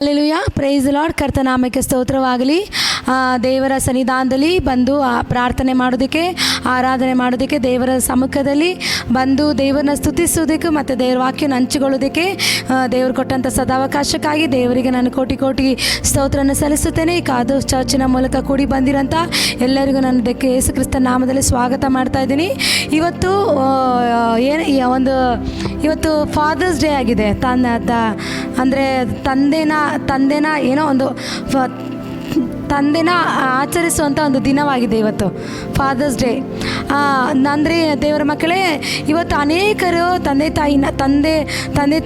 Hallelujah, price lord. ಕರ್ತನಾಮಕ್ಕೆ ಸ್ತೋತ್ರವಾಗಲಿ. ದೇವರ ಸನ್ನಿಧಾನದಲ್ಲಿ ಬಂದು ಪ್ರಾರ್ಥನೆ ಮಾಡೋದಕ್ಕೆ, ಆರಾಧನೆ ಮಾಡೋದಕ್ಕೆ, ದೇವರ ಸಮ್ಮುಖದಲ್ಲಿ ಬಂದು ದೇವರನ್ನ ಸ್ತುತಿಸೋದಕ್ಕೆ ಮತ್ತು ದೇವರ ವಾಕ್ಯನ ಹಂಚಿಕೊಳ್ಳೋದಕ್ಕೆ ದೇವರು ಕೊಟ್ಟಂಥ ಸದಾವಕಾಶಕ್ಕಾಗಿ ದೇವರಿಗೆ ನಾನು ಕೋಟಿ ಕೋಟಿ ಸ್ತೋತ್ರನ ಸಲ್ಲಿಸುತ್ತೇನೆ. ಈ ಕಾದು ಚರ್ಚಿನ ಮೂಲಕ ಕೂಡಿ ಬಂದಿರೋಂಥ ಎಲ್ಲರಿಗೂ ನಾನು ಯೇಸು ಕ್ರಿಸ್ತನ ನಾಮದಲ್ಲಿ ಸ್ವಾಗತ ಮಾಡ್ತಾ ಇದ್ದೀನಿ. ಇವತ್ತು ಇವತ್ತು ಫಾದರ್ಸ್ ಡೇ ಆಗಿದೆ. ಅಂದರೆ ತಂದೆನ ಏನೋ ಒಂದು ತಂದೆನ ಆಚರಿಸುವಂಥ ಒಂದು ದಿನವಾಗಿದೆ ಇವತ್ತು ಫಾದರ್ಸ್ ಡೇ. ಅಂದರೆ ದೇವರ ಮಕ್ಕಳೇ, ಇವತ್ತು ಅನೇಕರು ತಂದೆ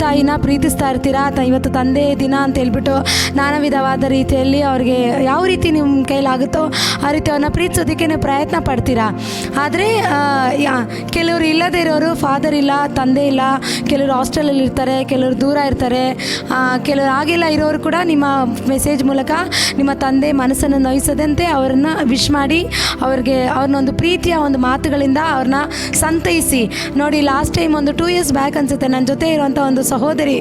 ತಾಯಿನ ಪ್ರೀತಿಸ್ತಾ ಇರ್ತೀರಾ. ಇವತ್ತು ತಂದೆ ದಿನ ಅಂತ ಹೇಳ್ಬಿಟ್ಟು ನಾನಾ ವಿಧವಾದ ರೀತಿಯಲ್ಲಿ ಅವ್ರಿಗೆ ಯಾವ ರೀತಿ ನಿಮ್ಮ ಕೈಲಾಗುತ್ತೋ ಆ ರೀತಿ ಅವ್ರನ್ನ ಪ್ರೀತಿಸೋದಕ್ಕೆ ನೀವು ಪ್ರಯತ್ನ ಪಡ್ತೀರಾ. ಆದರೆ ಕೆಲವರು ಇಲ್ಲದೇ ಇರೋರು, ಫಾದರ್ ಇಲ್ಲ, ತಂದೆ ಇಲ್ಲ, ಕೆಲವರು ಹಾಸ್ಟೆಲಲ್ಲಿ ಇರ್ತಾರೆ, ಕೆಲವರು ದೂರ ಇರ್ತಾರೆ, ಕೆಲವರು ಆಗಿಲ್ಲ ಇರೋರು ಕೂಡ ನಿಮ್ಮ ಮೆಸೇಜ್ ಮೂಲಕ ನಿಮ್ಮ ತಂದೆ ಮನಸ್ಸನ್ನು ನೋಯಿಸದಂತೆ ಅವರನ್ನು ವಿಶ್ ಮಾಡಿ ಅವ್ರನ್ನೊಂದು ಪ್ರೀತಿಯ ಒಂದು ಮಾತುಗಳಿಂದ ಅವ್ರನ್ನ ಸಂತೈಸಿ. ನೋಡಿ, ಲಾಸ್ಟ್ ಟೈಮ್ ಒಂದು 2 years ಬ್ಯಾಕ್ ಅನಿಸುತ್ತೆ, ನನ್ನ ಜೊತೆ ಇರುವಂಥ ಒಂದು ಸಹೋದರಿ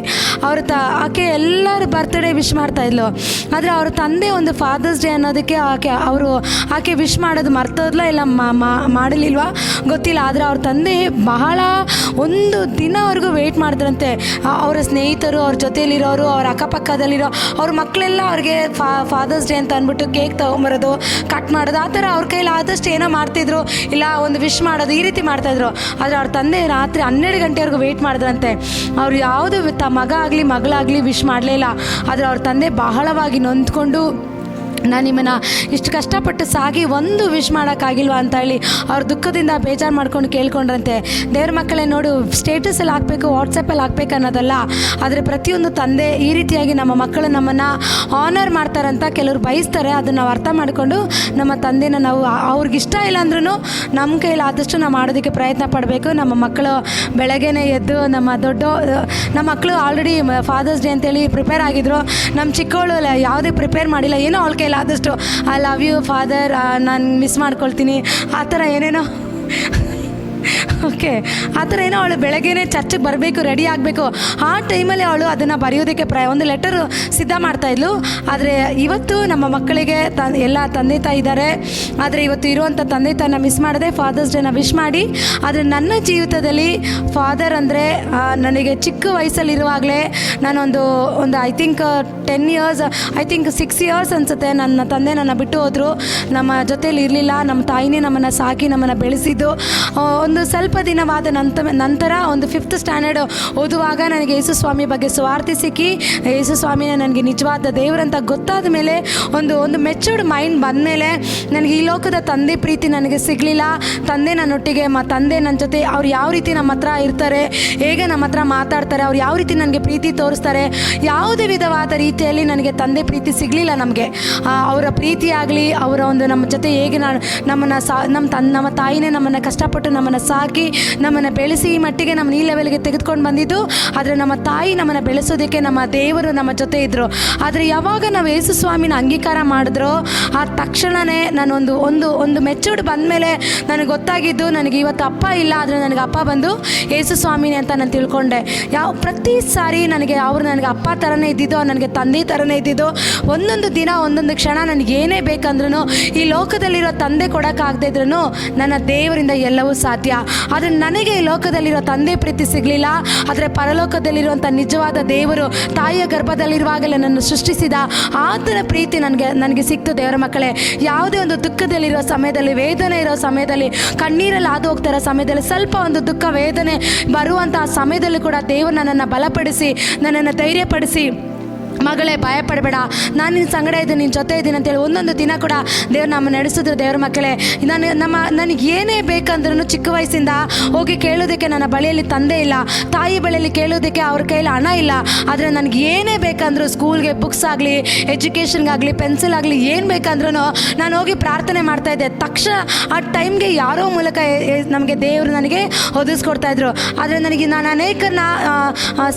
ಆಕೆ ಎಲ್ಲರ ಬರ್ತ್ಡೇ ವಿಶ್ ಮಾಡ್ತಾಯಿದ್ಲು. ಆದರೆ ಅವ್ರ ತಂದೆ ಒಂದು ಫಾದರ್ಸ್ ಡೇ ಅನ್ನೋದಕ್ಕೆ ಆಕೆ ವಿಶ್ ಮಾಡೋದು ಮರ್ತೋದ್ಲ ಇಲ್ಲ ಮಾಡಲಿಲ್ವಾ ಗೊತ್ತಿಲ್ಲ. ಆದರೆ ಅವ್ರ ತಂದೆ ಬಹಳ ಒಂದು ದಿನವರೆಗೂ ವೆಯ್ಟ್ ಮಾಡಿದ್ರಂತೆ. ಅವರ ಸ್ನೇಹಿತರು, ಅವ್ರ ಜೊತೆಯಲ್ಲಿರೋರು, ಅವ್ರ ಅಕ್ಕಪಕ್ಕದಲ್ಲಿರೋ ಅವ್ರ ಮಕ್ಕಳೆಲ್ಲ ಅವ್ರಿಗೆ ಫಾದರ್ಸ್ ಡೇ ಅಂತ ಅಂದ್ಬಿಟ್ಟು ಕೇಕ್ ತೊಗೊಂಬರೋದು, ಕಟ್ ಮಾಡೋದು, ಆ ಥರ ಅವ್ರ ಕೈಲಿ ಆದಷ್ಟು ಏನೋ ಮಾಡ್ತಿದ್ರು, ಇಲ್ಲ ಒಂದು ವಿಶ್ ಮಾಡೋದು, ಈ ರೀತಿ ಮಾಡ್ತಾಯಿದ್ರು. ಆದರೆ ಅವ್ರ ತಂದೆ ರಾತ್ರಿ 12 ಗಂಟೆವರೆಗೂ ವೆಯ್ಟ್ ಮಾಡಿದ್ರಂತೆ. ಅವ್ರು ಯಾವುದು ಮಗ ಆಗಲಿ ಮಗಳಾಗಲಿ ವಿಶ್ ಮಾಡಲೇ ಇಲ್ಲ. ಆದರೆ ಅವ್ರ ತಂದೆ ಬಹಳವಾಗಿ ನೊಂದ್ಕೊಂಡು, ನಾನು ನಿಮ್ಮನ್ನು ಇಷ್ಟು ಕಷ್ಟಪಟ್ಟು ಸಾಗಿ ಒಂದು ವಿಶ್ ಮಾಡೋಕ್ಕಾಗಿಲ್ವಾ ಅಂತ ಹೇಳಿ ಅವ್ರ ದುಃಖದಿಂದ ಬೇಜಾರು ಮಾಡ್ಕೊಂಡು ಕೇಳ್ಕೊಂಡ್ರಂತೆ. ದೇವ್ರ ಮಕ್ಕಳೇ, ನೋಡು, ಸ್ಟೇಟಸಲ್ಲಿ ಹಾಕಬೇಕು, ವಾಟ್ಸಪ್ಪಲ್ಲಿ ಹಾಕ್ಬೇಕು ಅನ್ನೋದಲ್ಲ. ಆದರೆ ಪ್ರತಿಯೊಂದು ತಂದೆ ಈ ರೀತಿಯಾಗಿ ನಮ್ಮ ಮಕ್ಕಳು ನಮ್ಮನ್ನು ಆನರ್ ಮಾಡ್ತಾರಂತ ಕೆಲವರು ಬಯಸ್ತಾರೆ. ಅದನ್ನು ನಾವು ಅರ್ಥ ಮಾಡಿಕೊಂಡು ನಮ್ಮ ತಂದೆನ ನಾವು ಅವ್ರಿಗಿಷ್ಟ ಇಲ್ಲ ಅಂದ್ರೂ ನಮ್ಮ ಕೈಲಿ ಆದಷ್ಟು ನಾವು ಮಾಡೋದಕ್ಕೆ ಪ್ರಯತ್ನ ಪಡಬೇಕು. ನಮ್ಮ ಮಕ್ಕಳು ಬೆಳಗ್ಗೆನೇ ಎದ್ದು ನಮ್ಮ ಮಕ್ಕಳು ಆಲ್ರೆಡಿ ಫಾದರ್ಸ್ ಡೇ ಅಂತೇಳಿ ಪ್ರಿಪೇರ್ ಆಗಿದ್ರು. ನಮ್ಮ ಚಿಕ್ಕವಳು ಯಾವುದೇ ಪ್ರಿಪೇರ್ ಮಾಡಿಲ್ಲ, ಏನೋ ಅವಳ ಕೈಲಿ ಆದಷ್ಟು ಐ ಲವ್ ಯು ಫಾದರ್, ನಾನು ಮಿಸ್ ಮಾಡ್ಕೊಳ್ತೀನಿ, ಆ ಥರ ಏನೇನೋ ಓಕೆ, ಆ ಥರ ಏನೋ ಅವಳು ಬೆಳಗ್ಗೆನೇ ಚರ್ಚಿಗೆ ಬರಬೇಕು, ರೆಡಿ ಆಗಬೇಕು. ಆ ಟೈಮಲ್ಲಿ ಅವಳು ಅದನ್ನು ಬರೆಯೋದಕ್ಕೆ ಒಂದು ಲೆಟರು ಸಿದ್ಧ ಮಾಡ್ತಾಯಿದ್ಲು. ಆದರೆ ಇವತ್ತು ನಮ್ಮ ಮಕ್ಕಳಿಗೆ ಎಲ್ಲ ತಂದೆ ತಾಯಿ ಇದ್ದಾರೆ. ಆದರೆ ಇವತ್ತು ಇರುವಂಥ ತಂದೆ ತಾಯಿನ ಮಿಸ್ ಮಾಡದೆ ಫಾದರ್ಸ್ ಡೇನ ವಿಶ್ ಮಾಡಿ. ಆದರೆ ನನ್ನ ಜೀವಿತದಲ್ಲಿ ಫಾದರ್ ಅಂದರೆ ನನಗೆ ಚಿಕ್ಕ ವಯಸ್ಸಲ್ಲಿರುವಾಗಲೇ ನಾನೊಂದು I think 10 years, I think 6 years ಅನಿಸುತ್ತೆ, ನನ್ನ ತಂದೆ ನನ್ನ ಬಿಟ್ಟು ಹೋದರು. ನಮ್ಮ ಜೊತೇಲಿ ಇರಲಿಲ್ಲ. ನಮ್ಮ ತಾಯಿನೇ ನಮ್ಮನ್ನು ಸಾಕಿ ನಮ್ಮನ್ನು ಬೆಳೆಸಿದ್ದು. ಒಂದು ಸ್ವಲ್ಪ ದಿನವಾದ ನಂತರ ಒಂದು 5th standard ಓದುವಾಗ ನನಗೆ ಯೇಸು ಸ್ವಾಮಿ ಬಗ್ಗೆ ಸುವಾರ್ತೆ ಸಿಕ್ಕಿ, ಯೇಸು ಸ್ವಾಮಿನೇ ನನಗೆ ನಿಜವಾದ ದೇವರಂತ ಗೊತ್ತಾದ ಮೇಲೆ, ಒಂದು ಮೆಚೂರ್ಡ್ ಮೈಂಡ್ ಬಂದಮೇಲೆ ನನಗೆ ಈ ಲೋಕದ ತಂದೆ ಪ್ರೀತಿ ನನಗೆ ಸಿಗಲಿಲ್ಲ. ತಂದೆ ನನ್ನೊಟ್ಟಿಗೆ ತಂದೆ ನನ್ನ ಜೊತೆ ಅವ್ರು ಯಾವ ರೀತಿ ನಮ್ಮ ಹತ್ರ ಇರ್ತಾರೆ, ಹೇಗೆ ನಮ್ಮ ಹತ್ರ ಮಾತಾಡ್ತಾರೆ, ಅವ್ರು ಯಾವ ರೀತಿ ನನಗೆ ಪ್ರೀತಿ ತೋರಿಸ್ತಾರೆ, ಯಾವುದೇ ವಿಧವಾದ ರೀತಿಯಲ್ಲಿ ನನಗೆ ತಂದೆ ಪ್ರೀತಿ ಸಿಗಲಿಲ್ಲ. ನಮಗೆ ಅವರ ಪ್ರೀತಿ ಆಗಲಿ, ಅವರ ಒಂದು ನಮ್ಮ ಜೊತೆ ಹೇಗೆ ನಮ್ಮ ತಾಯಿನೇ ನಮ್ಮನ್ನು ಕಷ್ಟಪಟ್ಟು ನಮ್ಮನ್ನು ಸಾಕಿ ನಮ್ಮನ್ನು ಬೆಳೆಸಿ ಈ ಮಟ್ಟಿಗೆ ನಮ್ಮನ್ನು ಈ ಲೆವೆಲ್ಗೆ ತೆಗೆದುಕೊಂಡು ಬಂದಿದ್ದು. ಆದರೆ ನಮ್ಮ ತಾಯಿ ನಮ್ಮನ್ನು ಬೆಳೆಸೋದಕ್ಕೆ ನಮ್ಮ ದೇವರು ನಮ್ಮ ಜೊತೆ ಇದ್ದರು. ಆದರೆ ಯಾವಾಗ ನಾವು ಯೇಸು ಸ್ವಾಮಿನ ಅಂಗೀಕಾರ ಮಾಡಿದ್ರೋ ಆ ತಕ್ಷಣವೇ ನಾನು ಒಂದು ಮೆಚೂರ್ಡ್ ಬಂದಮೇಲೆ ನನಗೆ ಗೊತ್ತಾಗಿದ್ದು, ನನಗೆ ಇವತ್ತು ಅಪ್ಪ ಇಲ್ಲ, ಆದರೆ ನನಗೆ ಅಪ್ಪ ಬಂದು ಯೇಸು ಸ್ವಾಮಿನೇ ಅಂತ ನಾನು ತಿಳ್ಕೊಂಡೆ. ಪ್ರತಿ ಸಾರಿ ನನಗೆ ಅಪ್ಪ ಥರನೇ ಇದ್ದಿದ್ದು, ನನಗೆ ತಂದೆ ಥರನೇ ಇದ್ದಿದ್ದು. ಒಂದೊಂದು ದಿನ ಒಂದೊಂದು ಕ್ಷಣ ನನಗೆ ಏನೇ ಬೇಕಂದ್ರೂ ಈ ಲೋಕದಲ್ಲಿರೋ ತಂದೆ ಕೊಡೋಕ್ಕಾಗದೇ ಇದ್ರೂ ನನ್ನ ದೇವರಿಂದ ಎಲ್ಲವೂ ಸಾಧ್ಯ. ಆದರೆ ನನಗೆ ಈ ಲೋಕದಲ್ಲಿರೋ ತಂದೆ ಪ್ರೀತಿ ಸಿಗಲಿಲ್ಲ. ಆದರೆ ಪರಲೋಕದಲ್ಲಿರುವಂಥ ನಿಜವಾದ ದೇವರು ತಾಯಿಯ ಗರ್ಭದಲ್ಲಿರುವಾಗಲೇ ನನ್ನ ಸೃಷ್ಟಿಸಿದ ಆತನ ಪ್ರೀತಿ ನನಗೆ ಸಿಕ್ತು. ದೇವರ ಮಕ್ಕಳೇ, ಯಾವುದೇ ಒಂದು ದುಃಖದಲ್ಲಿರೋ ಸಮಯದಲ್ಲಿ, ವೇದನೆ ಇರೋ ಸಮಯದಲ್ಲಿ, ಕಣ್ಣೀರಲ್ಲಿ ಹಾದು ಹೋಗ್ತಿರೋ ಸಮಯದಲ್ಲಿ, ಸ್ವಲ್ಪ ಒಂದು ದುಃಖ ವೇದನೆ ಬರುವಂಥ ಸಮಯದಲ್ಲಿ ಕೂಡ ದೇವರು ನನ್ನನ್ನು ಬಲಪಡಿಸಿ, ನನ್ನನ್ನು ಧೈರ್ಯಪಡಿಸಿ, ಮಗಳೇ ಭಯಪಡಬೇಡ, ನಾನು ನಿನ್ನ ಸಂಗಡ ಇದ್ದೀನಿ, ನಿನ್ನ ಜೊತೆ ಇದ್ದೀನಿ ಅಂತೇಳಿ ಒಂದೊಂದು ದಿನ ಕೂಡ ದೇವ್ರು ನಮ್ಮ ನಡೆಸಿದ್ರು. ದೇವ್ರ ಮಕ್ಕಳೇ, ನನಗೆ ಏನೇ ಬೇಕಂದ್ರೂ ಚಿಕ್ಕ ವಯಸ್ಸಿಂದ ಹೋಗಿ ಕೇಳೋದಕ್ಕೆ ನನ್ನ ಬಳಿಯಲ್ಲಿ ತಂದೆ ಇಲ್ಲ, ತಾಯಿ ಬಳಿಯಲ್ಲಿ ಕೇಳೋದಕ್ಕೆ ಅವ್ರ ಕೈಯಲ್ಲಿ ಹಣ ಇಲ್ಲ. ಆದರೆ ನನಗೆ ಏನೇ ಬೇಕಂದ್ರೂ ಸ್ಕೂಲ್ಗೆ ಬುಕ್ಸ್ ಆಗಲಿ, ಎಜುಕೇಷನ್ಗಾಗಲಿ, ಪೆನ್ಸಿಲ್ ಆಗಲಿ, ಏನು ಬೇಕಂದ್ರೂ ನಾನು ಹೋಗಿ ಪ್ರಾರ್ಥನೆ ಮಾಡ್ತಾಯಿದ್ದೆ. ತಕ್ಷಣ ಆ ಟೈಮ್ಗೆ ಯಾರೋ ಮೂಲಕ ನಮಗೆ ದೇವರು ನನಗೆ ಒದಗಿಸ್ಕೊಡ್ತಾಯಿದ್ರು. ಆದರೆ ನಾನು ಅನೇಕರನ್ನ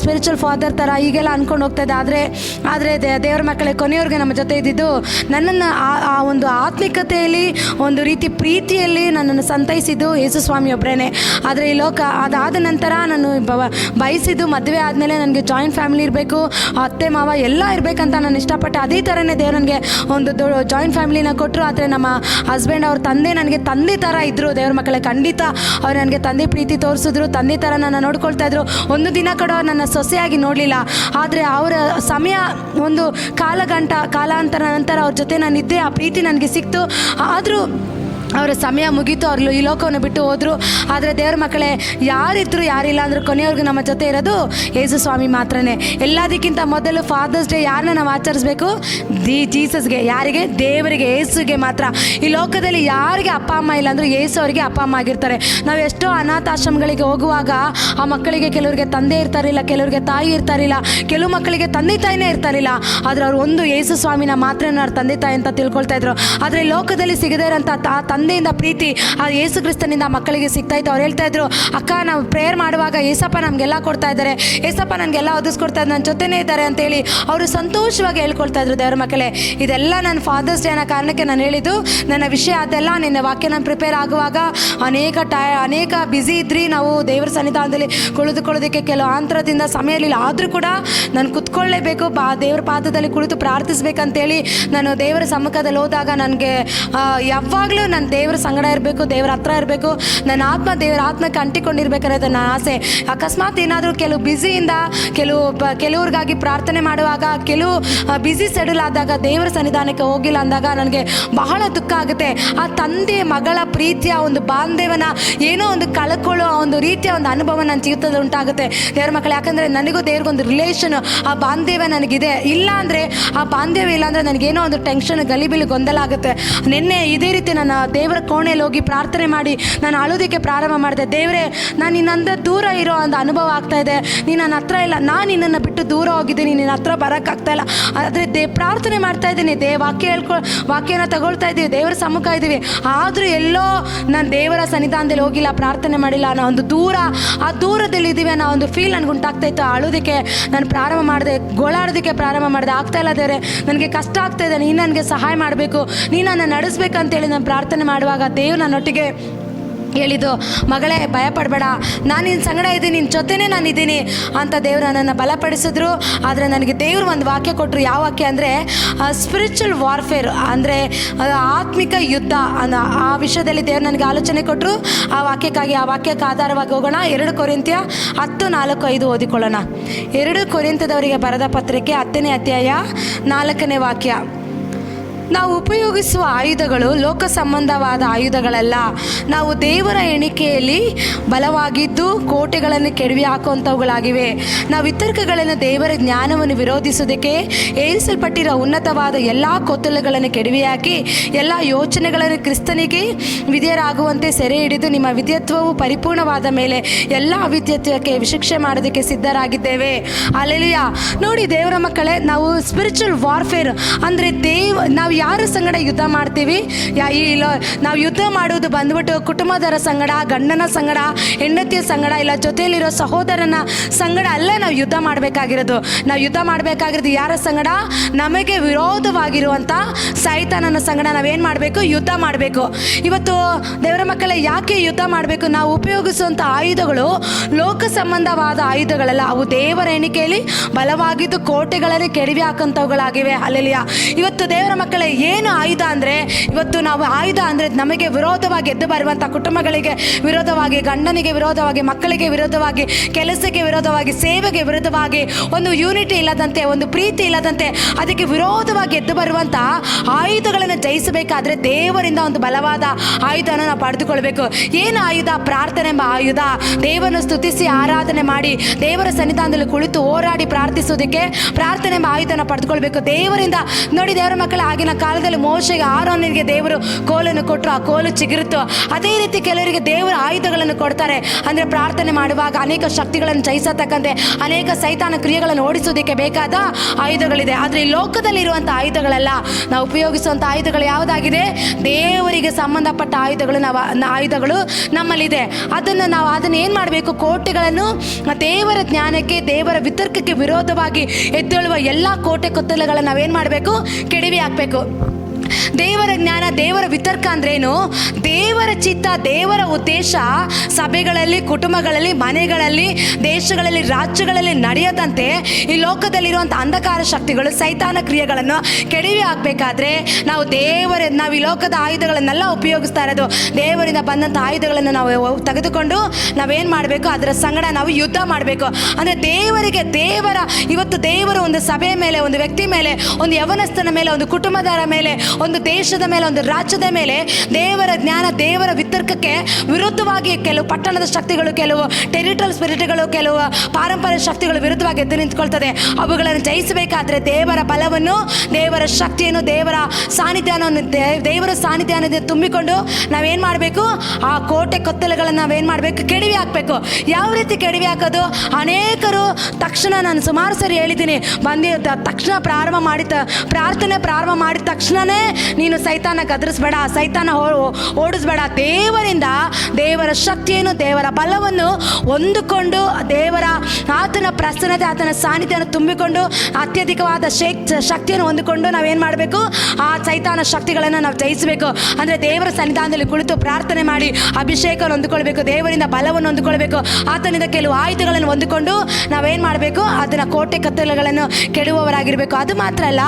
ಸ್ಪಿರಿಚುವಲ್ ಫಾದರ್ ಥರ ಹೀಗೆಲ್ಲ ಅಂದ್ಕೊಂಡು ಹೋಗ್ತಾಯಿದ್ದೆ. ಆದರೆ ಆದರೆ ದೇವರ ಮಕ್ಕಳೇ, ಕೊನೆಯವರೆಗೆ ನಮ್ಮ ಜೊತೆ ಇದ್ದಿದ್ದು ನನ್ನನ್ನು ಆ ಒಂದು ಆತ್ಮಿಕತೆಯಲ್ಲಿ, ಒಂದು ರೀತಿ ಪ್ರೀತಿಯಲ್ಲಿ ನನ್ನನ್ನು ಸಂತೈಸಿದ್ದು ಯೇಸು ಸ್ವಾಮಿ ಒಬ್ಬರೇ. ಆದರೆ ಈ ಲೋಕ ಅದಾದ ನಂತರ ನಾನು ಬಯಸಿದ್ದು ಮದುವೆ ಆದಮೇಲೆ ನನಗೆ ಜಾಯಿಂಟ್ ಫ್ಯಾಮಿಲಿ ಇರಬೇಕು, ಅತ್ತೆ ಮಾವ ಎಲ್ಲ ಇರಬೇಕಂತ ನಾನು ಇಷ್ಟಪಟ್ಟೆ. ಅದೇ ಥರನೇ ದೇವರು ನನಗೆ ಒಂದು ಜಾಯಿಂಟ್ ಫ್ಯಾಮಿಲಿನ ಕೊಟ್ಟರು. ಆದರೆ ನಮ್ಮ ಹಸ್ಬೆಂಡ್ ಅವ್ರ ತಂದೆ ನನಗೆ ತಂದೆ ಥರ ಇದ್ದರು. ದೇವ್ರ ಮಕ್ಕಳೇ, ಖಂಡಿತ ಅವ್ರು ನನಗೆ ತಂದೆ ಪ್ರೀತಿ ತೋರಿಸಿದ್ರು, ತಂದೆ ಥರ ನನ್ನ ನೋಡ್ಕೊಳ್ತಾ ಇದ್ರು. ಒಂದು ದಿನ ಕೂಡ ನನ್ನ ಸೊಸೆಯಾಗಿ ನೋಡಲಿಲ್ಲ. ಆದರೆ ಅವರ ಸಮಯ, ಒಂದು ಕಾಲಾಂತರ ನಂತರ ಅವ್ರ ಜೊತೆ ನಾನಿದ್ದೆ, ಆ ಪ್ರೀತಿ ನನಗೆ ಸಿಕ್ತು. ಆದರೂ ಅವರ ಸಮಯ ಮುಗೀತು, ಅವರು ಈ ಲೋಕವನ್ನು ಬಿಟ್ಟು ಹೋದರು. ಆದರೆ ದೇವ್ರ ಮಕ್ಕಳೇ, ಯಾರಿದ್ರು ಯಾರಿಲ್ಲ ಅಂದರೂ ಕೊನೆಯವ್ರಿಗೆ ನಮ್ಮ ಜೊತೆ ಇರೋದು ಯೇಸು ಸ್ವಾಮಿ ಮಾತ್ರನೇ. ಎಲ್ಲದಕ್ಕಿಂತ ಮೊದಲು ಫಾದರ್ಸ್ ಡೇ ಯಾರನ್ನ ನಾವು ಆಚರಿಸ್ಬೇಕು? ಜೀಸಸ್ಗೆ. ಯಾರಿಗೆ? ದೇವರಿಗೆ, ಯೇಸುಗೆ ಮಾತ್ರ. ಈ ಲೋಕದಲ್ಲಿ ಯಾರಿಗೆ ಅಪ್ಪ ಅಮ್ಮ ಇಲ್ಲ ಅಂದರೂ ಯೇಸು ಅವರಿಗೆ ಅಪ್ಪ ಅಮ್ಮ ಆಗಿರ್ತಾರೆ. ನಾವು ಎಷ್ಟೋ ಅನಾಥಾಶ್ರಮಗಳಿಗೆ ಹೋಗುವಾಗ ಆ ಮಕ್ಕಳಿಗೆ ಕೆಲವರಿಗೆ ತಂದೆ ಇರ್ತಾರಿಲ್ಲ, ಕೆಲವರಿಗೆ ತಾಯಿ ಇರ್ತಾರಿಲ್ಲ, ಕೆಲವು ಮಕ್ಕಳಿಗೆ ತಂದೆ ತಾಯಿನೇ ಇರ್ತಾರಿಲ್ಲ. ಆದರೆ ಅವ್ರು ಒಂದು ಯೇಸು ಸ್ವಾಮಿನ ಮಾತ್ರ ಅವ್ರ ತಂದೆ ತಾಯಿ ಅಂತ ತಿಳ್ಕೊಳ್ತಾ ಇದ್ರು. ಆದರೆ ಲೋಕದಲ್ಲಿ ಸಿಗದೇ ಇರೋಂಥ ತಂದೆಯಿಂದ ಪ್ರೀತಿ ಆ ಯೇಸು ಕ್ರಿಸ್ತನಿಂದ ಮಕ್ಕಳಿಗೆ ಸಿಗ್ತಾ ಇತ್ತು. ಅವ್ರು ಹೇಳ್ತಾ ಇದ್ರು, ಅಕ್ಕ ನಾವು ಪ್ರೇಯರ್ ಮಾಡುವಾಗ ಏಸಪ್ಪ ನಮಗೆಲ್ಲ ಕೊಡ್ತಾ ಇದ್ದಾರೆ, ಏಸಪ್ಪ ನನಗೆಲ್ಲ ಒದಿಸ್ಕೊಡ್ತಾ ಇದ್ದಾರೆ, ನನ್ನ ಜೊತೆನೇ ಇದ್ದಾರೆ ಅಂತೇಳಿ ಅವರು ಸಂತೋಷವಾಗಿ ಹೇಳ್ಕೊಳ್ತಾ ಇದ್ರು. ದೇವರ ಮಕ್ಕಳೇ, ಇದೆಲ್ಲ ನನ್ನ ಫಾದರ್ಸ್ ಡೇ ಅನ್ನೋ ಕಾರಣಕ್ಕೆ ನಾನು ಹೇಳಿದ್ದು. ನನ್ನ ವಿಷಯ ಅದೆಲ್ಲ ನಿನ್ನೆ ವಾಕ್ಯ ನಾನು ಪ್ರಿಪೇರ್ ಆಗುವಾಗ ಅನೇಕ ಬ್ಯುಸಿ ಇದ್ರಿ. ನಾವು ದೇವರ ಸನ್ನಿಧಾನದಲ್ಲಿ ಕುಳಿತುಕೊಳ್ಳೋದಕ್ಕೆ ಕೆಲವು ಆಂತರದಿಂದ ಸಮಯ ಇರಲಿಲ್ಲ. ಆದರೂ ಕೂಡ ನಾನು ಕುತ್ಕೊಳ್ಳೇಬೇಕು, ದೇವರ ಪಾದದಲ್ಲಿ ಕುಳಿತು ಪ್ರಾರ್ಥಿಸ್ಬೇಕಂತೇಳಿ ನಾನು ದೇವರ ಸಮ್ಮುಖದಲ್ಲಿ ಹೋದಾಗ ನನಗೆ ಯಾವಾಗಲೂ ನನ್ನ ದೇವರ ಸಂಗಡ ಇರಬೇಕು, ದೇವರ ಹತ್ರ ಇರಬೇಕು, ನನ್ನ ಆತ್ಮ ದೇವರ ಆತ್ಮಕ್ಕೆ ಅಂಟಿಕೊಂಡಿರ್ಬೇಕಾದ್ರೆ ನನ್ನ ಆಸೆ. ಅಕಸ್ಮಾತ್ ಏನಾದರೂ ಕೆಲವು ಬ್ಯುಸಿಯಿಂದ ಕೆಲವ್ರಿಗಾಗಿ ಪ್ರಾರ್ಥನೆ ಮಾಡುವಾಗ, ಕೆಲವು ಬ್ಯುಸಿ ಸೆಡ್ಯೂಲ್ ಆದಾಗ ದೇವರ ಸನ್ನಿಧಾನಕ್ಕೆ ಹೋಗಿಲ್ಲ ಅಂದಾಗ ನನಗೆ ಬಹಳ ದುಃಖ ಆಗುತ್ತೆ. ಆ ತಂದೆ ಮಗಳ ಪ್ರೀತಿಯ ಒಂದು ಬಾಂಧವ್ಯನ ಏನೋ ಒಂದು ಕಳ್ಕೊಳ್ಳೋ ಒಂದು ರೀತಿಯ ಒಂದು ಅನುಭವ ನನ್ನ ಜೀವಿತದಲ್ಲಿ ಉಂಟಾಗುತ್ತೆ ದೇವರ ಮಕ್ಕಳು. ಯಾಕಂದರೆ ನನಗೂ ದೇವ್ರಿಗೊಂದು ರಿಲೇಷನ್, ಆ ಬಾಂಧವ್ಯ ನನಗಿದೆ. ಇಲ್ಲ ಅಂದರೆ ಆ ಬಾಂಧವ್ಯ ಇಲ್ಲ ಅಂದರೆ ನನಗೇನೋ ಒಂದು ಟೆನ್ಷನ್, ಗಲಿಬಿಲಿ, ಗೊಂದಲ ಆಗುತ್ತೆ. ನಿನ್ನೆ ಇದೇ ರೀತಿ ನನ್ನ ದೇವರ ಕೋಣೆಯಲ್ಲಿ ಹೋಗಿ ಪ್ರಾರ್ಥನೆ ಮಾಡಿ ನಾನು ಅಳೋದಕ್ಕೆ ಪ್ರಾರಂಭ ಮಾಡಿದೆ. ದೇವರೇ, ನಾನು ನಿನ್ನಿಂದ ದೂರ ಇರೋ ಒಂದು ಅನುಭವ ಆಗ್ತಾ ಇದೆ, ನೀನು ನನ್ನ ಹತ್ರ ಇಲ್ಲ, ನಾನು ನಿನ್ನನ್ನು ಬಿಟ್ಟು ದೂರ ಹೋಗಿದ್ದೀನಿ, ನಿನ್ನ ಹತ್ರ ಬರೋಕ್ಕಾಗ್ತಾ ಇಲ್ಲ. ಆದರೆ ಪ್ರಾರ್ಥನೆ ಮಾಡ್ತಾ ಇದ್ದೀನಿ, ವಾಕ್ಯನ ತಗೊಳ್ತಾ ಇದ್ದೀವಿ, ದೇವರ ಸಮ್ಮುಖ ಇದ್ದೀವಿ. ಆದರೂ ಎಲ್ಲೋ ನಾನು ದೇವರ ಸನ್ನಿಧಾನದಲ್ಲಿ ಹೋಗಿಲ್ಲ, ಪ್ರಾರ್ಥನೆ ಮಾಡಿಲ್ಲ, ಅನ್ನೋ ಒಂದು ಆ ದೂರದಲ್ಲಿ ಇದ್ದೀವಿ ಅನ್ನೋ ಒಂದು ಫೀಲ್ ನನಗೆ ಉಂಟಾಗ್ತಾ ಇತ್ತು. ಅಳೋದಕ್ಕೆ ನಾನು ಪ್ರಾರಂಭ ಮಾಡಿದೆ, ಗೋಳಾಡೋದಕ್ಕೆ ಪ್ರಾರಂಭ ಮಾಡಿದೆ. ಆಗ್ತಾ ಇಲ್ಲ ದೇವರೇ, ನನಗೆ ಕಷ್ಟ ಆಗ್ತಾ ಇದೆ, ನೀನು ನನಗೆ ಸಹಾಯ ಮಾಡಬೇಕು, ನೀನು ನನ್ನ ನಡೆಸ್ಬೇಕಂತೇಳಿ ನಾನು ಪ್ರಾರ್ಥನೆ ಮಾಡುವಾಗ ದೇವ್ರು ನನ್ನೊಟ್ಟಿಗೆ ಹೇಳಿದ್ದು, ಮಗಳೇ ಭಯಪಡಬೇಡ, ನಾನು ನಿನ್ನ ಸಂಗಡ ಇದ್ದೀನಿ, ನಿನ್ನ ಜೊತೆನೇ ನಾನು ಇದ್ದೀನಿ ಅಂತ ದೇವರು ನನ್ನನ್ನು ಬಲಪಡಿಸಿದ್ರು. ಆದರೆ ನನಗೆ ದೇವರು ಒಂದು ವಾಕ್ಯ ಕೊಟ್ಟರು. ಯಾವ ವಾಕ್ಯ ಅಂದರೆ ಸ್ಪಿರಿಚುವಲ್ ವಾರ್ಫೇರ್, ಅಂದರೆ ಆತ್ಮಿಕ ಯುದ್ಧ ಅನ್ನೋ ಆ ವಿಷಯದಲ್ಲಿ ದೇವರು ನನಗೆ ಆಲೋಚನೆ ಕೊಟ್ಟರು. ಆ ವಾಕ್ಯಕ್ಕೆ ಆಧಾರವಾಗಿ ಹೋಗೋಣ. 2 ಕೊರಿಂಥ್ಯ 10:4-5 ಓದಿಕೊಳ್ಳೋಣ. 2 ಕೊರಿಂಥದವರಿಗೆ ಬರೆದ ಪತ್ರಿಕೆ 10ನೇ ಅಧ್ಯಾಯ 4ನೇ ವಾಕ್ಯ. ನಾವು ಉಪಯೋಗಿಸುವ ಆಯುಧಗಳು ಲೋಕ ಸಂಬಂಧವಾದ ಆಯುಧಗಳಲ್ಲ, ನಾವು ದೇವರ ಎಣಿಕೆಯಲ್ಲಿ ಬಲವಾಗಿದ್ದು ಕೋಟೆಗಳನ್ನು ಕೆಡವಿ ಹಾಕುವಂಥವುಗಳಾಗಿವೆ. ನಾವು ವಿತರ್ಕಗಳನ್ನು, ದೇವರ ಜ್ಞಾನವನ್ನು ವಿರೋಧಿಸುವುದಕ್ಕೆ ಏರಿಸಲ್ಪಟ್ಟಿರೋ ಉನ್ನತವಾದ ಎಲ್ಲ ಕೊತ್ತಲುಗಳನ್ನು ಕೆಡವಿ ಹಾಕಿ ಎಲ್ಲ ಯೋಚನೆಗಳನ್ನು ಕ್ರಿಸ್ತನಿಗೆ ವಿಧೇಯರಾಗುವಂತೆ ಸೆರೆ ಹಿಡಿದು ನಿಮ್ಮ ವಿಧೇಯತ್ವವು ಪರಿಪೂರ್ಣವಾದ ಮೇಲೆ ಎಲ್ಲ ಅವಿಧೇಯತ್ವಕ್ಕೆ ಶಿಕ್ಷೆ ಮಾಡೋದಕ್ಕೆ ಸಿದ್ಧರಾಗಿದ್ದೇವೆ. ಅಲ್ಲೆಲೂಯಾ. ನೋಡಿ ದೇವರ ಮಕ್ಕಳೇ, ನಾವು ಸ್ಪಿರಿಚುವಲ್ ವಾರ್ಫೇರ್ ಅಂದರೆ ನಾವು ಯಾರ ಸಂಗಡ ಯುದ್ಧ ಮಾಡ್ತೀವಿ? ನಾವು ಯುದ್ಧ ಮಾಡೋದು ಬಂದ್ಬಿಟ್ಟು ಕುಟುಂಬದವರ ಸಂಗಡ, ಗಂಡನ ಸಂಗಡ, ಹೆಂಡತಿಯ ಸಂಗಡ, ಇಲ್ಲ ಜೊತೆಯಲ್ಲಿರೋ ಸಹೋದರನ ಸಂಗಡ ಅಲ್ಲ ನಾವು ಯುದ್ಧ ಮಾಡಬೇಕಾಗಿರೋದು. ನಾವು ಯುದ್ಧ ಮಾಡಬೇಕಾಗಿರೋದು ಯಾರ ಸಂಗಡ? ನಮಗೆ ವಿರೋಧವಾಗಿರುವಂಥ ಸೈತಾನನ ಸಂಗಡ ನಾವೇನು ಮಾಡಬೇಕು? ಯುದ್ಧ ಮಾಡಬೇಕು. ಇವತ್ತು ದೇವರ ಮಕ್ಕಳೇ, ಯಾಕೆ ಯುದ್ಧ ಮಾಡಬೇಕು? ನಾವು ಉಪಯೋಗಿಸುವಂಥ ಆಯುಧಗಳು ಲೋಕ ಸಂಬಂಧವಾದ ಆಯುಧಗಳಲ್ಲ, ಅವು ದೇವರ ಎಣಿಕೆಯಲ್ಲಿ ಬಲವಾಗಿದ್ದು ಕೋಟೆಗಳಲ್ಲಿ ಕೆಡವಿ ಹಾಕುವಂಥವುಗಳಾಗಿವೆ. ಅಲ್ಲೆಲಿಯ. ಇವತ್ತು ದೇವರ ಮಕ್ಕಳೇ, ಏನು ಆಯುಧ ಅಂದರೆ, ಇವತ್ತು ನಾವು ಆಯುಧ ಅಂದರೆ ನಮಗೆ ವಿರೋಧವಾಗಿ ಎದ್ದು ಬರುವಂಥ ಕುಟುಂಬಗಳಿಗೆ ವಿರೋಧವಾಗಿ, ಗಂಡನಿಗೆ ವಿರೋಧವಾಗಿ, ಮಕ್ಕಳಿಗೆ ವಿರೋಧವಾಗಿ, ಕೆಲಸಕ್ಕೆ ವಿರೋಧವಾಗಿ, ಸೇವೆಗೆ ವಿರೋಧವಾಗಿ, ಒಂದು ಯೂನಿಟಿ ಇಲ್ಲದಂತೆ, ಒಂದು ಪ್ರೀತಿ ಇಲ್ಲದಂತೆ ಅದಕ್ಕೆ ವಿರೋಧವಾಗಿ ಎದ್ದು ಬರುವಂಥ ಆಯುಧಗಳನ್ನು ಜಯಿಸಬೇಕಾದ್ರೆ ದೇವರಿಂದ ಒಂದು ಬಲವಾದ ಆಯುಧನ ನಾವು ಪಡೆದುಕೊಳ್ಬೇಕು. ಏನು ಆಯುಧ? ಪ್ರಾರ್ಥನೆ ಎಂಬ ಆಯುಧ. ದೇವರನ್ನು ಸ್ತುತಿಸಿ ಆರಾಧನೆ ಮಾಡಿ ದೇವರ ಸನ್ನಿಧಾನದಲ್ಲಿ ಕುಳಿತು ಹೋರಾಡಿ ಪ್ರಾರ್ಥಿಸೋದಕ್ಕೆ ಪ್ರಾರ್ಥನೆ ಎಂಬ ಆಯುಧನ ಪಡೆದುಕೊಳ್ಬೇಕು ದೇವರಿಂದ. ನೋಡಿ ದೇವರ ಮಕ್ಕಳ, ಆಗಿನ ಕಾಲದಲ್ಲಿ ಮೋಶೆಗೆ ಆರೋನಿಗೆ ದೇವರು ಕೋಲನ್ನು ಕೊಟ್ಟರು, ಆ ಕೋಲು ಚಿಗುರುತ್ತು. ಅದೇ ರೀತಿ ಕೆಲವರಿಗೆ ದೇವರ ಆಯುಧಗಳನ್ನು ಕೊಡ್ತಾರೆ. ಅಂದರೆ ಪ್ರಾರ್ಥನೆ ಮಾಡುವಾಗ ಅನೇಕ ಶಕ್ತಿಗಳನ್ನು ಜಯಿಸತಕ್ಕಂತೆ, ಅನೇಕ ಸೈತಾನ ಕ್ರಿಯೆಗಳನ್ನು ಓಡಿಸೋದಕ್ಕೆ ಬೇಕಾದ ಆಯುಧಗಳಿದೆ. ಆದರೆ ಈ ಲೋಕದಲ್ಲಿರುವಂಥ ಆಯುಧಗಳೆಲ್ಲ ನಾವು ಉಪಯೋಗಿಸುವಂಥ ಆಯುಧಗಳು ಯಾವುದಾಗಿದೆ? ದೇವರಿಗೆ ಸಂಬಂಧಪಟ್ಟ ಆಯುಧಗಳು ನಮ್ಮಲ್ಲಿದೆ. ಅದನ್ನು ಏನು ಮಾಡಬೇಕು? ಕೋಟೆಗಳನ್ನು ದೇವರ ಜ್ಞಾನಕ್ಕೆ, ದೇವರ ವಿತರ್ಕಕ್ಕೆ ವಿರೋಧವಾಗಿ ಎದ್ದೇಳುವ ಎಲ್ಲ ಕೋಟೆ ಕೊತ್ತಲಗಳನ್ನು ನಾವೇನು ಮಾಡಬೇಕು? ಕೆಡವಿ ಹಾಕಬೇಕು. ದೇವರ ಜ್ಞಾನ, ದೇವರ ವಿತರ್ಕ ಅಂದ್ರೇನು? ದೇವರ ಚಿತ್ತ, ದೇವರ ಉದ್ದೇಶ ಸಭೆಗಳಲ್ಲಿ, ಕುಟುಂಬಗಳಲ್ಲಿ, ಮನೆಗಳಲ್ಲಿ, ದೇಶಗಳಲ್ಲಿ, ರಾಜ್ಯಗಳಲ್ಲಿ ನಡೆಯದಂತೆ ಈ ಲೋಕದಲ್ಲಿರುವಂಥ ಅಂಧಕಾರ ಶಕ್ತಿಗಳು, ಸೈತಾನ ಕ್ರಿಯೆಗಳನ್ನು ಕೆಡವಿ ಹಾಕಬೇಕಾದ್ರೆ ನಾವು ಈ ಲೋಕದ ಆಯುಧಗಳನ್ನೆಲ್ಲ ಉಪಯೋಗಿಸ್ತಾ ಇರೋದು. ದೇವರಿಂದ ಬಂದಂಥ ಆಯುಧಗಳನ್ನು ನಾವು ತೆಗೆದುಕೊಂಡು ನಾವೇನು ಮಾಡಬೇಕು? ಅದರ ಸಂಗಡ ನಾವು ಯುದ್ಧ ಮಾಡಬೇಕು. ಅಂದರೆ ಇವತ್ತು ದೇವರು ಒಂದು ಸಭೆಯ ಮೇಲೆ, ಒಂದು ವ್ಯಕ್ತಿ ಮೇಲೆ, ಒಂದು ಯವನಸ್ಥನ ಮೇಲೆ, ಒಂದು ಕುಟುಂಬದವರ ಮೇಲೆ, ಒಂದು ದೇಶದ ಮೇಲೆ, ಒಂದು ರಾಜ್ಯದ ಮೇಲೆ ದೇವರ ಜ್ಞಾನ, ದೇವರ ವಿತರ್ಕಕ್ಕೆ ವಿರುದ್ಧವಾಗಿ ಕೆಲವು ಪಟ್ಟಣದ ಶಕ್ತಿಗಳು, ಕೆಲವು ಟೆರಿಟಲ್ ಸ್ಪಿರಿಟ್ಗಳು, ಕೆಲವು ಪಾರಂಪರ್ಯ ಶಕ್ತಿಗಳು ವಿರುದ್ಧವಾಗಿ ಎದ್ದು ನಿಂತ್ಕೊಳ್ತದೆ. ಅವುಗಳನ್ನು ಜಯಿಸಬೇಕಾದ್ರೆ ದೇವರ ಬಲವನ್ನು, ದೇವರ ಶಕ್ತಿಯನ್ನು, ದೇವರ ಸಾನ್ನಿಧ್ಯವನ್ನು ತುಂಬಿಕೊಂಡು ನಾವೇನು ಮಾಡಬೇಕು? ಆ ಕೋಟೆ ಕೊತ್ತಲುಗಳನ್ನು ನಾವೇನು ಮಾಡಬೇಕು? ಕೆಡವಿ ಹಾಕಬೇಕು. ಯಾವ ರೀತಿ ಕೆಡವಿ ಹಾಕೋದು? ಅನೇಕರು ತಕ್ಷಣ, ನಾನು ಸುಮಾರು ಸರಿ ಹೇಳಿದ್ದೀನಿ, ತಕ್ಷಣ ಪ್ರಾರ್ಥನೆ ಪ್ರಾರಂಭ ಮಾಡಿದ ತಕ್ಷಣವೇ ನೀನು ಸೈತಾನ ಗದರಿಸ್ಬೇಡ, ಸೈತಾನ ಓಡಿಸ್ಬೇಡ. ದೇವರ ಶಕ್ತಿಯನ್ನು, ದೇವರ ಬಲವನ್ನು ಹೊಂದಿಕೊಂಡು, ಆತನ ಪ್ರಸನ್ನತೆ, ಆತನ ಸಾನ್ನಿಧ್ಯವನ್ನು ತುಂಬಿಕೊಂಡು, ಅತ್ಯಧಿಕವಾದ ಶಕ್ತಿಯನ್ನು ಹೊಂದಿಕೊಂಡು ನಾವೇನು ಮಾಡಬೇಕು? ಆ ಸೈತಾನ ಶಕ್ತಿಗಳನ್ನು ನಾವು ಜಯಿಸಬೇಕು. ಅಂದರೆ ದೇವರ ಸನ್ನಿಧಾನದಲ್ಲಿ ಕುಳಿತು ಪ್ರಾರ್ಥನೆ ಮಾಡಿ ಅಭಿಷೇಕವನ್ನು ಹೊಂದಿಕೊಳ್ಬೇಕು, ದೇವರಿಂದ ಬಲವನ್ನು ಹೊಂದಿಕೊಳ್ಬೇಕು. ಆತನಿಂದ ಕೆಲವು ಆಯುಧಗಳನ್ನು ಹೊಂದಿಕೊಂಡು ನಾವೇನು ಮಾಡಬೇಕು? ಅದನ್ನು ಕೋಟೆ ಕತ್ತಲುಗಳನ್ನು ಕೆಡುವವರಾಗಿರಬೇಕು. ಅದು ಮಾತ್ರ ಅಲ್ಲ,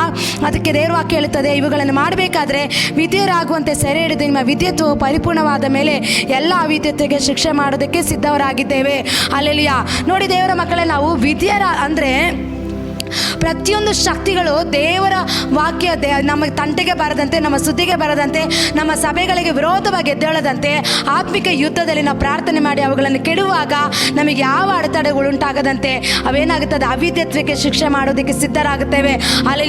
ಅದಕ್ಕೆ ದೇವರ ವಾಕ್ಯ ಹೇಳುತ್ತದೆ, ಇವುಗಳನ್ನು ಮಾಡಬೇಕಾದ್ರೆ ವಿಧೇಯರಾಗುವಂತೆ ಸೆರೆ ಹಿಡಿದು ನಿಮ್ಮ ವಿಧೇಯತ್ವವು ಪರಿಪೂರ್ಣವಾದ ಮೇಲೆ ಎಲ್ಲ ಅವಿಧೇಯತೆಗೆ ಶಿಕ್ಷೆ ಮಾಡೋದಕ್ಕೆ ಸಿದ್ಧವರಾಗಿದ್ದೇವೆ. ಅಲ್ಲೆಲಿಯಾ. ನೋಡಿ ದೇವರ ಮಕ್ಕಳೇ, ನಾವು ವಿಧೇಯರ ಅಂದರೆ ಪ್ರತಿಯೊಂದು ಶಕ್ತಿಗಳು ದೇವರ ವಾಕ್ಯ ನಮ್ಮ ತಂಟೆಗೆ ಬರದಂತೆ, ನಮ್ಮ ಸುದ್ದಿಗೆ ಬರದಂತೆ, ನಮ್ಮ ಸಭೆಗಳಿಗೆ ವಿರೋಧವಾಗಿ ಎದ್ದೇಳದಂತೆ ಆತ್ಮಿಕ ಯುದ್ಧದಲ್ಲಿ ನಾವು ಪ್ರಾರ್ಥನೆ ಮಾಡಿ ಅವುಗಳನ್ನು ಕೆಡುವಾಗ ನಮಗೆ ಯಾವ ಅಡೆತಡೆಗಳು ಉಂಟಾಗದಂತೆ ಅವೇನಾಗುತ್ತದೆ? ಅವಿಧೇಯತ್ವಕ್ಕೆ ಶಿಕ್ಷೆ ಮಾಡೋದಕ್ಕೆ ಸಿದ್ಧರಾಗುತ್ತೇವೆ. ಅಲ್ಲಿ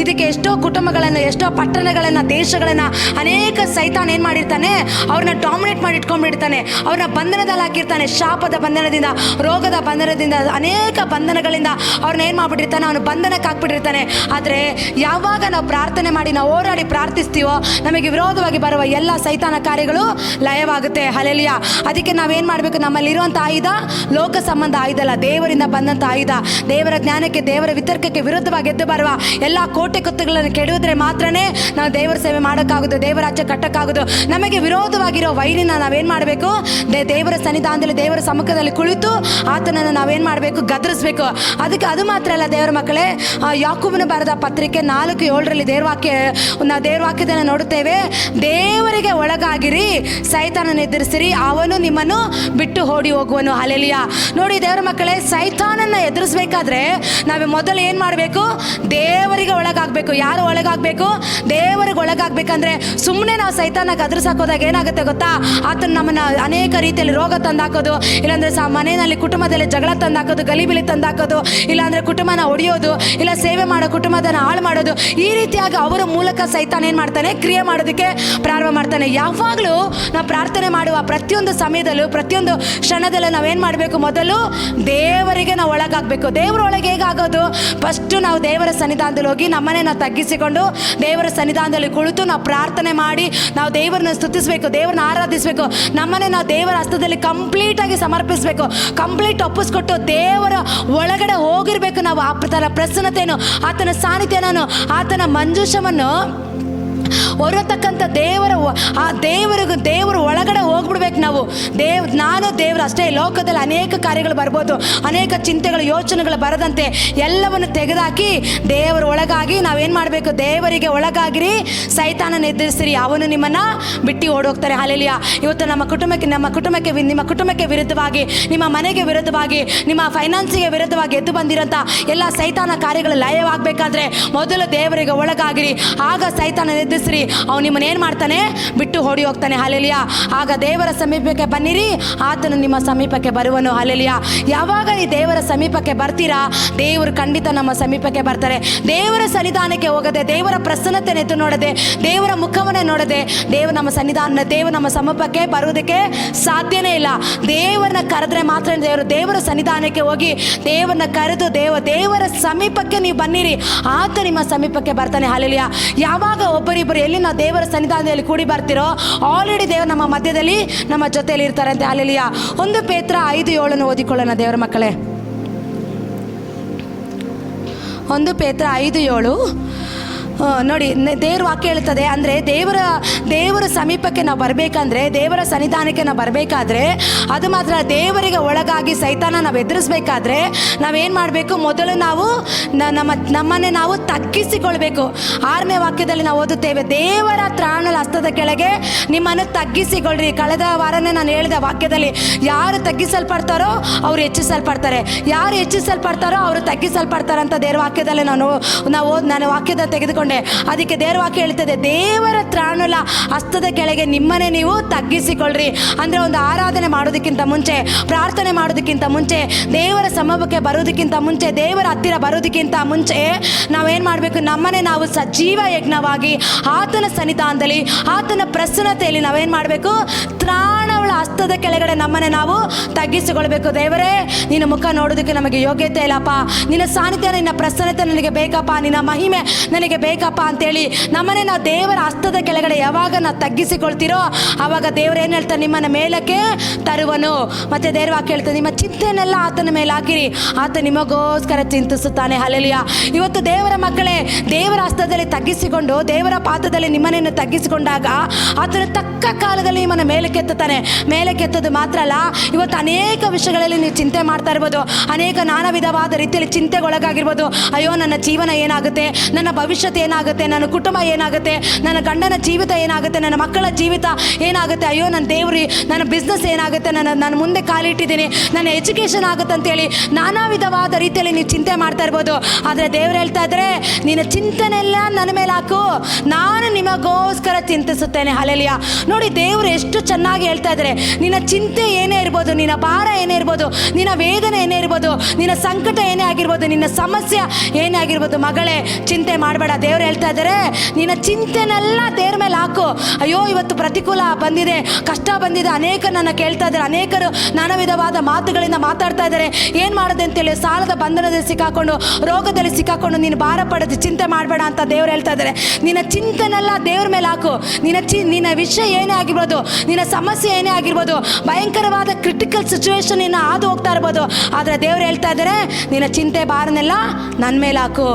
ಇದಕ್ಕೆ ಎಷ್ಟೋ ಕುಟುಂಬಗಳನ್ನು, ಎಷ್ಟೋ ಪಟ್ಟಣಗಳನ್ನು, ದೇಶಗಳನ್ನು ಅನೇಕ ಸೈತಾನ್ ಏನು ಮಾಡಿರ್ತಾನೆ? ಅವ್ರನ್ನ ಡಾಮಿನೇಟ್ ಮಾಡಿ ಇಟ್ಕೊಂಡ್ಬಿಡ್ತಾನೆ, ಅವ್ರನ್ನ ಬಂಧನದಲ್ಲಿ ಹಾಕಿರ್ತಾನೆ. ಶಾಪದ ಬಂಧನದಿಂದ, ರೋಗದ ಬಂಧನದಿಂದ, ಅನೇಕ ಬಂಧನಗಳಿಂದ ಅವ್ರನ್ನ ಏನು ಮಾಡ್ಬಿಟ್ಟಿರ್ತಾನೆ? ಅವನು ಬಂಧನಕ್ಕೆ ಹಾಕ್ಬಿಟ್ಟಿರ್ತಾನೆ. ಆದರೆ ಯಾವಾಗ ನಾವು ಪ್ರಾರ್ಥನೆ ಮಾಡಿ, ನಾವು ಹೋರಾಡಿ ಪ್ರಾರ್ಥಿಸ್ತೀವೋ, ನಮಗೆ ವಿರೋಧವಾಗಿ ಬರುವ ಎಲ್ಲ ಸೈತಾನ ಕಾರ್ಯಗಳು ಲಯವಾಗುತ್ತೆ. ಹಲ್ಲೆಲೂಯಾ. ಅದಕ್ಕೆ ನಾವೇನು ಮಾಡಬೇಕು? ನಮ್ಮಲ್ಲಿರುವಂಥ ಆಯುಧ ಲೋಕ ಸಂಬಂಧ ಆಯುಧ ಅಲ್ಲ, ದೇವರಿಂದ ಬಂದಂಥ ಆಯುಧ. ದೇವರ ಜ್ಞಾನಕ್ಕೆ, ದೇವರ ವಿತರ್ಕಕ್ಕೆ ವಿರುದ್ಧವಾಗಿ ಎದ್ದು ಬರುವ ಎಲ್ಲ ಕೋಟೆ ಕೊತ್ತುಗಳನ್ನು ಕೆಡುವುದ್ರೆ ಮಾತ್ರನೇ ನಾವು ದೇವರ ಸೇವೆ ಮಾಡೋಕ್ಕಾಗೋದು, ದೇವರ ರಾಜ್ಯ ಕಟ್ಟಕ್ಕಾಗೋದು. ನಮಗೆ ವಿರೋಧವಾಗಿರೋ ವೈರಿನ ನಾವೇನು ಮಾಡಬೇಕು? ದೇವರ ಸನ್ನಿಧಾನದಲ್ಲಿ, ದೇವರ ಸಮ್ಮುಖದಲ್ಲಿ ಕುಳಿತು ಆತನನ್ನು ನಾವೇನು ಮಾಡಬೇಕು? ಗದರಿಸಬೇಕು. ಅದಕ್ಕೆ ಅದು ಮಾತ್ರ ಅಲ್ಲ ದೇವರ ಮಕ್ಕಳೇ, ಯಾಕೋಬನ ಬರೆದ ಪತ್ರಿಕೆ 4:7 ದೇವರ ವಾಕ್ಯದಲ್ಲಿ ನೋಡುತ್ತೇವೆ, ದೇವರಿಗೆ ಒಳಗಾಗಿರಿ, ಸೈತಾನನ ಎದುರಿಸಿರಿ, ಅವನು ನಿಮ್ಮನ್ನು ಬಿಟ್ಟು ಓಡಿ ಹೋಗುವನು. ಹಲ್ಲೆಲೂಯಾ. ನೋಡಿ ದೇವರ ಮಕ್ಕಳೇ, ಸೈತಾನನ್ನ ಎದುರಿಸಬೇಕಾದ್ರೆ ನಾವು ಮೊದಲು ಏನು ಮಾಡಬೇಕು? ದೇವರಿಗೆ ಒಳಗಾಗಬೇಕು. ಯಾರು ಒಳಗಾಗಬೇಕು? ದೇವರಿಗೆ ಒಳಗಾಗಬೇಕಂದ್ರೆ ಸುಮ್ಮನೆ ನಾವು ಸೈತಾನ ಗದರಿಸಾಕೋದಾಗ ಏನಾಗುತ್ತೆ ಗೊತ್ತಾ? ಆತನ ನಮ್ಮನ್ನು ಅನೇಕ ರೀತಿಯಲ್ಲಿ ರೋಗ ತಂದಾಕೋದು, ಇಲ್ಲಾಂದ್ರೆ ಮನೆಯಲ್ಲಿ ಕುಟುಂಬದಲ್ಲಿ ಜಗಳ ತಂದಾಕೋದು, ಗಲಿಬಿಲಿ ತಂದಾಕೋದು, ಇಲ್ಲಾಂದ್ರೆ ಕುಟುಂಬನ ಹೊಡೆಯೋದು, ಇಲ್ಲ ಸೇವೆ ಮಾಡೋ ಕುಟುಂಬದನ್ನ ಹಾಳು ಮಾಡೋದು. ಈ ರೀತಿಯಾಗಿ ಅವರ ಮೂಲಕ ಸೈತಾನ ಏನು ಮಾಡ್ತಾನೆ? ಕ್ರಿಯೆ ಮಾಡೋದಕ್ಕೆ ಪ್ರಾರಂಭ ಮಾಡ್ತಾನೆ. ಯಾವಾಗಲೂ ನಾವು ಪ್ರಾರ್ಥನೆ ಮಾಡುವ ಪ್ರತಿಯೊಂದು ಸಮಯದಲ್ಲೂ, ಪ್ರತಿಯೊಂದು ಕ್ಷಣದಲ್ಲೂ ನಾವೇನು ಮಾಡಬೇಕು? ಮೊದಲು ದೇವರಿಗೆ ನಾವು ಒಳಗಾಗಬೇಕು. ದೇವರ ಒಳಗೆ ಹೇಗಾಗೋದು? ಫಸ್ಟು ನಾವು ದೇವರ ಸನ್ನಿಧಾನದಲ್ಲಿ ಹೋಗಿ ನಮ್ಮನೆ ನಾವು ತಗ್ಗಿಸಿಕೊಂಡು ದೇವರ ಸನ್ನಿಧಾನದಲ್ಲಿ ಕುಳಿತು ನಾವು ಪ್ರಾರ್ಥನೆ ಮಾಡಿ ನಾವು ದೇವರನ್ನ ಸ್ತುತಿಸಬೇಕು, ದೇವರನ್ನ ಆರಾಧಿಸಬೇಕು. ನಮ್ಮನೆ ನಾವು ದೇವರ ಹಸ್ತದಲ್ಲಿ ಕಂಪ್ಲೀಟಾಗಿ ಸಮರ್ಪಿಸಬೇಕು, ಕಂಪ್ಲೀಟ್ ಒಪ್ಪಿಸ್ಕೊಟ್ಟು ದೇವರ ಒಳಗಡೆ ಹೋಗಿರ್ಬೇಕು ನಾವು. ಆತನ ಪ್ರಸನ್ನತೆಯನ್ನು, ಆತನ ಸಾನ್ನಿಧ್ಯವನ್ನು, ಆತನ ಮಂಜೂಷವನ್ನು ಹೊರತಕ್ಕಂಥ ದೇವರ ಒಳಗಡೆ ಹೋಗ್ಬಿಡ್ಬೇಕು ನಾವು. ನಾನು ದೇವರು ಅಷ್ಟೇ. ಲೋಕದಲ್ಲಿ ಅನೇಕ ಕಾರ್ಯಗಳು ಬರ್ಬೋದು, ಅನೇಕ ಚಿಂತೆಗಳು, ಯೋಚನೆಗಳು ಬರದಂತೆ ಎಲ್ಲವನ್ನು ತೆಗೆದುಹಾಕಿ ದೇವರ ಒಳಗಾಗಿ ನಾವೇನು ಮಾಡಬೇಕು? ದೇವರಿಗೆ ಒಳಗಾಗಿರಿ, ಸೈತಾನನ ಎದುರಿಸಿರಿ, ಅವನು ನಿಮ್ಮನ್ನು ಬಿಟ್ಟು ಓಡೋಗ್ತಾರೆ. ಹಲ್ಲೆಲೂಯಾ. ಇವತ್ತು ನಿಮ್ಮ ಕುಟುಂಬಕ್ಕೆ ವಿರುದ್ಧವಾಗಿ, ನಿಮ್ಮ ಮನೆಗೆ ವಿರುದ್ಧವಾಗಿ, ನಿಮ್ಮ ಫೈನಾನ್ಸಿಗೆ ವಿರುದ್ಧವಾಗಿ ಎದ್ದು ಬಂದಿರೋಂಥ ಎಲ್ಲ ಸೈತಾನ ಕಾರ್ಯಗಳು ಲಯವಾಗಬೇಕಾದ್ರೆ ಮೊದಲು ದೇವರಿಗೆ ಒಳಗಾಗಿರಿ. ಆಗ ಸೈತಾನನ ಎದುರಿಸಿರಿ, ಅವನು ನಿಮ್ಮನ್ನು ಏನು ಮಾಡ್ತಾನೆ, ಬಿಟ್ಟು ಓಡಿ ಹೋಗ್ತಾನೆ. ಹಲ್ಲೆಲೂಯಾ. ಆಗ ದೇವರ ಸಮೀಪಕ್ಕೆ ಬನ್ನಿರಿ, ಆತನು ನಿಮ್ಮ ಸಮೀಪಕ್ಕೆ ಬರುವನು. ಹಲ್ಲೆಲೂಯಾ. ಯಾವಾಗ ಈ ದೇವರ ಸಮೀಪಕ್ಕೆ ಬರ್ತೀರಾ, ದೇವರು ಖಂಡಿತ ನಮ್ಮ ಸಮೀಪಕ್ಕೆ ಬರ್ತಾರೆ. ದೇವರ ಸನ್ನಿಧಾನಕ್ಕೆ ಹೋಗದೆ, ದೇವರ ಪ್ರಸನ್ನತೆ ಎದ್ದು ನೋಡದೆ, ದೇವರ ಮುಖವನ್ನೇ ನೋಡದೆ ದೇವರು ನಮ್ಮ ಸಮೀಪಕ್ಕೆ ಬರುವುದಕ್ಕೆ ಸಾಧ್ಯನೇ ಇಲ್ಲ. ದೇವರನ್ನ ಕರೆದ್ರೆ ಮಾತ್ರ ದೇವರ ಸನ್ನಿಧಾನಕ್ಕೆ ಹೋಗಿ ದೇವರನ್ನ ಕರೆದು ದೇವರ ಸಮೀಪಕ್ಕೆ ನೀವು ಬನ್ನಿರಿ, ಆತ ನಿಮ್ಮ ಸಮೀಪಕ್ಕೆ ಬರ್ತಾನೆ. ಹಲ್ಲೆಲೂಯಾ. ಯಾವಾಗ ಒಬ್ಬರಿಬ್ಬರು ಎಲ್ಲಿ ನಾವು ದೇವರ ಸನ್ನಿಧಾನದಲ್ಲಿ ಕೂಡಿ ಬರ್ತಿರೋ, ಆಲ್ರೆಡಿ ದೇವರು ನಮ್ಮ ಮಧ್ಯದಲ್ಲಿ ನಮ್ಮ ಜೊತೆಯಲ್ಲಿ ಇರ್ತಾರಂತೆ. ಹಲ್ಲೆಲೂಯಾ. 1 ಪೇತ್ರ 5:7 ಓದಿಕೊಳ್ಳೋಣ ದೇವರ ಮಕ್ಕಳೇ. 1 ಪೇತ್ರ 5:7 ನೋಡಿ, ದೇವ್ರ ವಾಕ್ಯ ಹೇಳ್ತದೆ. ಅಂದರೆ ದೇವರ ಸಮೀಪಕ್ಕೆ ನಾವು ಬರಬೇಕಂದ್ರೆ, ದೇವರ ಸನ್ನಿಧಾನಕ್ಕೆ ನಾವು ಬರಬೇಕಾದ್ರೆ, ಅದು ಮಾತ್ರ ದೇವರಿಗೆ ಒಳಗಾಗಿ ಸೈತಾನ ನಾವು ಎದುರಿಸ್ಬೇಕಾದ್ರೆ ನಾವೇನು ಮಾಡಬೇಕು, ಮೊದಲು ನಾವು ನಮ್ಮನ್ನೇ ನಾವು ತಗ್ಗಿಸಿಕೊಳ್ಬೇಕು. 6ನೇ ವಾಕ್ಯದಲ್ಲಿ ನಾವು ಓದುತ್ತೇವೆ, ದೇವರ ತ್ರಾಣದ ಹಸ್ತದ ಕೆಳಗೆ ನಿಮ್ಮನ್ನು ತಗ್ಗಿಸಿಕೊಳ್ಳ್ರಿ. ಕಳೆದ ವಾರನೇ ನಾನು ಹೇಳಿದ ವಾಕ್ಯದಲ್ಲಿ, ಯಾರು ತಗ್ಗಿಸಲ್ಪಡ್ತಾರೋ ಅವರು ಹೆಚ್ಚಿಸಲ್ಪಡ್ತಾರೆ, ಯಾರು ಹೆಚ್ಚಿಸಲ್ಪಡ್ತಾರೋ ಅವರು ತಗ್ಗಿಸಲ್ಪಡ್ತಾರೆ ಅಂತ ದೇವರ ವಾಕ್ಯದಲ್ಲಿ ನಾನು ವಾಕ್ಯದ ತೆಗೆದುಕೊಂಡು ಅದಕ್ಕೆ ದೇವರ ವಾಕ್ಯ ಹೇಳ್ತದೆ, ದೇವರ ತ್ರಾಣುಲ ಹಸ್ತದ ಕೆಳಗೆ ನಿಮ್ಮನ್ನೇ ನೀವು ತಗ್ಗಿಸಿಕೊಳ್ಳ್ರಿ. ಅಂದರೆ ಒಂದು ಆರಾಧನೆ ಮಾಡೋದಕ್ಕಿಂತ ಮುಂಚೆ, ಪ್ರಾರ್ಥನೆ ಮಾಡೋದಕ್ಕಿಂತ ಮುಂಚೆ, ದೇವರ ಸಮೀಪಕ್ಕೆ ಬರೋದಕ್ಕಿಂತ ಮುಂಚೆ, ದೇವರ ಹತ್ತಿರ ಬರೋದಕ್ಕಿಂತ ಮುಂಚೆ ನಾವೇನು ಮಾಡಬೇಕು, ನಮ್ಮನ್ನೇ ನಾವು ಸಜೀವ ಯಜ್ಞವಾಗಿ ಆತನ ಸನ್ನಿಧಾನದಲ್ಲಿ, ಆತನ ಪ್ರಸನ್ನತೆಯಲ್ಲಿ ನಾವೇನು ಮಾಡಬೇಕು, ತ್ರಾಣವುಳ ಹಸ್ತದ ಕೆಳಗಡೆ ನಮ್ಮನ್ನೇ ನಾವು ತಗ್ಗಿಸಿಕೊಳ್ಬೇಕು. ದೇವರೇ, ನಿನ್ನ ಮುಖ ನೋಡೋದಕ್ಕೆ ನಮಗೆ ಯೋಗ್ಯತೆ ಇಲ್ಲಪ್ಪ, ನಿನ್ನ ಸಾನ್ನಿಧ್ಯ, ನಿನ್ನ ಪ್ರಸನ್ನತೆ ನನಗೆ ಬೇಕಪ್ಪ, ನಿನ್ನ ಮಹಿಮೆ ನನಗೆ ಬೇಕಪ್ಪ ಅಂತೇಳಿ ನಮ್ಮನ್ನೇ ನಾವು ದೇವರ ಹಸ್ತದ ಕೆಳಗಡೆ ಯಾವಾಗ ನಾವು ತಗ್ಗಿಸಿಕೊಳ್ತೀರೋ, ಆವಾಗ ದೇವರು ಏನು ಹೇಳ್ತಾರೆ, ನಿಮ್ಮನ್ನ ಮೇಲಕ್ಕೆ ತರುವನು. ಮತ್ತೆ ದೇವರ ವಾಕ್ಯ ಹೇಳ್ತಾರೆ, ನಿಮ್ಮ ಚಿಂತೆನೆಲ್ಲ ಆತನ ಮೇಲೆ ಹಾಕಿರಿ, ಆತ ನಿಮಗೋಸ್ಕರ ಚಿಂತಿಸುತ್ತಾನೆ. ಹಲ್ಲೆಲೂಯಾ. ಇವತ್ತು ದೇವರ ಮಕ್ಕಳೇ, ದೇವರ ಹಸ್ತದಲ್ಲಿ ತಗ್ಗಿಸಿಕೊಂಡು, ದೇವರ ಪಾದದಲ್ಲಿ ನಿಮ್ಮನ್ನು ತಗ್ಗಿಸಿಕೊಂಡಾಗ ಆತನ ತಕ್ಕ ಕಾಲದಲ್ಲಿ ನಿಮ್ಮನ್ನು ಮೇಲಕ್ಕೆತ್ತಾನೆ. ಮೇಲಕ್ಕೆತ್ತೋದು ಮಾತ್ರ ಅಲ್ಲ, ಇವತ್ತು ಅನೇಕ ವಿಷಯಗಳಲ್ಲಿ ನೀವು ಚಿಂತೆ ಮಾಡ್ತಾ ಇರ್ಬೋದು, ಅನೇಕ ನಾನಾ ವಿಧವಾದ ರೀತಿಯಲ್ಲಿ ಚಿಂತೆಗೊಳಗಾಗಿರ್ಬೋದು. ಅಯ್ಯೋ, ನನ್ನ ಜೀವನ ಏನಾಗುತ್ತೆ, ನನ್ನ ಭವಿಷ್ಯತ್ ಏನಾಗುತ್ತೆ, ನನ್ನ ಕುಟುಂಬ ಏನಾಗುತ್ತೆ, ನನ್ನ ಗಂಡನ ಜೀವಿತ ಏನಾಗುತ್ತೆ, ನನ್ನ ಮಕ್ಕಳ ಜೀವಿತ ಏನಾಗುತ್ತೆ, ಅಯ್ಯೋ ನನ್ನ ದೇವ್ರಿ, ನನ್ನ ಬಿಸ್ನೆಸ್ ಏನಾಗುತ್ತೆ, ನಾನು ಮುಂದೆ ಕಾಲಿಟ್ಟಿದ್ದೀನಿ, ನನ್ನ ಎಜುಕೇಷನ್ ಆಗುತ್ತೆ ಅಂತೇಳಿ ನಾನಾ ವಿಧವಾದ ರೀತಿಯಲ್ಲಿ ನೀವು ಚಿಂತೆ ಮಾಡ್ತಾ ಇರ್ಬೋದು. ಆದರೆ ದೇವರು ಹೇಳ್ತಾ ಇದ್ದಾರೆ, ನಿನ್ನ ಚಿಂತನೆಲ್ಲ ನನ್ನ ಮೇಲೆ ಹಾಕು, ನಾನು ನಿಮಗೋಸ್ಕರ ಚಿಂತಿಸುತ್ತೇನೆ. ಹಲ್ಲೆಲೂಯಾ. ನೋಡಿ, ದೇವರು ಎಷ್ಟು ಚೆನ್ನಾಗಿ ಹೇಳ್ತಾ ಇದ್ದಾರೆ, ನಿನ್ನ ಚಿಂತೆ ಏನೇ ಇರ್ಬೋದು, ನಿನ್ನ ಭಾರ ಏನೇ ಇರ್ಬೋದು, ನಿನ್ನ ವೇದನೆ ಏನೇ ಇರ್ಬೋದು, ನಿನ್ನ ಸಂಕಟ ಏನೇ ಆಗಿರ್ಬೋದು, ನಿನ್ನ ಸಮಸ್ಯೆ ಏನೇ ಆಗಿರ್ಬೋದು, ಮಗಳೇ ಚಿಂತೆ ಮಾಡಬೇಡ. ದೇವ್ರು ಹೇಳ್ತಾ ಇದ್ದಾರೆ, ನಿನ್ನ ಚಿಂತೆನೆಲ್ಲ ದೇವ್ರ ಮೇಲೆ ಹಾಕು. ಅಯ್ಯೋ, ಇವತ್ತು ಪ್ರತಿಕೂಲ ಬಂದಿದೆ, ಕಷ್ಟ ಬಂದಿದೆ, ಅನೇಕರು ನನ್ನ ಕೇಳ್ತಾ ಇದ್ದಾರೆ, ಅನೇಕರು ನಾನಾ ವಿಧವಾದ ಮಾತುಗಳಿಂದ ಮಾತಾಡ್ತಾ ಇದ್ದಾರೆ, ಏನು ಮಾಡೋದು ಅಂತೇಳಿ ಸಾಲದ ಬಂಧನದಲ್ಲಿ ಸಿಕ್ಕಾಕೊಂಡು, ರೋಗದಲ್ಲಿ ಸಿಕ್ಕಾಕೊಂಡು ನೀನು ಭಾರ ಪಡೆದು ಚಿಂತೆ ಮಾಡಬೇಡ ಅಂತ ದೇವ್ರು ಹೇಳ್ತಾ ಇದ್ದಾರೆ. ನಿನ್ನ ಚಿಂತೆನೆಲ್ಲ ದೇವ್ರ ಮೇಲೆ ಹಾಕು. ನಿನ್ನ ವಿಷಯ ಏನೇ ಆಗಿರ್ಬೋದು, ನಿನ್ನ ಸಮಸ್ಯೆ ಏನೇ ಆಗಿರ್ಬೋದು, ಭಯಂಕರವಾದ ಕ್ರಿಟಿಕಲ್ ಸಿಚುವೇಶನ್ ಇನ್ನು ಹಾದು ಹೋಗ್ತಾ ಇರ್ಬೋದು, ಆದರೆ ದೇವ್ರು ಹೇಳ್ತಾ ಇದ್ದಾರೆ, ನಿನ್ನ ಚಿಂತೆ ಭಾರನೆಲ್ಲ ನನ್ನ ಮೇಲೆ ಹಾಕು.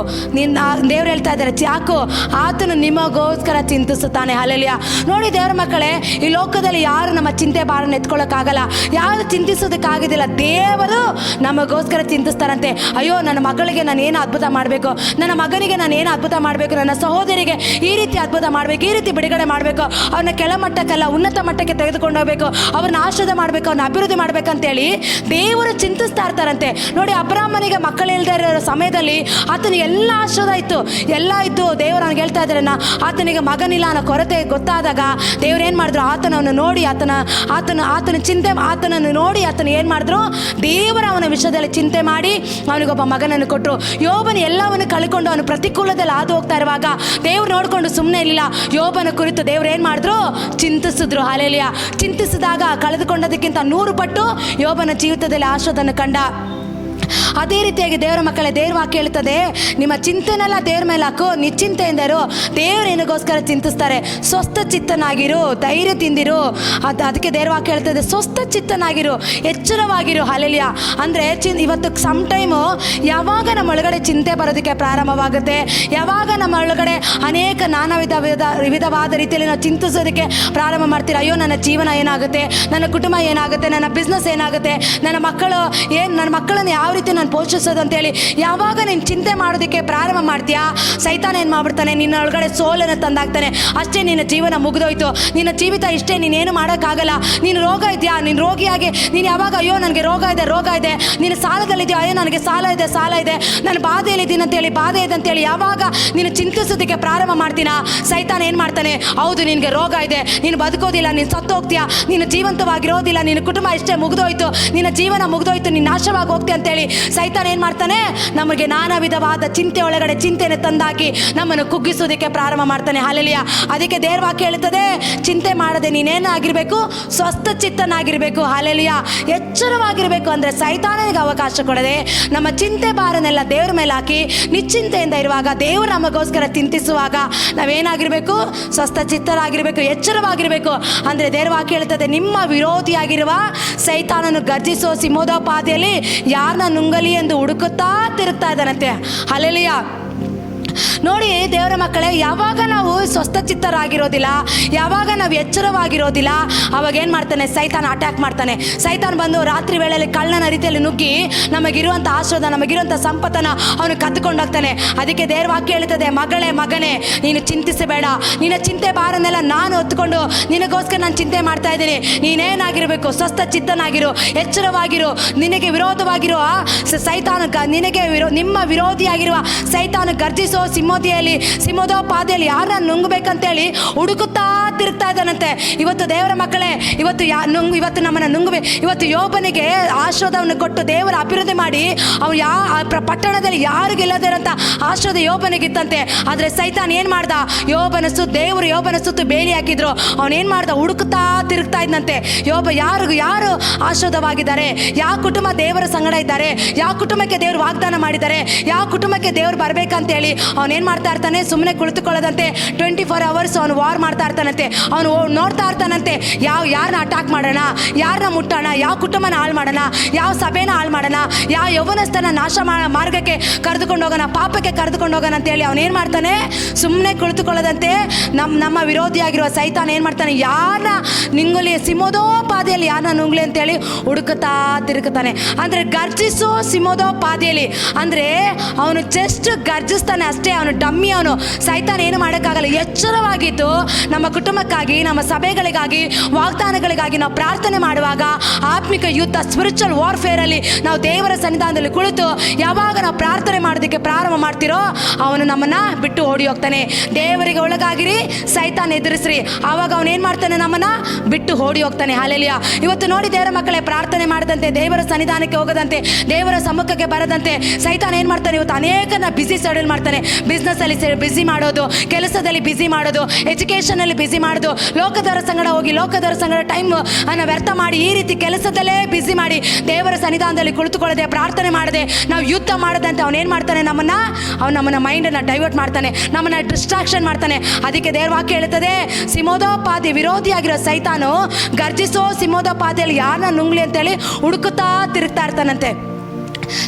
ದೇವ್ರು ಹೇಳ್ತಾ ಇದ್ದಾರೆ, ಹಾಕು, ಆತನು ನಿಮಗೋಸ್ಕರ ಚಿಂತಿಸುತ್ತಾನೆ. ಹಲ್ಲೆಲೂಯಾ. ನೋಡಿ ದೇವರ ಮಕ್ಕಳೇ, ಈ ಲೋಕದಲ್ಲಿ ಯಾರು ನಮ್ಮ ಚಿಂತೆ ಭಾರನ ಎತ್ಕೊಳ್ಳೋಕ್ಕಾಗಲ್ಲ, ಯಾರು ಚಿಂತಿಸೋದಕ್ಕಾಗೋದಿಲ್ಲ. ದೇವರು ನಮಗೋಸ್ಕರ ಚಿಂತಿಸ್ತಾರಂತೆ. ಅಯ್ಯೋ, ನನ್ನ ಮಗಳಿಗೆ ನಾನು ಏನು ಅದ್ಭುತ ಮಾಡಬೇಕು, ನನ್ನ ಮಗನಿಗೆ ನಾನು ಏನು ಅದ್ಭುತ ಮಾಡಬೇಕು, ನನ್ನ ಸಹೋದರಿಗೆ ಈ ರೀತಿ ಅದ್ಭುತ ಮಾಡಬೇಕು, ಈ ರೀತಿ ಬಿಡುಗಡೆ ಮಾಡಬೇಕು, ಅವ್ರನ್ನ ಕೆಳಮಟ್ಟಕ್ಕಲ್ಲ ಉನ್ನತ ಮಟ್ಟಕ್ಕೆ ತೆಗೆದುಕೊಂಡು ಹೋಗಬೇಕು, ಅವ್ರನ್ನ ಆಶೀರ್ವಾದ ಮಾಡಬೇಕು, ಅವ್ರನ್ನ ಅಭಿವೃದ್ಧಿ ಮಾಡಬೇಕಂತೇಳಿ ದೇವರು ಚಿಂತಿಸ್ತಾ ಇರ್ತಾರಂತೆ. ನೋಡಿ, ಅಬ್ರಾಹ್ಮನಿಗೆ ಮಕ್ಕಳಿಲ್ಲದೆ ಇರೋ ಸಮಯದಲ್ಲಿ ಆತನಿಗೆ ಎಲ್ಲ ಆಶೀರ್ವಾದ ಇತ್ತು, ಎಲ್ಲ ಇದ್ದು ದೇವರು ಅವ್ನಿಗೆ ಹೇಳ್ತಾ ಇದ್ದಾರೆ, ಆತನಿಗೆ ಮಗನಿಲ್ಲ ಅನ್ನೋ ಕೊರತೆ ಗೊತ್ತಾದಾಗ ದೇವ್ರು ಏನು ಮಾಡಿದ್ರು, ಆತನನ್ನು ನೋಡಿ ಆತನ ಚಿಂತೆ ಆತನನ್ನು ನೋಡಿ ಆತನ ಏನು ಮಾಡಿದ್ರು, ದೇವರ ಅವನ ವಿಷಯದಲ್ಲಿ ಚಿಂತೆ ಮಾಡಿ ಅವನಿಗೊಬ್ಬ ಮಗನನ್ನು ಕೊಟ್ಟರು. ಯೋಬನ ಎಲ್ಲವನ್ನು ಕಳ್ಕೊಂಡು ಅವನು ಪ್ರತಿಕೂಲದಲ್ಲಿ ಹಾದು ಹೋಗ್ತಾ ಇರುವಾಗ ದೇವ್ರು ನೋಡಿಕೊಂಡು ಸುಮ್ಮನೆ ಇರಲಿಲ್ಲ. ಯೋಬನ ಕುರಿತು ದೇವ್ರು ಏನು ಮಾಡಿದ್ರು, ಚಿಂತಿಸಿದ್ರು. ಹಲ್ಲೆಲೂಯಾ. ಚಿಂತಿಸಿದಾಗ ಕಳೆದುಕೊಂಡದಕ್ಕಿಂತ 100 ಪಟ್ಟು ಯೋಬನ ಜೀವಿತದಲ್ಲಿ ಆಶೀರ್ವಾದವನ್ನು ಕಂಡ. ಅದೇ ರೀತಿಯಾಗಿ ದೇವರ ಮಕ್ಕಳೇ, ದೇವ್ರ ವಾಕ್ಯ ಹೇಳ್ತದೆ, ನಿಮ್ಮ ಚಿಂತೆನೆಲ್ಲ ದೇವ್ರ ಮೇಲೆ ಹಾಕು, ನಿಶ್ಚಿಂತೆಯಿಂದರು, ದೇವ್ರು ಏನಿಗೋಸ್ಕರ ಚಿಂತಿಸ್ತಾರೆ. ಸ್ವಸ್ಥ ಚಿತ್ತನಾಗಿರು, ಧೈರ್ಯ ತಿಂದಿರು. ಅದಕ್ಕೆ ದೇವ್ರ ವಾಕ್ಯ ಹೇಳ್ತದೆ, ಸ್ವಸ್ಥ ಚಿತ್ತನಾಗಿರು, ಎಚ್ಚರವಾಗಿರು. ಹಲ್ಲೆಲೂಯಾ. ಅಂದರೆ ಇವತ್ತು ಸಮ್ ಟೈಮು ಯಾವಾಗ ನಮ್ಮ ಒಳಗಡೆ ಚಿಂತೆ ಬರೋದಕ್ಕೆ ಪ್ರಾರಂಭವಾಗುತ್ತೆ, ಯಾವಾಗ ನಮ್ಮ ಒಳಗಡೆ ಅನೇಕ ನಾನಾ ವಿಧವಾದ ರೀತಿಯಲ್ಲಿ ನಾವು ಚಿಂತಿಸೋದಕ್ಕೆ ಪ್ರಾರಂಭ ಮಾಡ್ತೀರ. ಅಯ್ಯೋ, ನನ್ನ ಜೀವನ ಏನಾಗುತ್ತೆ, ನನ್ನ ಕುಟುಂಬ ಏನಾಗುತ್ತೆ, ನನ್ನ ಬಿಸ್ನೆಸ್ ಏನಾಗುತ್ತೆ, ನನ್ನ ಮಕ್ಕಳನ್ನು ಯಾವ ರೀತಿ ನಾನು ಪೋಷಿಸೋದು ಅಂತೇಳಿ ಯಾವಾಗ ನೀನು ಚಿಂತೆ ಮಾಡೋದಕ್ಕೆ ಪ್ರಾರಂಭ ಮಾಡ್ತೀಯಾ, ಸೈತಾನ ಏನು ಮಾಡ್ಬಿಡ್ತಾನೆ, ನಿನ್ನ ಒಳಗಡೆ ಸೋಲನ್ನು ತಂದಾಗ್ತಾನೆ. ಅಷ್ಟೇ, ನಿನ್ನ ಜೀವನ ಮುಗಿದೋಯ್ತು, ನಿನ್ನ ಜೀವಿತ ಇಷ್ಟೇ, ನೀನೇನು ಮಾಡೋಕ್ಕಾಗಲ್ಲ. ನೀನು ರೋಗ ಇದೆಯಾ, ನೀನು ರೋಗಿಯಾಗಿ ನೀನು ಯಾವಾಗ ಅಯ್ಯೋ ನನಗೆ ರೋಗ ಇದೆ, ನೀನು ಸಾಲದಲ್ಲಿದೆಯಾ, ಅಯ್ಯೋ ನನಗೆ ಸಾಲ ಇದೆ, ನಾನು ಬಾಧೆಯಲ್ಲಿದ್ದೀನಿ ಅಂತೇಳಿ, ಬಾಧೆ ಇದೆ ಅಂತೇಳಿ ಯಾವಾಗ ನೀನು ಚಿಂತಿಸೋದಕ್ಕೆ ಪ್ರಾರಂಭ ಮಾಡ್ತೀನಾ, ಸೈತಾನ ಏನು ಮಾಡ್ತಾನೆ, ಹೌದು ನಿನಗೆ ರೋಗ ಇದೆ, ನೀನು ಬದುಕೋದಿಲ್ಲ, ನೀನು ಸತ್ತು ಹೋಗ್ತೀಯಾ, ನೀನು ಜೀವಂತವಾಗಿರೋದಿಲ್ಲ, ನಿನ್ನ ಕುಟುಂಬ ಇಷ್ಟೇ ಮುಗಿದೋಯ್ತು, ನಿನ್ನ ಜೀವನ ಮುಗಿದೋಯ್ತು, ನೀನು ನಾಶವಾಗಿ ಹೋಗ್ತೀಯ ಅಂತೇಳಿ ಸೈತಾನ ಏನು ಮಾಡ್ತಾನೆ, ನಮಗೆ ನಾನಾ ವಿಧವಾದ ಚಿಂತೆ ಒಳಗಡೆ ಚಿಂತೆಯನ್ನು ತಂದಾಕಿ ನಮ್ಮನ್ನು ಕುಗ್ಗಿಸೋದಕ್ಕೆ ಪ್ರಾರಂಭ ಮಾಡ್ತಾನೆ. ಹಲ್ಲೆಲೂಯಾ. ಅದಕ್ಕೆ ದೇವರ ವಾಕ್ಯ ಹೇಳ್ತದೆ, ಚಿಂತೆ ಮಾಡದೆ ನೀನೇನಾಗಿರಬೇಕು, ಸ್ವಸ್ಥ ಚಿತ್ತನಾಗಿರಬೇಕು. ಹಲ್ಲೆಲೂಯಾ. ಎಚ್ಚರವಾಗಿರಬೇಕು. ಅಂದರೆ ಸೈತಾನನಿಗೆ ಅವಕಾಶ ಕೊಡದೆ ನಮ್ಮ ಚಿಂತೆ ಭಾರನೆಲ್ಲ ದೇವರ ಮೇಲೆ ಹಾಕಿ ನಿಶ್ಚಿಂತೆಯಿಂದ ಇರುವಾಗ, ದೇವರು ನಮಗೋಸ್ಕರ ಚಿಂತಿಸುವಾಗ ನಾವೇನಾಗಿರಬೇಕು, ಸ್ವಸ್ಥ ಚಿತ್ತರಾಗಿರಬೇಕು, ಎಚ್ಚರವಾಗಿರಬೇಕು. ಅಂದರೆ ದೇವರ ವಾಕ್ಯ ಹೇಳ್ತದೆ, ನಿಮ್ಮ ವಿರೋಧಿಯಾಗಿರುವ ಸೈತಾನನು ಗರ್ಜಿಸೋ ಸಿಂಹೋಪೋಪಾದಿಯಲ್ಲಿ ಯಾರನ್ನ ನುಂಗಲಿ ಎಂದು ಹುಡುಕುತ್ತಾ ತಿರುಗ್ತಾ ಇದ್ದಾನಂತೆ. ಹಲ್ಲೆಲೂಯಾ. ನೋಡಿ ದೇವರ ಮಕ್ಕಳೇ, ಯಾವಾಗ ನಾವು ಸ್ವಸ್ಥ ಚಿತ್ತರಾಗಿರೋದಿಲ್ಲ, ಯಾವಾಗ ನಾವು ಎಚ್ಚರವಾಗಿರೋದಿಲ್ಲ, ಅವಾಗ ಏನು ಮಾಡ್ತಾನೆ, ಸೈತಾನ ಅಟ್ಯಾಕ್ ಮಾಡ್ತಾನೆ. ಸೈತಾನ ಬಂದು ರಾತ್ರಿ ವೇಳೆಯಲ್ಲಿ ಕಳ್ಳನ ರೀತಿಯಲ್ಲಿ ನುಗ್ಗಿ ನಮಗಿರುವಂಥ ಆಶೀರ್ವಾದ, ನಮಗಿರುವಂಥ ಸಂಪತ್ತನ್ನು ಅವನು ಕದ್ದುಕೊಂಡೋಗ್ತಾನೆ. ಅದಕ್ಕೆ ದೇವರ ವಾಕ್ಯ ಹೇಳ್ತದೆ, ಮಗನೇ ನೀನು ಚಿಂತಿಸಬೇಡ, ನಿನ್ನ ಚಿಂತೆ ಭಾರನೆಲ್ಲ ನಾನು ಹೊತ್ಕೊಂಡು ನಿನಗೋಸ್ಕರ ನಾನು ಚಿಂತೆ ಮಾಡ್ತಾ ಇದ್ದೀನಿ. ನೀನೇನಾಗಿರಬೇಕು, ಸ್ವಸ್ಥ ಚಿತ್ತನಾಗಿರು, ಎಚ್ಚರವಾಗಿರು. ನಿನಗೆ ವಿರೋಧವಾಗಿರುವ ಸೈತಾನ, ನಿನಗೆ ನಿಮ್ಮ ವಿರೋಧಿಯಾಗಿರುವ ಸೈತಾನ ಗರ್ಜಿಸೋ ಸಿಂಹೋಪೋಪಾದಿಯಲ್ಲಿ ಯಾರನ್ನ ನುಂಗಬೇಕಂತೇಳಿ ಹುಡುಕುತ್ತಾ ತಿರುಗ್ತಾ ಇದ್ದಾನಂತೆ. ಇವತ್ತು ದೇವರ ಮಕ್ಕಳೇ, ಇವತ್ತು ನಮ್ಮನ್ನು ಇವತ್ತು ಯೋಬನಿಗೆ ಆಶೀರ್ವಾದವನ್ನು ಕೊಟ್ಟು ದೇವರ ಅಭಿವೃದ್ಧಿ ಮಾಡಿ ಅವನು ಪಟ್ಟಣದಲ್ಲಿ ಯಾರಿಗಿಲ್ಲದೆ ಇರೋಂಥ ಆಶೀರ್ವಾದ ಯೋಬನಿಗಿತ್ತಂತೆ. ಆದರೆ ಸೈತಾನ್ ಏನು ಮಾಡ್ದ, ದೇವರು ಯೋಬನ ಸುತ್ತು ಬೇಲಿ ಹಾಕಿದ್ರು. ಅವನೇನು ಮಾಡ್ದ, ಹುಡುಕುತ್ತಾ ತಿರುಗ್ತಾ ಇದ್ದಂತೆ. ಯಾರು ಆಶೀರ್ವಾದವಾಗಿದ್ದಾರೆ, ಯಾವ ಕುಟುಂಬ ದೇವರ ಸಂಗಡ ಇದ್ದಾರೆ, ಯಾವ ಕುಟುಂಬಕ್ಕೆ ದೇವರು ವಾಗ್ದಾನ ಮಾಡಿದ್ದಾರೆ, ಯಾವ ಕುಟುಂಬಕ್ಕೆ ದೇವರು ಬರಬೇಕಂತೇಳಿ ಅವನೇನು ಮಾಡ್ತಾ ಇರ್ತಾನೆ, ಸುಮ್ಮನೆ ಕುಳಿತುಕೊಳ್ಳದಂತೆ 24 hours ಅವನು ವಾರ್ ಮಾಡ್ತಾ ಇರ್ತಾನಂತೆ. ಅವನು ನೋಡ್ತಾ ಇರ್ತಾನಂತೆ, ಯಾರನ್ನ ಅಟ್ಯಾಕ್ ಮಾಡೋಣ, ಯಾರನ್ನ ಮುಟ್ಟೋಣ, ಯಾವ ಕುಟುಂಬನ ಹಾಳು ಮಾಡೋಣ, ಯಾವ ಸಭೆನ ಹಾಳು ಮಾಡೋಣ, ಯಾವ ಯೌವನಸ್ಥನ ನಾಶ ಮಾರ್ಗಕ್ಕೆ ಕರೆದುಕೊಂಡು ಹೋಗೋಣ, ಪಾಪಕ್ಕೆ ಕರೆದುಕೊಂಡು ಹೋಗೋಣ ಅಂತೇಳಿ ಅವನೇನು ಮಾಡ್ತಾನೆ, ಸುಮ್ಮನೆ ಕುಳಿತುಕೊಳ್ಳದಂತೆ ನಮ್ಮ ವಿರೋಧಿಯಾಗಿರುವ ಸೈತಾನ ಏನು ಮಾಡ್ತಾನೆ, ಯಾರನ್ನ ನಿಂಗುಲಿ ಸಿಂಹೋಪೋಪಾದಿಯಲ್ಲಿ ಯಾರನ್ನ ನುಂಗ್ಲಿ ಅಂತೇಳಿ ಹುಡುಕುತ್ತಾ ತಿರುಗುತ್ತಾನೆ. ಅಂದರೆ ಗರ್ಜಿಸೋ ಸಿಂಹೋಪೋಪಾದಿಯಲ್ಲಿ, ಅಂದರೆ ಅವನು ಜಸ್ಟ್ ಗರ್ಜಿಸ್ತಾನೆ ಅಷ್ಟೇ, ಅವನು ಡಮ್ಮಿ. ಅವನು ಸೈತಾನ ಏನು ಮಾಡೋಕ್ಕಾಗಲ್ಲ. ಎಚ್ಚರವಾಗಿದ್ದು ನಮ್ಮ ಕುಟುಂಬಕ್ಕಾಗಿ, ನಮ್ಮ ಸಭೆಗಳಿಗಾಗಿ, ವಾಗ್ದಾನಗಳಿಗಾಗಿ ನಾವು ಪ್ರಾರ್ಥನೆ ಮಾಡುವಾಗ, ಆತ್ಮಿಕ ಯುದ್ಧ ಸ್ಪಿರಿಚುವಲ್ ವಾರ್ಫೇರಲ್ಲಿ ನಾವು ದೇವರ ಸನ್ನಿಧಾನದಲ್ಲಿ ಕುಳಿತು ಯಾವಾಗ ನಾವು ಪ್ರಾರ್ಥನೆ ಮಾಡೋದಕ್ಕೆ ಪ್ರಾರಂಭ ಮಾಡ್ತಿರೋ, ಅವನು ನಮ್ಮನ್ನು ಬಿಟ್ಟು ಓಡಿ ಹೋಗ್ತಾನೆ. ದೇವರಿಗೆ ಒಳಗಾಗಿರಿ, ಸೈತಾನ ಎದುರಿಸ್ರಿ, ಆವಾಗ ಅವನೇನು ಮಾಡ್ತಾನೆ, ನಮ್ಮನ್ನು ಬಿಟ್ಟು ಓಡಿ ಹೋಗ್ತಾನೆ. ಹಲ್ಲೆಲೂಯಾ. ಇವತ್ತು ನೋಡಿ ದೇವರ ಮಕ್ಕಳೇ, ಪ್ರಾರ್ಥನೆ ಮಾಡದಂತೆ, ದೇವರ ಸನ್ನಿಧಾನಕ್ಕೆ ಹೋಗದಂತೆ, ದೇವರ ಸಮ್ಮುಖಕ್ಕೆ ಬರದಂತೆ ಸೈತಾನ ಏನು ಮಾಡ್ತಾನೆ, ಇವತ್ತು ಅನೇಕನ ಬಿಸಿ ಶೆಡ್ಯೂಲ್ ಮಾಡ್ತಾನೆ. ಬಿಸ್ನೆಸ್ಸಲ್ಲಿ ಬಿಸಿ ಮಾಡೋದು, ಕೆಲಸದಲ್ಲಿ ಬಿಸಿ ಮಾಡೋದು, ಎಜುಕೇಷನಲ್ಲಿ ಬಿಸಿ ಮಾಡೋದು, ಲೋಕದವರ ಸಂಗಡ ಹೋಗಿ ಲೋಕದವರ ಸಂಗಡ ಟೈಮ್ ಅನ್ನು ವ್ಯರ್ಥ ಮಾಡಿ, ಈ ರೀತಿ ಕೆಲಸದಲ್ಲೇ ಬಿಸಿ ಮಾಡಿ ದೇವರ ಸನ್ನಿಧಾನದಲ್ಲಿ ಕುಳಿತುಕೊಳ್ಳದೆ, ಪ್ರಾರ್ಥನೆ ಮಾಡದೆ, ನಾವು ಯುದ್ಧ ಮಾಡದಂತೆ ಅವನೇನು ಮಾಡ್ತಾನೆ, ನಮ್ಮನ್ನು ಮೈಂಡನ್ನು ಡೈವರ್ಟ್ ಮಾಡ್ತಾನೆ, ನಮ್ಮನ್ನು ಡಿಸ್ಟ್ರಾಕ್ಷನ್ ಮಾಡ್ತಾನೆ. ಅದಕ್ಕೆ ದೇವರ ವಾಕ್ಯ ಹೇಳ್ತದೆ, ಸಿಂಹೋಪೋಪಾದಿ ವಿರೋಧಿಯಾಗಿರೋ ಸೈತಾನು ಗರ್ಜಿಸೋ ಸಿಂಹೋಪೋಪಾದಿಯಲ್ಲಿ ಯಾರನ್ನ ನುಂಗ್ಲಿ ಅಂತೇಳಿ ಹುಡುಕುತ್ತಾ ತಿರುಗ್ತಾ ಇರ್ತಾನಂತೆ.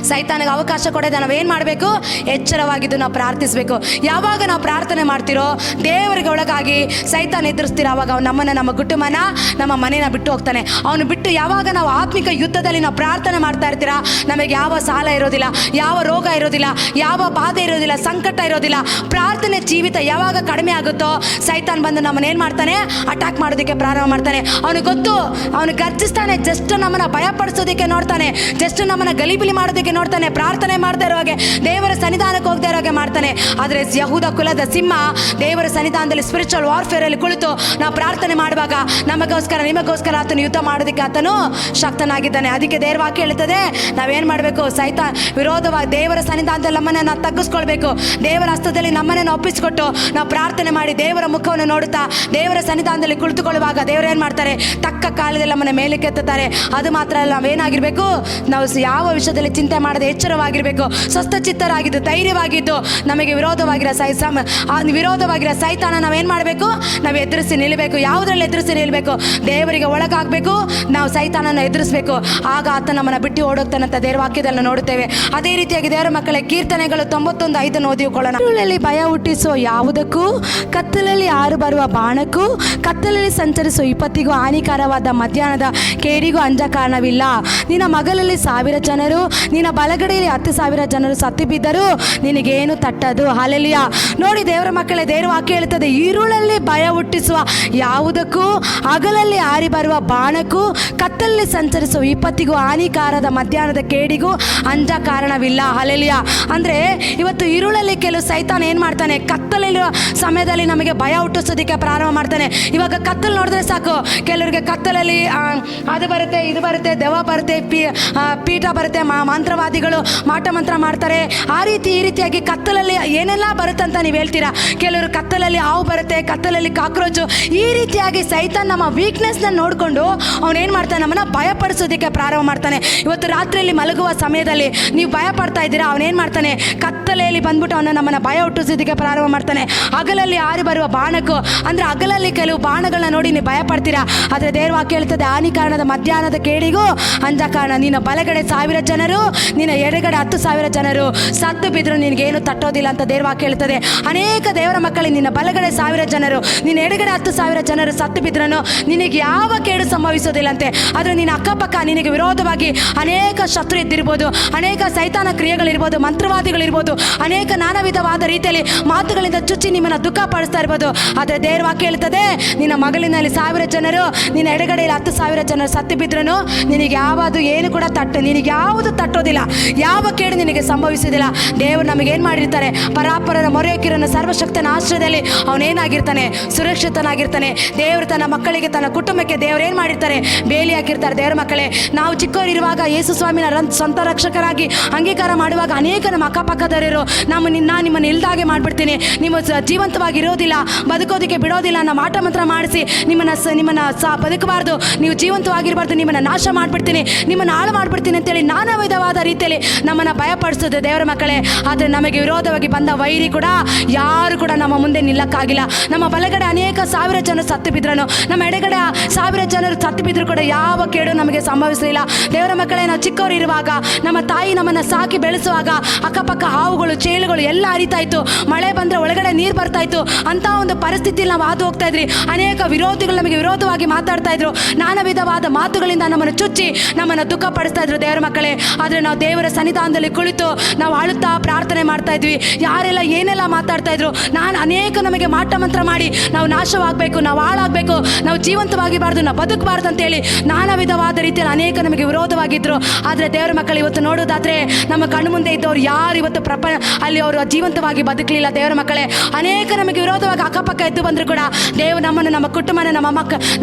ಸೈತಾನಿಗೆ ಅವಕಾಶ ಕೊಡದೆ ನಾವೇನು ಮಾಡಬೇಕು, ಎಚ್ಚರವಾಗಿದ್ದು ನಾವು ಪ್ರಾರ್ಥಿಸಬೇಕು. ಯಾವಾಗ ನಾವು ಪ್ರಾರ್ಥನೆ ಮಾಡ್ತಿರೋ, ದೇವರಿಗೆ ಒಳಗಾಗಿ ಸೈತಾನ ಎದುರಿಸ್ತೀರ, ಅವಾಗ ಅವ್ನು ನಮ್ಮನ್ನು, ನಮ್ಮ ಕುಟುಂಬನ, ನಮ್ಮ ಮನೇನ ಬಿಟ್ಟು ಹೋಗ್ತಾನೆ. ಅವನು ಬಿಟ್ಟು ಯಾವಾಗ ನಾವು ಆತ್ಮಿಕ ಯುದ್ಧದಲ್ಲಿ ನಾವು ಪ್ರಾರ್ಥನೆ ಮಾಡ್ತಾ ಇರ್ತೀರಾ, ನಮಗೆ ಯಾವ ಸಾಲ ಇರೋದಿಲ್ಲ, ಯಾವ ರೋಗ ಇರೋದಿಲ್ಲ, ಯಾವ ಬಾಧೆ ಇರೋದಿಲ್ಲ, ಸಂಕಟ ಇರೋದಿಲ್ಲ. ಪ್ರಾರ್ಥನೆ ಜೀವಿತ ಯಾವಾಗ ಕಡಿಮೆ ಆಗುತ್ತೋ, ಸೈತಾನ್ ಬಂದು ನಮ್ಮನ್ನು ಏನು ಮಾಡ್ತಾನೆ, ಅಟ್ಯಾಕ್ ಮಾಡೋದಕ್ಕೆ ಪ್ರಾರಂಭ ಮಾಡ್ತಾನೆ. ಅವನಿಗೆ ಗೊತ್ತು, ಅವನು ಗರ್ಜಿಸ್ತಾನೆ, ಜಸ್ಟ್ ನಮ್ಮನ್ನು ಭಯಪಡಿಸೋದಕ್ಕೆ ನೋಡ್ತಾನೆ, ಜಸ್ಟ್ ನಮ್ಮನ್ನು ಗಲಿಬಿಲಿ ಮಾಡೋದಕ್ಕೆ ನೋಡ್ತಾನೆ. ಪ್ರಾರ್ಥನೆ ಮಾಡ್ತಾ ಇರುವಾಗೆ, ದೇವರ ಸನ್ನಿಧಾನಕ್ಕೆ ಹೋಗ್ತಾ ಇರುವಾಗೆ ಮಾಡ್ತಾನೆ. ಆದರೆ ಯಹೂದ ಕುಲದ ಸಿಂಹ ದೇವರ ಸನ್ನಿಧಾನದಲ್ಲಿ ಸ್ಪಿರಿಚುವಲ್ ವಾರ್ಫೇರಲ್ಲಿ ಕುಳಿತು ನಾವು ಪ್ರಾರ್ಥನೆ ಮಾಡುವಾಗ ನಮಗೋಸ್ಕರ, ನಿಮಗೋಸ್ಕರ ಆತನು ಯುದ್ಧ ಮಾಡೋದಕ್ಕೆ ಆತನು ಶಕ್ತನಾಗಿದ್ದಾನೆ. ಅದಕ್ಕೆ ದೇವರ ವಾಕ್ಯ ಹೇಳ್ತದೆ, ನಾವೇನು ಮಾಡಬೇಕು, ವಿರೋಧವಾಗಿ ದೇವರ ಸನ್ನಿಧಾನದಲ್ಲಿ ನಮ್ಮನ್ನು ನಾವು ತಗ್ಗಿಸ್ಕೊಳ್ಬೇಕು. ದೇವರ ಹಸ್ತದಲ್ಲಿ ನಮ್ಮನ್ನು ಒಪ್ಪಿಸಿಕೊಟ್ಟು ನಾವು ಪ್ರಾರ್ಥನೆ ಮಾಡಿ ದೇವರ ಮುಖವನ್ನು ನೋಡುತ್ತಾ ದೇವರ ಸನ್ನಿಧಾನದಲ್ಲಿ ಕುಳಿತುಕೊಳ್ಳುವಾಗ ದೇವರು ಏನು ಮಾಡ್ತಾರೆ, ತಕ್ಕ ಕಾಲದಲ್ಲಿ ನಮ್ಮನ್ನು ಮೇಲೆ ಕೆತ್ತುತ್ತಾರೆ. ಅದು ಮಾತ್ರ ಅಲ್ಲ, ನಾವೇನಾಗಿರಬೇಕು, ನಾವು ಯಾವ ವಿಷಯದಲ್ಲಿ ಚಿಂತೆ ಮಾಡದೆ ಎಚ್ಚರವಾಗಿರಬೇಕು, ಸ್ವಸ್ಥ ಚಿತ್ತರಾಗಿದ್ದು, ಧೈರ್ಯವಾಗಿದ್ದು, ನಮಗೆ ವಿರೋಧವಾಗಿರೋ ಸೈತಾನ ನಾವೇನು ಮಾಡಬೇಕು, ನಾವು ಎದುರಿಸಿ ನಿಲ್ಲಬೇಕು. ಯಾವುದರಲ್ಲಿ ಎದುರಿಸಿ ನಿಲ್ಲಬೇಕು, ದೇವರಿಗೆ ಒಳಗಾಗಬೇಕು, ನಾವು ಸೈತಾನನ್ನು ಎದುರಿಸಬೇಕು. ಆಗ ಆತ ನಮ್ಮನ್ನು ಬಿಟ್ಟು ಓಡೋಗ್ತಾನಂತ ದೇವರ ವಾಕ್ಯದಲ್ಲಿ ನೋಡುತ್ತೇವೆ. ಅದೇ ರೀತಿಯಾಗಿ ದೇವರ ಮಕ್ಕಳೇ, ಕೀರ್ತನೆಗಳು 91:5 ಓದಿಕೊಳ್ಳೋಣ. ಕತ್ತಲಲ್ಲಿ ಭಯ ಹುಟ್ಟಿಸೋ ಯಾವುದಕ್ಕೂ, ಕತ್ತಲಲ್ಲಿ ಹಾರು ಬರುವ ಬಾಣಕ್ಕೂ, ಕತ್ತಲಲ್ಲಿ ಸಂಚರಿಸುವ ವಿಪತ್ತಿಗೂ, ಹಾನಿಕರವಾದ ಮಧ್ಯಾಹ್ನದ ಕೇಡಿಗೂ ಅಂಜ ಕಾರಣವಿಲ್ಲ. ನಿನ್ನ ಮಗಲಲ್ಲಿ 1000 ಜನರು, ನಿನ್ನ ಬಲಗಡೆಯಲ್ಲಿ 10,000 ಜನರು ಸತ್ತು ಬಿದ್ದರೂ ನಿನಗೇನು ತಟ್ಟದು. ಹಲ್ಲೆಲೂಯಾ. ನೋಡಿ ದೇವರ ಮಕ್ಕಳೇ, ದೇವರ ವಾಕ್ಯ ಹೇಳುತ್ತದೆ, ഇരുಳಲ್ಲಿ ಭಯ ಹುಟ್ಟಿಸುವ ಯಾವುದಕ್ಕೂ, ಹಗಲಲ್ಲಿ ಹಾರಿ ಬರುವ ಬಾಣಕ್ಕೂ, ಕತ್ತಲಲ್ಲಿ ಸಂಚರಿಸುವ ವಿಪತ್ತಿಗೂ, ಹಾನಿಕಾರದ ಮಧ್ಯಾಹ್ನದ ಕೇಡಿಗೂ ಅಂಜ ಕಾರಣವಿಲ್ಲ. ಹಲ್ಲೆಲೂಯಾ. ಅಂದರೆ ಇವತ್ತು ഇരുಳಲ್ಲಿ ಕೆಲವು ಸೈತಾನ ಏನು ಮಾಡ್ತಾನೆ, ಕತ್ತಲಿರುವ ಸಮಯದಲ್ಲಿ ನಮಗೆ ಭಯ ಹುಟ್ಟಿಸೋದಕ್ಕೆ ಪ್ರಾರಂಭ ಮಾಡ್ತಾನೆ. ಇವಾಗ ಕತ್ತಲು ನೋಡಿದ್ರೆ ಸಾಕು, ಕೆಲವರಿಗೆ ಕತ್ತಲಲ್ಲಿ ಅದು ಬರುತ್ತೆ, ಇದು ಬರುತ್ತೆ, ದೆವ್ವ ಬರುತ್ತೆ, ಪೀಠ ಬರುತ್ತೆ, ಮಂತ್ರವಾದಿಗಳು ಮಾಟ ಮಂತ್ರ ಮಾಡ್ತಾರೆ, ಆ ರೀತಿ ಈ ರೀತಿಯಾಗಿ ಕತ್ತಲಲ್ಲಿ ಏನೆಲ್ಲ ಬರುತ್ತೆ ಅಂತ ನೀವು ಹೇಳ್ತೀರಾ. ಕೆಲವರು ಕತ್ತಲಲ್ಲಿ ಹಾವು ಬರುತ್ತೆ, ಕತ್ತಲಲ್ಲಿ ಕಾಕ್ರೋಚು, ಈ ರೀತಿಯಾಗಿ ಸೈತಾನ್ ನಮ್ಮ ವೀಕ್ನೆಸ್ನ ನೋಡಿಕೊಂಡು ಅವನೇನು ಮಾಡ್ತಾನೆ, ನಮ್ಮನ್ನು ಭಯಪಡಿಸೋದಕ್ಕೆ ಪ್ರಾರಂಭ ಮಾಡ್ತಾನೆ. ಇವತ್ತು ರಾತ್ರಿಯಲ್ಲಿ ಮಲಗುವ ಸಮಯದಲ್ಲಿ ನೀವು ಭಯ ಪಡ್ತಾ ಇದ್ದೀರಾ, ಅವನೇನು ಮಾಡ್ತಾನೆ, ಕತ್ತಲೆಯಲ್ಲಿ ಬಂದ್ಬಿಟ್ಟು ಅವನು ನಮ್ಮನ್ನು ಭಯ ಹುಟ್ಟಿಸೋದಕ್ಕೆ ಪ್ರಾರಂಭ ಮಾಡ್ತಾನೆ. ಹಗಲಲ್ಲಿ ಹಾರಿ ಬರುವ ಬಾಣಕ್ಕೂ, ಅಂದರೆ ಹಗಲಲ್ಲಿ ಕೆಲವು ಬಾಣಗಳನ್ನ ನೋಡಿ ನೀವು ಭಯ ಪಡ್ತೀರಾ. ಆದರೆ ದೇವರ ವಾಕ್ಯ ಹೇಳ್ತದೆ, ಹಾನಿಕಾರಣದ ಮಧ್ಯಾಹ್ನದ ಕೇಡಿಗೂ ಅಂಜ ಕಾರಣ. ನಿನ್ನ ಬಲಗಡೆ 1,000 ಜನರು, ನಿನ್ನ ಎಡಗಡೆ 10,000 ಜನರು ಸತ್ತು ಬಿದ್ದರೂ ನಿನಗೇನು ತಟ್ಟೋದಿಲ್ಲ ಅಂತ ದೇವರ ವಾಕ್ಯ ಹೇಳ್ತದೆ. ಅನೇಕ ದೇವರ ಮಕ್ಕಳಿಗೆ ನಿನ್ನ ಬಲಗಡೆ 1,000 ಜನರು, ನಿನ್ನ ಎಡಗಡೆ 10,000 ಜನರು ಸತ್ತು ಬಿದ್ರೂ ನಿನಗೆ ಯಾವ ಕೇಡು ಸಂಭವಿಸೋದಿಲ್ಲ ಅಂತೆ. ಆದರೆ ನಿನ್ನ ಅಕ್ಕಪಕ್ಕ ನಿನಗೆ ವಿರೋಧವಾಗಿ ಅನೇಕ ಶತ್ರು ಇದ್ದಿರ್ಬೋದು, ಅನೇಕ ಸೈತಾನ ಕ್ರಿಯೆಗಳಿರ್ಬೋದು, ಮಂತ್ರವಾದಿಗಳಿರ್ಬೋದು, ಅನೇಕ ನಾನಾ ವಿಧವಾದ ರೀತಿಯಲ್ಲಿ ಮಾತುಗಳಿಂದ ಚುಚ್ಚಿ ನಿಮ್ಮನ್ನು ದುಃಖ ಪಡಿಸ್ತಾ ಇರ್ಬೋದು. ಆದರೆ ದೇವರ ವಾಕ್ಯ ಹೇಳ್ತದೆ, ನಿನ್ನ ಮಗಳಿನಲ್ಲಿ 1,000 ಜನರು, ನಿನ್ನ ಎಡಗಡೆಯಲ್ಲಿ 10,000 ಜನರು ಸತ್ತು ಬಿದ್ರೂ ನಿನಗೆ ಯಾವುದು ಏನು ಕೂಡ ನಿನಗೆ ಯಾವುದು ತಟ್ಟೋದಿಲ್ಲ, ಯಾವ ಕೇಡು ನಿನಗೆ ಸಂಭವಿಸೋದಿಲ್ಲ. ದೇವರು ನಮಗೇನು ಮಾಡಿರ್ತಾರೆ, ಪರಾಪರರ ಮೊರೆಯಕ್ಕಿರನ್ನು ಸರ್ವಶಕ್ತನ ಆಶ್ರಯದಲ್ಲಿ ಅವನೇನಾಗಿರ್ತಾನೆ, ಸುರಕ್ಷಿತನಾಗಿರ್ತಾನೆ. ದೇವರು ತನ್ನ ಮಕ್ಕಳಿಗೆ, ತನ್ನ ಕುಟುಂಬಕ್ಕೆ ದೇವರು ಏನು ಮಾಡಿರ್ತಾರೆ, ಬೇಲಿ ಹಾಕಿರ್ತಾರೆ. ದೇವರ ಮಕ್ಕಳೇ, ನಾವು ಚಿಕ್ಕವರಿರುವಾಗ ಯೇಸು ಸ್ವಾಮಿನ ಸ್ವಂತ ರಕ್ಷಕರಾಗಿ ಅಂಗೀಕಾರ ಮಾಡುವಾಗ ಅನೇಕ ನಮ್ಮ ಅಕ್ಕಪಕ್ಕದವರು ನಿಮ್ಮನ್ನು ಇಲ್ದಾಗೆ ಮಾಡಿಬಿಡ್ತೀನಿ, ನಿಮ್ಮ ಜೀವಂತವಾಗಿ ಇರೋದಿಲ್ಲ, ಬದುಕೋದಕ್ಕೆ ಬಿಡೋದಿಲ್ಲ, ನಮ್ಮ ಮಾಟ ಮಂತ್ರ ಮಾಡಿಸಿ ನಿಮ್ಮನ್ನು ಬದುಕಬಾರ್ದು, ನೀವು ಜೀವಂತವಾಗಿರಬಾರ್ದು, ನಿಮ್ಮನ್ನು ನಾಶ ಮಾಡಿಬಿಡ್ತೀನಿ, ನಿಮ್ಮನ್ನು ಹಾಳು ಮಾಡಿಬಿಡ್ತೀನಿ ಅಂತೇಳಿ ನಾನಾ ವಿಧವಾದ ರೀತಿಯಲ್ಲಿ ನಮ್ಮನ್ನು ಭಯಪಡಿಸೋದು ದೇವರ ಮಕ್ಕಳೇ. ಆದರೆ ನಮಗೆ ವಿರೋಧವಾಗಿ ಬಂದ ವೈರಿ ಕೂಡ ಯಾರು ಕೂಡ ನಮ್ಮ ಮುಂದೆ ನಿಲ್ಲಕ್ಕಾಗಿಲ್ಲ. ನಮ್ಮ ಬಲಗಡೆ ಅನೇಕ 1,000 ಜನರು ಸತ್ತು ಬಿದ್ರೂ, ನಮ್ಮ ಎಡಗಡೆ 1,000 ಜನರು ಸತ್ತು ಬಿದ್ದರೂ ಕೂಡ ಯಾವ ಕೇಡು ನಮಗೆ ಸಂಭವಿಸಲಿಲ್ಲ. ದೇವರ ಮಕ್ಕಳೇ, ನಾವು ಚಿಕ್ಕವರು ಇರುವಾಗ ನಮ್ಮ ತಾಯಿ ನಮ್ಮನ್ನು ಸಾಕಿ ಬೆಳೆಸುವಾಗ ಅಕ್ಕಪಕ್ಕ ಹಾವುಗಳು, ಚೇಳುಗಳು ಎಲ್ಲ ಹರಿತಾ ಇತ್ತು, ಮಳೆ ಬಂದರೆ ಒಳಗಡೆ ನೀರು ಬರ್ತಾ ಇತ್ತು. ಅಂಥ ಒಂದು ಪರಿಸ್ಥಿತಿಯಲ್ಲಿ ನಾವು ಹಾದು ಹೋಗ್ತಾ ಇದ್ರಿ. ಅನೇಕ ವಿರೋಧಿಗಳು ನಮಗೆ ವಿರೋಧವಾಗಿ ಮಾತಾಡ್ತಾ ಇದ್ರು, ನಾನಾ ವಿಧವಾದ ಮಾತುಗಳಿಂದ ನಮ್ಮನ್ನು ಚುಚ್ಚಿ ನಮ್ಮನ್ನು ದುಃಖ ಪಡಿಸ್ತಾ ಇದ್ರು ದೇವರ ಮಕ್ಕಳೇ. ಆದರೆ ನಾವು ದೇವರ ಸನ್ನಿಧಾನದಲ್ಲಿ ಕುಳಿತು ನಾವು ಅಳುತ್ತಾ ಪ್ರಾರ್ಥನೆ ಮಾಡ್ತಾ ಇದ್ವಿ. ಯಾರೆಲ್ಲ ಏನೆಲ್ಲ ಮಾತಾಡ್ತಾ ಇದ್ರು, ಅನೇಕ ನಮಗೆ ಮಾಟ ಮಂತ್ರ ಮಾಡಿ ನಾವು ನಾಶವಾಗಬೇಕು, ನಾವು ಹಾಳಾಗಬೇಕು, ನಾವು ಜೀವಂತವಾಗಿರಬಾರ್ದು, ನಾವು ಬದುಕಬಾರ್ದು ಅಂತೇಳಿ ನಾನಾ ವಿಧವಾದ ರೀತಿಯಲ್ಲಿ ಅನೇಕ ನಮಗೆ ವಿರೋಧವಾಗಿದ್ದರು. ಆದರೆ ದೇವರ ಮಕ್ಕಳು ಇವತ್ತು ನೋಡೋದಾದರೆ ನಮ್ಮ ಕಣ್ಣು ಮುಂದೆ ಇದ್ದವ್ರು ಯಾರು ಇವತ್ತು ಅಲ್ಲಿ ಅವರು ಜೀವಂತವಾಗಿ ಬದುಕಲಿಲ್ಲ. ದೇವರ ಮಕ್ಕಳೇ, ಅನೇಕ ನಮಗೆ ವಿರೋಧವಾಗಿ ಅಕ್ಕಪಕ್ಕ ಎದ್ದು ಬಂದರೂ ಕೂಡ ದೇವರು ನಮ್ಮನ್ನು, ನಮ್ಮ ಕುಟುಂಬನ,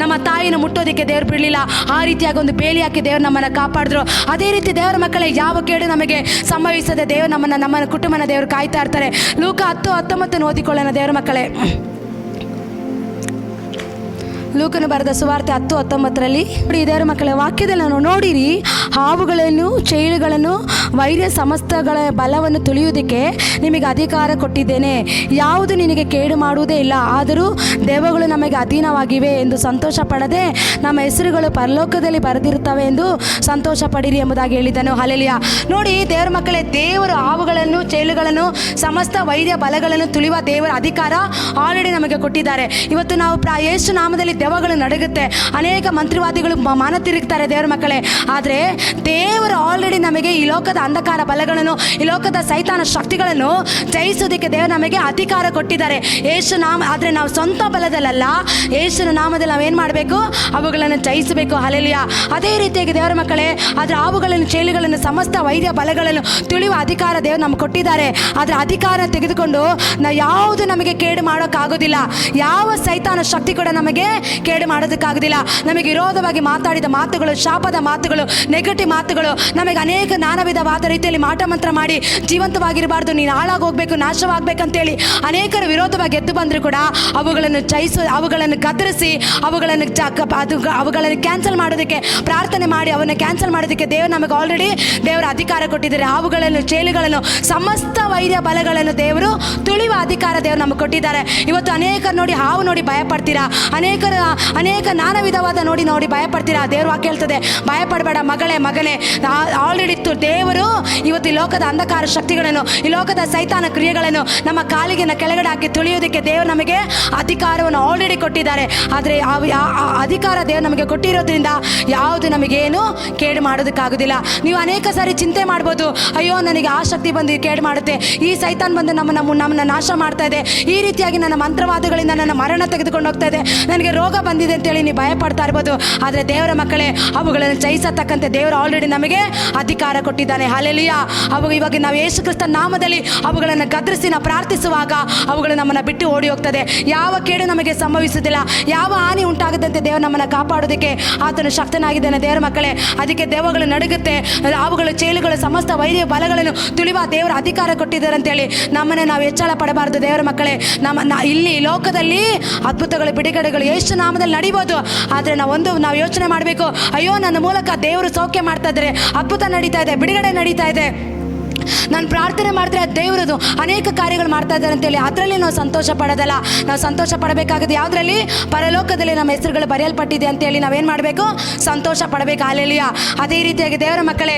ನಮ್ಮ ತಾಯಿನ ಮುಟ್ಟೋದಕ್ಕೆ ದೇವರು ಬಿಡಲಿಲ್ಲ. ಆ ರೀತಿಯಾಗಿ ಒಂದು ಬೇಲಿ ಹಾಕಿ ದೇವರು ನಮ್ಮನ್ನು ಕಾಪಾಡಿದ್ರು. ಅದೇ ರೀತಿ ದೇವರ ಮಕ್ಕಳೇ, ಯಾವ ಕೇಡು ನಮಗೆ ಸಂಭವಿಸದೆ ದೇವರು ನಮ್ಮ ಕುಟುಂಬನ ದೇವರು ಕಾಯ್ತಾ ಇರ್ತಾರೆ. ಲೂಕ 10:19 ಓದಿಕೊಳ್ಳೋಣ ದೇವರ ಮಕ್ಕಳೇ. ಲೂಕನು ಬರೆದ ಸುವಾರ್ತೆ 10:19 ದೇವರ ಮಕ್ಕಳ ವಾಕ್ಯದಲ್ಲಿ ನಾವು ನೋಡಿರಿ, ಹಾವುಗಳನ್ನು, ಚೇಳುಗಳನ್ನು, ವೈರ್ಯ ಸಮಸ್ತಗಳ ಬಲವನ್ನು ತುಳಿಯುವುದಕ್ಕೆ ನಿಮಗೆ ಅಧಿಕಾರ ಕೊಟ್ಟಿದ್ದೇನೆ, ಯಾವುದು ನಿನಗೆ ಕೇಡು ಮಾಡುವುದೇ ಇಲ್ಲ. ಆದರೂ ದೆವ್ವಗಳು ನಮಗೆ ಅಧೀನವಾಗಿವೆ ಎಂದು ಸಂತೋಷ ಪಡದೆ ನಮ್ಮ ಹೆಸರುಗಳು ಪರಲೋಕದಲ್ಲಿ ಬರೆದಿರುತ್ತವೆ ಎಂದು ಸಂತೋಷ ಪಡಿರಿ ಎಂಬುದಾಗಿ ಹೇಳಿದನು. ಹಲ್ಲೆಲೂಯಾ. ನೋಡಿ ದೇವರ ಮಕ್ಕಳೇ, ದೇವರು ಹಾವುಗಳನ್ನು, ಚೇಳುಗಳನ್ನು, ಸಮಸ್ತ ವೈರ್ಯ ಬಲಗಳನ್ನು ತುಳಿಯುವ ದೇವರ ಅಧಿಕಾರ ಆಲ್ರೆಡಿ ನಮಗೆ ಕೊಟ್ಟಿದ್ದಾರೆ. ಇವತ್ತು ನಾವು ಯೇಸು ನಾಮದಲ್ಲಿ ದೆವ್ವಗಳು ನಡುಗುತ್ತೆ, ಅನೇಕ ಮಂತ್ರವಾದಿಗಳು ಮಾನ ತಿರುಗ್ತಾರೆ ದೇವರ ಮಕ್ಕಳೇ. ಆದರೆ ದೇವರು ಆಲ್ರೆಡಿ ನಮಗೆ ಈ ಲೋಕದ ಅಂಧಕಾರ ಬಲಗಳನ್ನು, ಈ ಲೋಕದ ಸೈತಾನ ಶಕ್ತಿಗಳನ್ನು ಜಯಿಸೋದಕ್ಕೆ ದೇವರು ನಮಗೆ ಅಧಿಕಾರ ಕೊಟ್ಟಿದ್ದಾರೆ ಯೇಸು ನಾಮ. ಆದರೆ ನಾವು ಸ್ವಂತ ಬಲದಲ್ಲ, ಯೇಸುನ ನಾಮದಲ್ಲಿ ನಾವೇನು ಮಾಡಬೇಕು, ಅವುಗಳನ್ನು ಜಯಿಸಬೇಕು. ಹಲ್ಲೆಲೂಯಾ. ಅದೇ ರೀತಿಯಾಗಿ ದೇವರ ಮಕ್ಕಳೇ, ಆದರೆ ಅವುಗಳನ್ನು, ಚೇಳುಗಳನ್ನು, ಸಮಸ್ತ ವೈದ್ಯ ಬಲಗಳನ್ನು ತುಳಿಯುವ ಅಧಿಕಾರ ದೇವರು ನಮ್ಗೆ ಕೊಟ್ಟಿದ್ದಾರೆ. ಆದರೆ ಅಧಿಕಾರ ತೆಗೆದುಕೊಂಡು ನಾವು ಯಾವುದು ನಮಗೆ ಕೇಡು ಮಾಡೋಕ್ಕಾಗೋದಿಲ್ಲ. ಯಾವ ಸೈತಾನ ಶಕ್ತಿ ಕೂಡ ನಮಗೆ ಕೇಡು ಮಾಡೋದಕ್ಕಾಗೋದಿಲ್ಲ. ನಮಗೆ ವಿರೋಧವಾಗಿ ಮಾತಾಡಿದ ಮಾತುಗಳು, ಶಾಪದ ಮಾತುಗಳು, ನೆಗೆಟಿವ್ ಮಾತುಗಳು, ನಮಗೆ ಅನೇಕ ನಾನಾ ವಿಧವಾದ ರೀತಿಯಲ್ಲಿ ಮಾಟ ಮಂತ್ರ ಮಾಡಿ ಜೀವಂತವಾಗಿರಬಾರ್ದು, ನೀನು ಹಾಳಾಗೋಗ್ಬೇಕು, ನಾಶವಾಗಬೇಕಂತೇಳಿ ಅನೇಕರು ವಿರೋಧವಾಗಿ ಎದ್ದು ಬಂದರೂ ಕೂಡ ಅವುಗಳನ್ನು ಅವುಗಳನ್ನು ಗದರಿಸಿ ಅವುಗಳನ್ನು ಕ್ಯಾನ್ಸಲ್ ಮಾಡೋದಕ್ಕೆ ಪ್ರಾರ್ಥನೆ ಮಾಡಿ ಅವನ್ನು ಕ್ಯಾನ್ಸಲ್ ಮಾಡೋದಕ್ಕೆ ದೇವರು ನಮಗೆ ಆಲ್ರೆಡಿ ದೇವರ ಅಧಿಕಾರ ಕೊಟ್ಟಿದ್ದಾರೆ. ಹಾವುಗಳನ್ನು, ಚೇಳುಗಳನ್ನು, ಸಮಸ್ತ ವೈರ್ಯ ಬಲಗಳನ್ನು ದೇವರು ತುಳಿಯುವ ಅಧಿಕಾರ ದೇವರು ನಮಗೆ ಕೊಟ್ಟಿದ್ದಾರೆ. ಇವತ್ತು ಅನೇಕರು ನೋಡಿ ಹಾವು ನೋಡಿ ಭಯ ಪಡ್ತೀರಾ, ಅನೇಕರು ಅನೇಕ ನಾನಾ ವಿಧವಾದ ನೋಡಿ ಭಯಪಡ್ತೀರಾ. ದೇವ್ರ ವಾಕ್ಯ ಹೇಳ್ತದೆ, ಭಯಪಡಬೇಡ ಮಗನೇ. ಆಲ್ರೆಡಿ ದೇವರು ಇವತ್ತು ಈ ಲೋಕದ ಅಂಧಕಾರ ಶಕ್ತಿಗಳನ್ನು, ಈ ಲೋಕದ ಸೈತಾನ ಕ್ರಿಯೆಗಳನ್ನು ನಮ್ಮ ಕಾಲಿಗೆ ಕೆಳಗಡೆ ಹಾಕಿ ತುಳಿಯೋದಕ್ಕೆ ದೇವರು ನಮಗೆ ಅಧಿಕಾರವನ್ನು ಆಲ್ರೆಡಿ ಕೊಟ್ಟಿದ್ದಾರೆ. ಆದರೆ ಆ ಅಧಿಕಾರ ದೇವರು ನಮಗೆ ಕೊಟ್ಟಿರೋದ್ರಿಂದ ಯಾವುದು ನಮಗೇನು ಕೇಡು ಮಾಡೋದಕ್ಕಾಗೋದಿಲ್ಲ. ನೀವು ಅನೇಕ ಸಾರಿ ಚಿಂತೆ ಮಾಡ್ಬೋದು, ಅಯ್ಯೋ ನನಗೆ ಆ ಶಕ್ತಿ ಬಂದು ಕೇಡು ಮಾಡುತ್ತೆ, ಈ ಸೈತಾನ್ ಬಂದು ನಮ್ಮನ್ನು ನಾಶ ಮಾಡ್ತಾ ಇದೆ, ಈ ರೀತಿಯಾಗಿ ನನ್ನ ಮಂತ್ರವಾದಗಳಿಂದ ನನ್ನ ಮರಣ ತೆಗೆದುಕೊಂಡು ಹೋಗ್ತಾ ಇದೆ, ನನಗೆ ರೋಗ ಬಂದಿದೆ ಅಂತೇಳಿ ನೀವು ಭಯಪಡ್ತಾ ಇರ್ಬೋದು. ಆದರೆ ದೇವರ ಮಕ್ಕಳೇ, ಅವುಗಳನ್ನು ಜಯಿಸತಕ್ಕಂತೆ ದೇವರು ಆಲ್ರೆಡಿ ನಮಗೆ ಅಧಿಕಾರ ಕೊಟ್ಟಿದ್ದಾನೆ. ಹಲ್ಲೆಲೂಯಾ. ಇವಾಗ ನಾವು ಯೇಸು ಕ್ರಿಸ್ತ ನಾಮದಲ್ಲಿ ಅವುಗಳನ್ನು ಗದರಿಸಿ ನಾವು ಪ್ರಾರ್ಥಿಸುವಾಗ ಅವುಗಳು ನಮ್ಮನ್ನು ಬಿಟ್ಟು ಓಡಿ ಹೋಗ್ತದೆ. ಯಾವ ಕೇಡು ನಮಗೆ ಸಂಭವಿಸುವುದಿಲ್ಲ, ಯಾವ ಹಾನಿ ಉಂಟಾಗದಂತೆ ದೇವರು ನಮ್ಮನ್ನು ಕಾಪಾಡೋದಕ್ಕೆ ಆತನು ಶಕ್ತನಾಗಿದ್ದಾನೆ. ದೇವರ ಮಕ್ಕಳೇ, ಅದಕ್ಕೆ ದೇವಗಳು ನಡುಗುತ್ತೆ, ಅವುಗಳು ಚೇಳುಗಳು ಸಮಸ್ತ ವೈದ್ಯ ಬಲಗಳನ್ನು ತುಳಿಯುವ ದೇವರ ಅಧಿಕಾರ ಕೊಟ್ಟಿದ್ದಾರೆ ಅಂತೇಳಿ ನಮ್ಮನ್ನೇ ನಾವು ಹೆಚ್ಚಳ ಪಡಬಾರ್ದು. ದೇವರ ಮಕ್ಕಳೇ, ಇಲ್ಲಿ ಲೋಕದಲ್ಲಿ ಅದ್ಭುತಗಳು ಬಿಡುಗಡೆಗಳು ಯೇಸು ನಾಮದಲ್ಲಿ ನಡೀಬೋದು. ಆದರೆ ನಾವು ಯೋಚನೆ ಮಾಡಬೇಕು, ಅಯ್ಯೋ ನನ್ನ ಮೂಲಕ ದೇವರು ಸೌಖ್ಯ ಮಾಡ್ತಾ ಇದ್ದಾರೆ, ಅದ್ಭುತ ನಡೀತಾ ಇದೆ, ಬಿಡುಗಡೆ ನಡೀತಾ ಇದೆ, ನಾನು ಪ್ರಾರ್ಥನೆ ಮಾಡಿದ್ರೆ ದೇವರದು ಅನೇಕ ಕಾರ್ಯಗಳು ಮಾಡ್ತಾ ಇದ್ದಾರೆ ಅಂತೇಳಿ ಅದರಲ್ಲಿ ನಾವು ಸಂತೋಷ ಪಡೋದಲ್ಲ. ನಾವು ಸಂತೋಷ ಪಡಬೇಕಾಗಿದೆ ಯಾವುದರಲ್ಲಿ? ಪರಲೋಕದಲ್ಲಿ ನಮ್ಮ ಹೆಸರುಗಳು ಬರೆಯಲ್ಪಟ್ಟಿದೆ ಅಂತೇಳಿ ನಾವೇನು ಮಾಡಬೇಕು? ಸಂತೋಷ ಪಡಬೇಕು. ಹಲ್ಲೆಲೂಯಾ. ಅದೇ ರೀತಿಯಾಗಿ ದೇವರ ಮಕ್ಕಳೇ,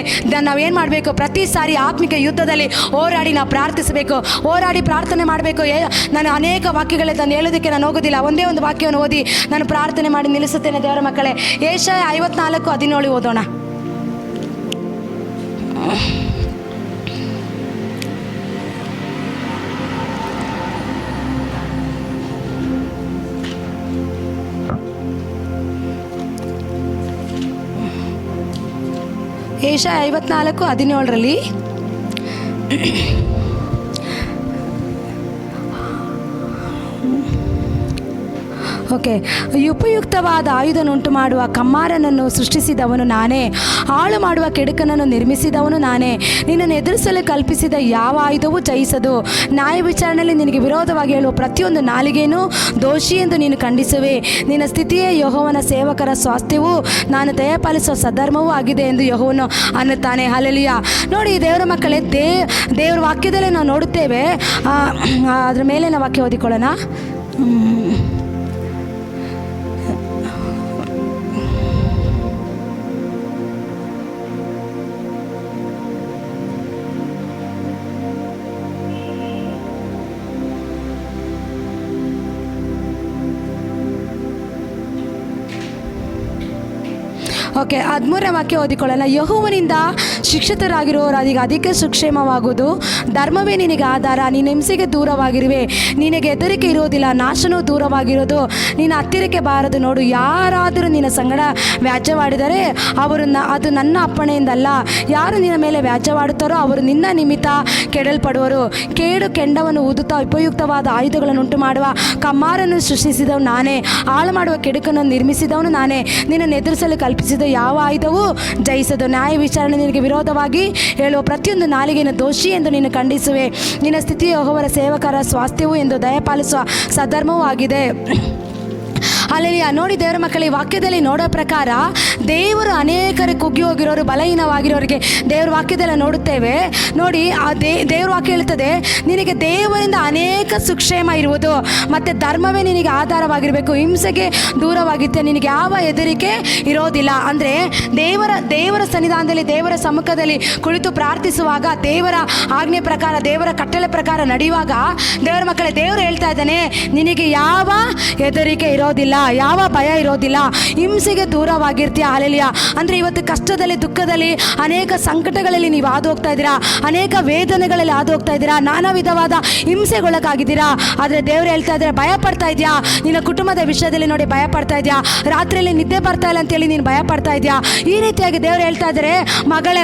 ನಾವೇನು ಮಾಡಬೇಕು? ಪ್ರತಿ ಸಾರಿ ಆತ್ಮಿಕ ಯುದ್ಧದಲ್ಲಿ ಹೋರಾಡಿ ನಾವು ಪ್ರಾರ್ಥಿಸಬೇಕು, ಹೋರಾಡಿ ಪ್ರಾರ್ಥನೆ ಮಾಡಬೇಕು. ನಾನು ಅನೇಕ ವಾಕ್ಯಗಳೇ ನಾನು ಹೇಳೋದಕ್ಕೆ ನಾನು ಹೋಗೋದಿಲ್ಲ, ಒಂದೇ ಒಂದು ವಾಕ್ಯವನ್ನು ಓದಿ ನಾನು ಪ್ರಾರ್ಥನೆ ಮಾಡಿ ನಿಲ್ಲಿಸುತ್ತೇನೆ. ದೇವರ ಮಕ್ಕಳೇ, ಯೆಶಾಯ 54:17 ಓದೋಣ. ಯೆಶಾಯ 54:17 ಓಕೆ. ಉಪಯುಕ್ತವಾದ ಆಯುಧನುಂಟು ಮಾಡುವ ಕಮ್ಮಾರನನ್ನು ಸೃಷ್ಟಿಸಿದವನು ನಾನೇ, ಹಾಳು ಮಾಡುವ ಕೆಡುಕನನ್ನು ನಿರ್ಮಿಸಿದವನು ನಾನೇ. ನಿನ್ನನ್ನು ಎದುರಿಸಲು ಕಲ್ಪಿಸಿದ ಯಾವ ಆಯುಧವೂ ಜಯಿಸದು. ನ್ಯಾಯ ವಿಚಾರಣೆಯಲ್ಲಿ ನಿನಗೆ ವಿರೋಧವಾಗಿ ಹೇಳುವ ಪ್ರತಿಯೊಂದು ನಾಲಿಗೆಯನ್ನು ದೋಷಿ ಎಂದು ನೀನು ಖಂಡಿಸುವೆ. ನಿನ್ನ ಸ್ಥಿತಿಯೇ ಯೆಹೋವನ ಸೇವಕರ ಸ್ವಾಸ್ಥ್ಯವೂ ನಾನು ದಯಪಾಲಿಸುವ ಸದ್ಧರ್ಮವೂ ಆಗಿದೆ ಎಂದು ಯೆಹೋವನು ಅನ್ನುತ್ತಾನೆ. ಹಲ್ಲೆಲೂಯಾ. ನೋಡಿ ದೇವರ ಮಕ್ಕಳೇ, ದೇವರ ವಾಕ್ಯದಲ್ಲೇ ನಾವು ನೋಡುತ್ತೇವೆ. ಅದರ ಮೇಲೆ ನಾವು ವಾಕ್ಯ ಓದಿಕೊಳ್ಳೋಣ. ಓಕೆ, 13ನೇ ವಾಕ್ಯ ಓದಿಕೊಳ್ಳೋಣ. ಯೆಹೋವನಿಂದ ಶಿಕ್ಷಿತರಾಗಿರುವವರಿಗೆ ಅಧಿಕ ಸುಕ್ಷೇಮವಾಗುವುದು. ಧರ್ಮವೇ ನಿನಗೆ ಆಧಾರ. ನೀನು ಹಿಂಸೆಗೆ ದೂರವಾಗಿರುವೆ, ನಿನಗೆ ಹೆದರಿಕೆ ಇರೋದಿಲ್ಲ, ನಾಶನೂ ದೂರವಾಗಿರೋದು, ನೀನು ಹತ್ತಿರಕ್ಕೆ ಬಾರದು. ನೋಡು, ಯಾರಾದರೂ ನಿನ್ನ ಸಂಗಡ ವ್ಯಾಜ್ಯವಾಡಿದರೆ ಅದು ನನ್ನ ಅಪ್ಪಣೆಯಿಂದಲ್ಲ. ಯಾರು ನಿನ್ನ ಮೇಲೆ ವ್ಯಾಜ್ಯವಾಡುತ್ತಾರೋ ಅವರು ನಿನ್ನ ನಿಮಿತ್ತ ಕೆಡಲ್ಪಡುವರು. ಕೇಡು ಕೆಂಡವನ್ನು ಊದುತ್ತಾ ಉಪಯುಕ್ತವಾದ ಆಯುಧಗಳನ್ನು ಉಂಟು ಮಾಡುವ ಕಮ್ಮಾರನ್ನು ಸೃಷ್ಟಿಸಿದವನು ನಾನೇ, ಹಾಳು ಮಾಡುವ ಕೆಡುಕನ್ನು ನಿರ್ಮಿಸಿದವನು ನಾನೇ. ನಿನ್ನನ್ನು ಎದುರಿಸಲು ಕಲ್ಪಿಸಿದ ಯಾವ ಆಯುಧವೂ ಜಯಿಸದು. ನ್ಯಾಯ ವಿಚಾರಣೆ ನಿನಗೆ ವಿರೋಧವಾಗಿ ಹೇಳುವ ಪ್ರತಿಯೊಂದು ನಾಲಿಗೆಯನ್ನು ದೋಷಿ ಎಂದು ನೀನು ಖಂಡಿಸುವೆ. ನಿನ್ನ ಸ್ಥಿತಿ ಯೆಹೋವನ ಸೇವಕರ ಸ್ವಾಸ್ಥ್ಯವೂ ಎಂದು ದಯಪಾಲಿಸುವ ಸದ್ಧರ್ಮವೂ ಆಗಿದೆ. ಹಲ್ಲೆಲೂಯಾ. ನೋಡಿ ದೇವರ ಮಕ್ಕಳ, ಈ ವಾಕ್ಯದಲ್ಲಿ ನೋಡೋ ಪ್ರಕಾರ ದೇವರು ಅನೇಕರಿಗೆ ಕುಗ್ಗಿ ಹೋಗಿರೋರು, ಬಲಹೀನವಾಗಿರೋರಿಗೆ ದೇವರ ವಾಕ್ಯದಲ್ಲಿ ನೋಡುತ್ತೇವೆ. ನೋಡಿ, ದೇವರ ವಾಕ್ಯ ಹೇಳ್ತದೆ, ನಿನಗೆ ದೇವರಿಂದ ಅನೇಕ ಸುಕ್ಷೇಮ ಇರುವುದು, ಮತ್ತು ಧರ್ಮವೇ ನಿನಗೆ ಆಧಾರವಾಗಿರಬೇಕು, ಹಿಂಸೆಗೆ ದೂರವಾಗಿರುತ್ತೆ, ನಿನಗೆ ಯಾವ ಹೆದರಿಕೆ ಇರೋದಿಲ್ಲ. ಅಂದರೆ ದೇವರ ಸನ್ನಿಧಾನದಲ್ಲಿ, ದೇವರ ಸಮ್ಮುಖದಲ್ಲಿ ಕುಳಿತು ಪ್ರಾರ್ಥಿಸುವಾಗ, ದೇವರ ಆಜ್ಞೆ ಪ್ರಕಾರ, ದೇವರ ಕಟ್ಟಳೆ ಪ್ರಕಾರ ನಡೆಯುವಾಗ ದೇವರ ಮಕ್ಕಳೇ, ದೇವರು ಹೇಳ್ತಾ ಇದ್ದಾನೆ, ನಿನಗೆ ಯಾವ ಹೆದರಿಕೆ ಇರೋದಿಲ್ಲ, ಯಾವ ಭಯ ಇರೋದಿಲ್ಲ, ಹಿಂಸೆಗೆ ದೂರವಾಗಿರ್ತೀಯ. ಹಲ್ಲೆಲೂಯಾ. ಅಂದರೆ ಇವತ್ತು ಕಷ್ಟದಲ್ಲಿ, ದುಃಖದಲ್ಲಿ, ಅನೇಕ ಸಂಕಟಗಳಲ್ಲಿ ನೀವು ಹಾದು ಹೋಗ್ತಾ ಇದ್ದೀರಾ, ಅನೇಕ ವೇದನೆಗಳಲ್ಲಿ ಹಾದು ಹೋಗ್ತಾ ಇದ್ದೀರಾ, ನಾನಾ ವಿಧವಾದ ಹಿಂಸೆಗೊಳಗಾಗಿದ್ದೀರಾ. ಆದರೆ ದೇವರು ಹೇಳ್ತಾ ಇದ್ದಾರೆ, ಭಯ ಪಡ್ತಾ ಇದೆಯಾ? ನಿನ್ನ ಕುಟುಂಬದ ವಿಷಯದಲ್ಲಿ ನೋಡಿ ಭಯ ಪಡ್ತಾ ಇದೆಯಾ? ರಾತ್ರಿಯಲ್ಲಿ ನಿದ್ದೆ ಬರ್ತಾ ಇಲ್ಲ ಅಂತೇಳಿ ನೀನು ಭಯ ಪಡ್ತಾ ಇದೆಯಾ? ಈ ರೀತಿಯಾಗಿ ದೇವರು ಹೇಳ್ತಾ ಇದ್ದಾರೆ,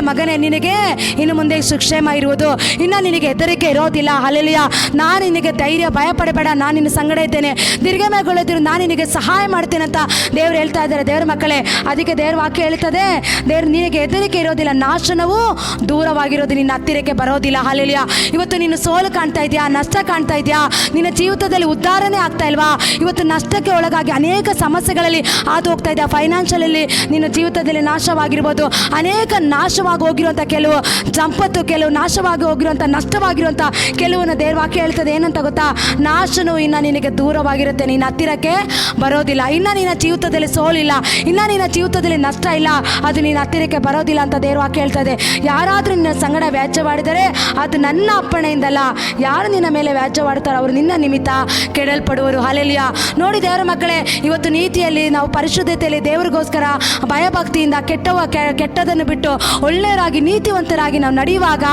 ಮಗನೇ, ನಿನಗೆ ಇನ್ನು ಮುಂದೆ ಸುಕ್ಷೇಮ ಇರುವುದು, ಇನ್ನು ನಿನಗೆ ಹೆದರಿಕೆ ಇರೋದಿಲ್ಲ. ಹಲ್ಲೆಲೂಯಾ. ನಾನು ನಿನಗೆ ಧೈರ್ಯ, ಭಯ ಪಡಬೇಡ, ನಾನು ನಿನ್ನ ಸಂಗಡ ಇದ್ದೇನೆ, ದೀರ್ಘಮಯಗೊಳ್ಳದಿರು, ನಾನು ನಿನಗೆ ಸಹಾಯ ಮಾಡ್ತೇನೆ ಅಂತ ದೇವರು ಹೇಳ್ತಾ ಇದ್ದಾರೆ. ದೇವರ ಮಕ್ಕಳೇ, ಅದಕ್ಕೆ ದೇವರ ವಾಕ್ಯ ಹೇಳ್ತದೆ, ದೇವರು ನಿನಗೆ ಹೆದರಿಕೆ ಇರೋದಿಲ್ಲ, ನಾಶನವು ದೂರವಾಗಿರೋದು, ನಿನ್ನ ಹತ್ತಿರಕ್ಕೆ ಬರೋದಿಲ್ಲ. ಹಲ್ಲೆಲೂಯಾ. ಇವತ್ತು ನೀನು ಸೋಲು ಕಾಣ್ತಾ ಇದೆಯಾ? ನಷ್ಟ ಕಾಣ್ತಾ ಇದೆಯಾ? ನಿನ್ನ ಜೀವಿತದಲ್ಲಿ ಉದ್ಧಾರನೇ ಆಗ್ತಾ ಇಲ್ವಾ? ಇವತ್ತು ನಷ್ಟಕ್ಕೆ ಒಳಗಾಗಿ ಅನೇಕ ಸಮಸ್ಯೆಗಳಲ್ಲಿ ಹಾದು ಹೋಗ್ತಾ ಇದೆಯಾ? ಫೈನಾನ್ಷಿಯಲಿ ನಿನ್ನ ಜೀವಿತದಲ್ಲಿ ನಾಶವಾಗಿರ್ಬೋದು, ಅನೇಕ ನಾಶವಾಗಿ ಹೋಗಿರುವಂಥ ಕೆಲವು ಸಂಪತ್ತು, ಕೆಲವು ನಾಶವಾಗಿ ಹೋಗಿರುವಂಥ, ನಷ್ಟವಾಗಿರುವಂಥ ಕೆಲವನ್ನು ದೇವರ ವಾಕ್ಯ ಹೇಳ್ತದೆ. ಏನಂತ ಗೊತ್ತಾ? ನಾಶನು ಇನ್ನು ನಿನಗೆ ದೂರವಾಗಿರುತ್ತೆ, ನಿನ್ನ ಹತ್ತಿರಕ್ಕೆ ಬರೋ ಬರೋದಿಲ್ಲ, ಇನ್ನು ನಿನ್ನ ಜೀವಿತದಲ್ಲಿ ಸೋಲಿಲ್ಲ, ಇನ್ನು ನಿನ್ನ ಜೀವಿತದಲ್ಲಿ ನಷ್ಟ ಇಲ್ಲ, ಅದು ನಿನ್ನ ಹತ್ತಿರಕ್ಕೆ ಬರೋದಿಲ್ಲ ಅಂತ ದೇವ್ರ ವಾಕ್ಯ ಹೇಳ್ತದೆ. ಯಾರಾದರೂ ನಿನ್ನ ಸಂಗಡ ವ್ಯಾಜ್ಯವಾಡಿದರೆ ಅದು ನನ್ನ ಅಪ್ಪಣೆಯಿಂದಲ್ಲ. ಯಾರು ನಿನ್ನ ಮೇಲೆ ವ್ಯಾಜ್ಯವಾಡ್ತಾರೋ ಅವರು ನಿನ್ನ ನಿಮಿತ್ತ ಕೆಡಲ್ಪಡುವರು. ಹಲ್ಲೆಲೂಯಾ. ನೋಡಿ ದೇವರ ಮಕ್ಕಳೇ, ಇವತ್ತು ನೀತಿಯಲ್ಲಿ ನಾವು ಪರಿಶುದ್ಧತೆಯಲ್ಲಿ ದೇವರಿಗೋಸ್ಕರ ಭಯಭಕ್ತಿಯಿಂದ ಕೆಟ್ಟದನ್ನು ಬಿಟ್ಟು ಒಳ್ಳೆಯರಾಗಿ ನೀತಿವಂತರಾಗಿ ನಾವು ನಡೆಯುವಾಗ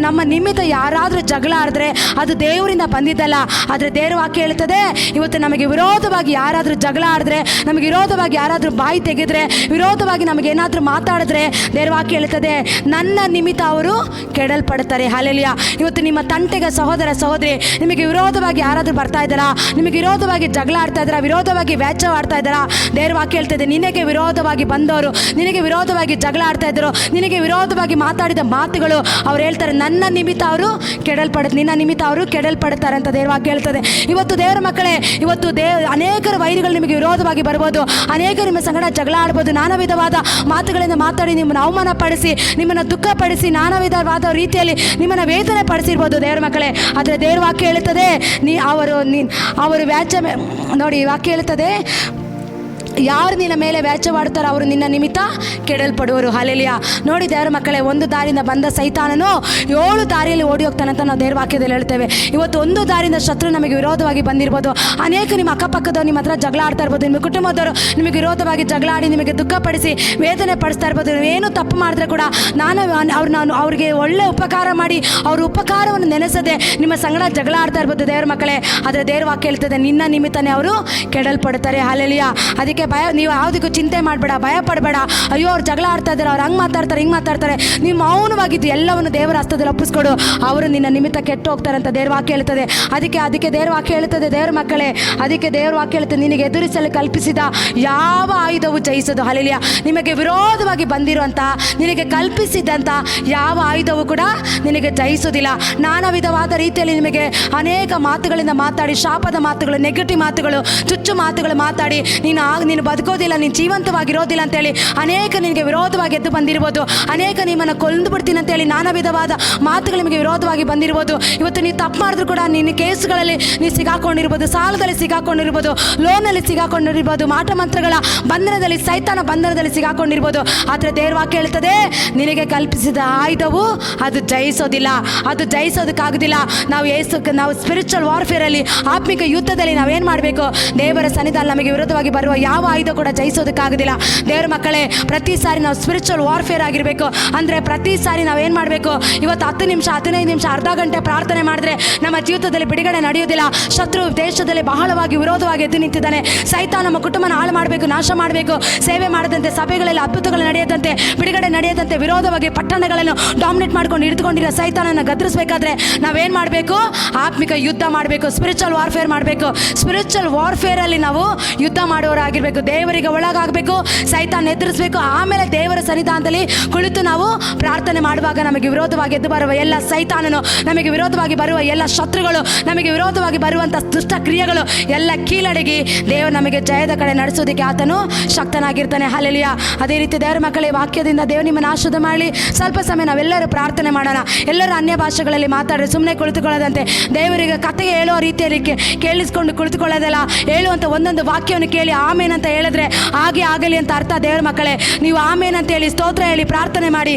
ನಮ್ಮ ನಿಮಿತ್ತ ಯಾರಾದರೂ ಜಗಳ ಆಡಿದ್ರೆ ಅದು ದೇವರಿಂದ ಬಂದಿದ್ದಲ್ಲ. ಆದರೆ ದೇವರ ವಾಕ್ಯ ಹೇಳ್ತದೆ, ಇವತ್ತು ನಮಗೆ ವಿರೋಧವಾಗಿ ಯಾರಾದರೂ ಜಗಳ ಆಡಿದ್ರೆ, ನಮಗೆ ವಿರೋಧವಾಗಿ ಯಾರಾದರೂ ಬಾಯಿ ತೆಗೆದ್ರೆ, ವಿರೋಧವಾಗಿ ನಮಗೇನಾದರೂ ಮಾತಾಡಿದ್ರೆ ದೇವರ ವಾಕ್ಯ ಹೇಳ್ತದೆ ನನ್ನ ನಿಮಿತ್ತ ಅವರು ಕೆಡಲ್ಪಡ್ತಾರೆ. ಹಲ್ಲೆಲೂಯಾ. ಇವತ್ತು ನಿಮ್ಮ ತಂಟೆಗೆ ಸಹೋದರ ಸಹೋದರಿ ನಿಮಗೆ ವಿರೋಧವಾಗಿ ಯಾರಾದರೂ ಬರ್ತಾ ಇದ್ದಾರಾ, ನಿಮಗೆ ವಿರೋಧವಾಗಿ ಜಗಳ ಆಡ್ತಾ ಇದ್ದಾರಾ, ವಿರೋಧವಾಗಿ ವ್ಯಾಜ್ಯವಾಡ್ತಾ ಇದ್ದಾರಾ, ದೇವರ ವಾಕ್ಯ ಹೇಳ್ತದೆ ನಿನಗೆ ವಿರೋಧವಾಗಿ ಬಂದವರು, ನಿನಗೆ ವಿರೋಧವಾಗಿ ಜಗಳ ಆಡ್ತಾ ಇದ್ದರು, ನಿನಗೆ ವಿರೋಧವಾಗಿ ಮಾತಾಡಿದ ಮಾತುಗಳು ಅವ್ರು ಹೇಳ್ತಾರೆ ನನ್ನ ನಿಮಿತ್ತ ಅವರು ನಿನ್ನ ನಿಮಿತ್ತ ಅವರು ಕೆಡಲ್ಪಡ್ತಾರೆ ಅಂತ ದೇವರ ವಾಕ್ಯ ಹೇಳ್ತದೆ. ಇವತ್ತು ದೇವರ ಮಕ್ಕಳೇ, ಇವತ್ತು ಅನೇಕರ ವೈರಿಗಳು ನಿಮಗೆ ವಿರೋಧವಾಗಿ ಬರ್ಬೋದು, ಅನೇಕ ನಿಮ್ಮ ಸಂಗಡ ಜಗಳ ಆಡ್ಬೋದು, ನಾನಾ ವಿಧವಾದ ಮಾತುಗಳಿಂದ ಮಾತಾಡಿ ನಿಮ್ಮನ್ನು ಅವಮಾನಪಡಿಸಿ, ನಿಮ್ಮನ್ನು ದುಃಖಪಡಿಸಿ, ನಾನಾ ವಿಧವಾದ ರೀತಿಯಲ್ಲಿ ನಿಮ್ಮನ್ನು ವೇದನೆ ಪಡಿಸಿರ್ಬೋದು ದೇವರ ಮಕ್ಕಳೇ. ಆದರೆ ದೇವರ ವಾಕ್ಯ ಹೇಳ್ತದೆ ಅವರು ವ್ಯಾಜ್ಯ ನೋಡಿ ವಾಕ್ಯ ಹೇಳ್ತದೆ ಯಾರು ನಿನ್ನ ಮೇಲೆ ವ್ಯಾಜ್ಯವಾಡ್ತಾರೋ ಅವರು ನಿನ್ನ ನಿಮಿತ್ತ ಕೆಡಲ್ಪಡುವರು. ಹಲ್ಲೆಲೂಯಾ. ನೋಡಿ ದೇವರ ಮಕ್ಕಳೇ, ಒಂದು ದಾರಿಯಿಂದ ಬಂದ ಸೈತಾನನು 7 ದಾರಿಯಲ್ಲಿ ಓಡಿ ಹೋಗ್ತಾನಂತ ನಾವು ದೇವರ ವಾಕ್ಯದಲ್ಲಿ ಹೇಳ್ತೇವೆ. ಇವತ್ತು ಒಂದು ದಾರಿಯಿಂದ ಶತ್ರು ನಮಗೆ ವಿರೋಧವಾಗಿ ಬಂದಿರ್ಬೋದು, ಅನೇಕ ನಿಮ್ಮ ಅಕ್ಕಪಕ್ಕದವ್ರು ನಿಮ್ಮ ಹತ್ರ ಜಗಳ ಆಡ್ತಾ ಇರ್ಬೋದು, ನಿಮ್ಮ ಕುಟುಂಬದವರು ನಿಮಗೆ ವಿರೋಧವಾಗಿ ಜಗಳ ಆಡಿ ನಿಮಗೆ ದುಃಖಪಡಿಸಿ ವೇದನೆ ಪಡಿಸ್ತಾ ಇರ್ಬೋದು. ಏನು ತಪ್ಪು ಮಾಡಿದ್ರೆ ಕೂಡ ಅವ್ರಿಗೆ ಒಳ್ಳೆ ಉಪಕಾರ ಮಾಡಿ ಅವ್ರ ಉಪಕಾರವನ್ನು ನೆನೆಸದೆ ನಿಮ್ಮ ಸಂಗಡ ಜಗಳ ಆಡ್ತಾ ಇರ್ಬೋದು ದೇವರ ಮಕ್ಕಳೇ. ಆದರೆ ದೇವರ ವಾಕ್ಯ ಹೇಳ್ತದೆ ನಿನ್ನ ನಿಮಿತ್ತನೇ ಅವರು ಕೆಡಲ್ಪಡ್ತಾರೆ. ಹಲ್ಲೆಲೂಯಾ. ಅದಕ್ಕೆ ನೀವು ಯಾವುದಕ್ಕೂ ಚಿಂತೆ ಮಾಡಬೇಡ, ಭಯ ಪಡಬೇಡ. ಅಯ್ಯೋ ಅವ್ರು ಜಗಳ ಆಡ್ತಾ ಇದ್ದಾರೆ, ಅವ್ರು ಹಂಗೆ ಮಾತಾಡ್ತಾರೆ, ಹಿಂಗೆ ಮಾತಾಡ್ತಾರೆ, ನೀವು ಮೌನವಾಗಿದ್ದು ಎಲ್ಲವನ್ನು ದೇವರ ಹಸ್ತದಲ್ಲಿ ಒಪ್ಪಿಸ್ಕೊಡು, ಅವರು ನಿನ್ನ ನಿಮಿತ್ತ ಕೆಟ್ಟು ಹೋಗ್ತಾರೆ ಅಂತ ದೇವರ ವಾಕ್ಯ ಹೇಳ್ತದೆ. ಅದಕ್ಕೆ ದೇವರ ವಾಕ್ಯ ಹೇಳ್ತದೆ ದೇವರ ಮಕ್ಕಳೇ, ಅದಕ್ಕೆ ದೇವರ ವಾಕ್ಯ ಹೇಳ್ತದೆ ನಿನಗೆ ಎದುರಿಸಲು ಕಲ್ಪಿಸಿದ ಯಾವ ಆಯುಧವು ಜಯಿಸೋದು. ಹಲ್ಲೆಲೂಯಾ. ನಿಮಗೆ ವಿರೋಧವಾಗಿ ಬಂದಿರುವಂಥ, ನಿನಗೆ ಕಲ್ಪಿಸಿದಂಥ ಯಾವ ಆಯುಧವು ಕೂಡ ನಿನಗೆ ಜಯಿಸೋದಿಲ್ಲ. ನಾನಾ ವಿಧವಾದ ರೀತಿಯಲ್ಲಿ ನಿಮಗೆ ಅನೇಕ ಮಾತುಗಳಿಂದ ಮಾತಾಡಿ, ಶಾಪದ ಮಾತುಗಳು, ನೆಗೆಟಿವ್ ಮಾತುಗಳು, ಚುಚ್ಚು ಮಾತುಗಳು ಮಾತಾಡಿ ನೀನು ಬದುಕೋದಿಲ್ಲ, ನೀನು ಜೀವಂತವಾಗಿರೋದಿಲ್ಲ ಅಂತೇಳಿ ಅನೇಕ ನಿನಗೆ ವಿರೋಧವಾಗಿ ಎದ್ದು ಬಂದಿರ್ಬೋದು, ಅನೇಕ ನಿಮ್ಮನ್ನು ಕೊಂದು ಬಿಡ್ತೀನಿ ಅಂತೇಳಿ ನಾನಾ ವಿಧವಾದ ಮಾತುಗಳು ನಿಮಗೆ ವಿರೋಧವಾಗಿ ಬಂದಿರ್ಬೋದು. ಇವತ್ತು ನೀವು ತಪ್ಪು ಮಾಡಿದ್ರು ಕೂಡ ನಿನ್ನ ಕೇಸುಗಳಲ್ಲಿ ನೀವು ಸಿಗಾಕೊಂಡಿರ್ಬೋದು, ಸಾಲದಲ್ಲಿ ಸಿಗಾಕೊಂಡಿರ್ಬೋದು, ಲೋನಲ್ಲಿ ಸಿಗಾಕೊಂಡಿರ್ಬೋದು, ಮಾಟ ಮಂತ್ರಗಳ ಬಂಧನದಲ್ಲಿ, ಸೈತಾನ ಬಂಧನದಲ್ಲಿ ಸಿಗಾಕೊಂಡಿರ್ಬೋದು. ಆದರೆ ದೇವರ ವಾಕ್ಯ ಹೇಳ್ತದೆ ನಿನಗೆ ಕಲ್ಪಿಸಿದ ಆಯುಧವು ಅದು ಜಯಿಸೋದಿಲ್ಲ, ಅದು ಜಯಿಸೋದಕ್ಕಾಗೋದಿಲ್ಲ. ನಾವು ಸ್ಪಿರಿಚುವಲ್ ವಾರ್ಫೇರಲ್ಲಿ, ಆತ್ಮಿಕ ಯುದ್ಧದಲ್ಲಿ ನಾವೇನು ಮಾಡಬೇಕು, ದೇವರ ಸನ್ನಿಧಾನ ನಮಗೆ ವಿರೋಧವಾಗಿ ಬರುವ ಯಾವ ಆಯುಧ ಕೂಡ ಜಯಿಸೋದಕ್ಕಾಗೋದಿಲ್ಲ. ದೇವರ ಮಕ್ಕಳೇ, ಪ್ರತಿ ಸಾರಿ ನಾವು ಸ್ಪಿರಿಚುವಲ್ ವಾರ್ಫೇರ್ ಆಗಿರಬೇಕು. ಅಂದರೆ ಪ್ರತಿ ಸಾರಿ ನಾವೇನು ಮಾಡಬೇಕು, ಇವತ್ತು 10 ನಿಮಿಷ 15 ನಿಮಿಷ ಅರ್ಧ ಗಂಟೆ ಪ್ರಾರ್ಥನೆ ಮಾಡಿದ್ರೆ ನಮ್ಮ ಜೀವಿತದಲ್ಲಿ ಬಿಡುಗಡೆ ನಡೆಯೋದಿಲ್ಲ. ಶತ್ರು ದೇಶದಲ್ಲಿ ಬಹಳವಾಗಿ ವಿರೋಧವಾಗಿ ಎದ್ದು ನಿಂತಿದ್ದಾನೆ. ಸೈತಾನ ನಮ್ಮ ಕುಟುಂಬನ ಹಾಳು ಮಾಡಬೇಕು, ನಾಶ ಮಾಡಬೇಕು, ಸೇವೆ ಮಾಡದಂತೆ, ಸಭೆಗಳಲ್ಲಿ ಅದ್ಭುತಗಳು ನಡೆಯದಂತೆ, ಬಿಡುಗಡೆ ನಡೆಯದಂತೆ, ವಿರೋಧವಾಗಿ ಪಟ್ಟಣಗಳನ್ನು ಡಾಮಿನೇಟ್ ಮಾಡ್ಕೊಂಡು ಹಿಡಿದುಕೊಂಡಿರೋ ಸೈತಾನನ್ನು ಗದರಿಸಬೇಕಾದ್ರೆ ನಾವೇನು ಮಾಡಬೇಕು, ಆತ್ಮಿಕ ಯುದ್ಧ ಮಾಡಬೇಕು, ಸ್ಪಿರಿಚುವಲ್ ವಾರ್ಫೇರ್ ಮಾಡಬೇಕು. ಸ್ಪಿರಿಚುವಲ್ ವಾರ್ಫೇರಲ್ಲಿ ನಾವು ಯುದ್ಧ ಮಾಡೋರಾಗಿರ್ಬೇಕು, ದೇವರಿಗೆ ಒಳಗಾಗಬೇಕು, ಸೈತಾನ ಎದುರಿಸಬೇಕು. ಆಮೇಲೆ ದೇವರ ಸನ್ನಿಧಾನದಲ್ಲಿ ಕುಳಿತು ನಾವು ಪ್ರಾರ್ಥನೆ ಮಾಡುವಾಗ ನಮಗೆ ವಿರೋಧವಾಗಿ ಎದ್ದು ಬರುವ ಎಲ್ಲ ಸೈತಾನನು, ನಮಗೆ ವಿರೋಧವಾಗಿ ಬರುವ ಎಲ್ಲ ಶತ್ರುಗಳು, ನಮಗೆ ವಿರೋಧವಾಗಿ ಬರುವಂಥ ದುಷ್ಟ ಕ್ರಿಯೆಗಳು ಎಲ್ಲ ಕೀಳಡಗಿ ದೇವರು ನಮಗೆ ಜಯದ ಕಡೆ ನಡೆಸೋದಕ್ಕೆ ಆತನು ಶಕ್ತನಾಗಿರ್ತಾನೆ. ಹಲ್ಲೆಲೂಯಾ. ಅದೇ ರೀತಿ ದೇವರ ಮಕ್ಕಳೇ, ವಾಕ್ಯದಿಂದ ದೇವರು ನಿಮ್ಮನ್ನು ಆಶೀರ್ವಾದ ಮಾಡಲಿ. ಸ್ವಲ್ಪ ಸಮಯ ನಾವೆಲ್ಲರೂ ಪ್ರಾರ್ಥನೆ ಮಾಡೋಣ. ಎಲ್ಲರೂ ಅನ್ಯ ಭಾಷೆಗಳಲ್ಲಿ ಮಾತಾಡಿ ಸುಮ್ಮನೆ ಕುಳಿತುಕೊಳ್ಳೋದಂತೆ, ದೇವರಿಗೆ ಕಥೆ ಹೇಳೋ ರೀತಿಯಲ್ಲಿ ಕೇಳಿಸ್ಕೊಂಡು ಕುಳಿತುಕೊಳ್ಳೋದಲ್ಲ, ಹೇಳುವಂಥ ಒಂದೊಂದು ವಾಕ್ಯವನ್ನು ಕೇಳಿ ಆಮೇನ್ ಅಂತ ಹೇಳಿದ್ರೆ ಹಾಗೆ ಆಗಲಿ ಅಂತ ಅರ್ಥ. ದೇವರ ಮಕ್ಕಳೇ, ನೀವು ಆಮೇನ್ ಅಂತ ಹೇಳಿ ಸ್ತೋತ್ರ ಹೇಳಿ ಪ್ರಾರ್ಥನೆ ಮಾಡಿ.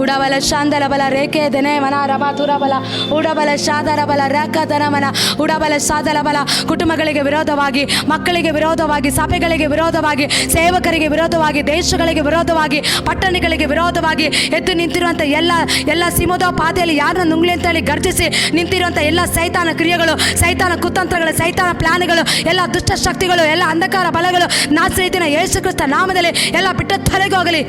ಉಡಬಲ ಶಾಂದಲ ಬಲ ರೇಖೆ ದನೆ ಮನ ರಮ ತುರಬಲ ಉಡಬಲ ಶಾದರ ಬಲ ರೇಖದನ ಮನ ಉಡಬಲ ಸಾದಲ ಬಲ. ಕುಟುಂಬಗಳಿಗೆ ವಿರೋಧವಾಗಿ, ಮಕ್ಕಳಿಗೆ ವಿರೋಧವಾಗಿ, ಸಭೆಗಳಿಗೆ ವಿರೋಧವಾಗಿ, ಸೇವಕರಿಗೆ ವಿರೋಧವಾಗಿ, ದೇಶಗಳಿಗೆ ವಿರೋಧವಾಗಿ, ಪಟ್ಟಣಗಳಿಗೆ ವಿರೋಧವಾಗಿ ಎದ್ದು ನಿಂತಿರುವಂಥ ಎಲ್ಲ ಸಿಮೋದ ಪಾದೆಯಲ್ಲಿ ಯಾರನ್ನ ನುಂಗ್ಲಿ ಅಂತೇಳಿ ಗರ್ಜಿಸಿ ನಿಂತಿರುವಂಥ ಎಲ್ಲ ಸೈತಾನ ಕ್ರಿಯೆಗಳು, ಸೈತಾನ ಕುತಂತ್ರಗಳು, ಸೈತಾನ ಪ್ಲಾನ್ಗಳು, ಎಲ್ಲ ದುಷ್ಟ ಶಕ್ತಿಗಳು, ಎಲ್ಲ ಅಂಧಕಾರ ಬಲಗಳು ನಾಸರಿತಿನ ಯೇಸು ಕ್ರಿಸ್ತ ನಾಮದಲ್ಲಿ ಎಲ್ಲ ಬಿಟ್ಟು ತೊಲಗಿ ಹೋಗಲಿ.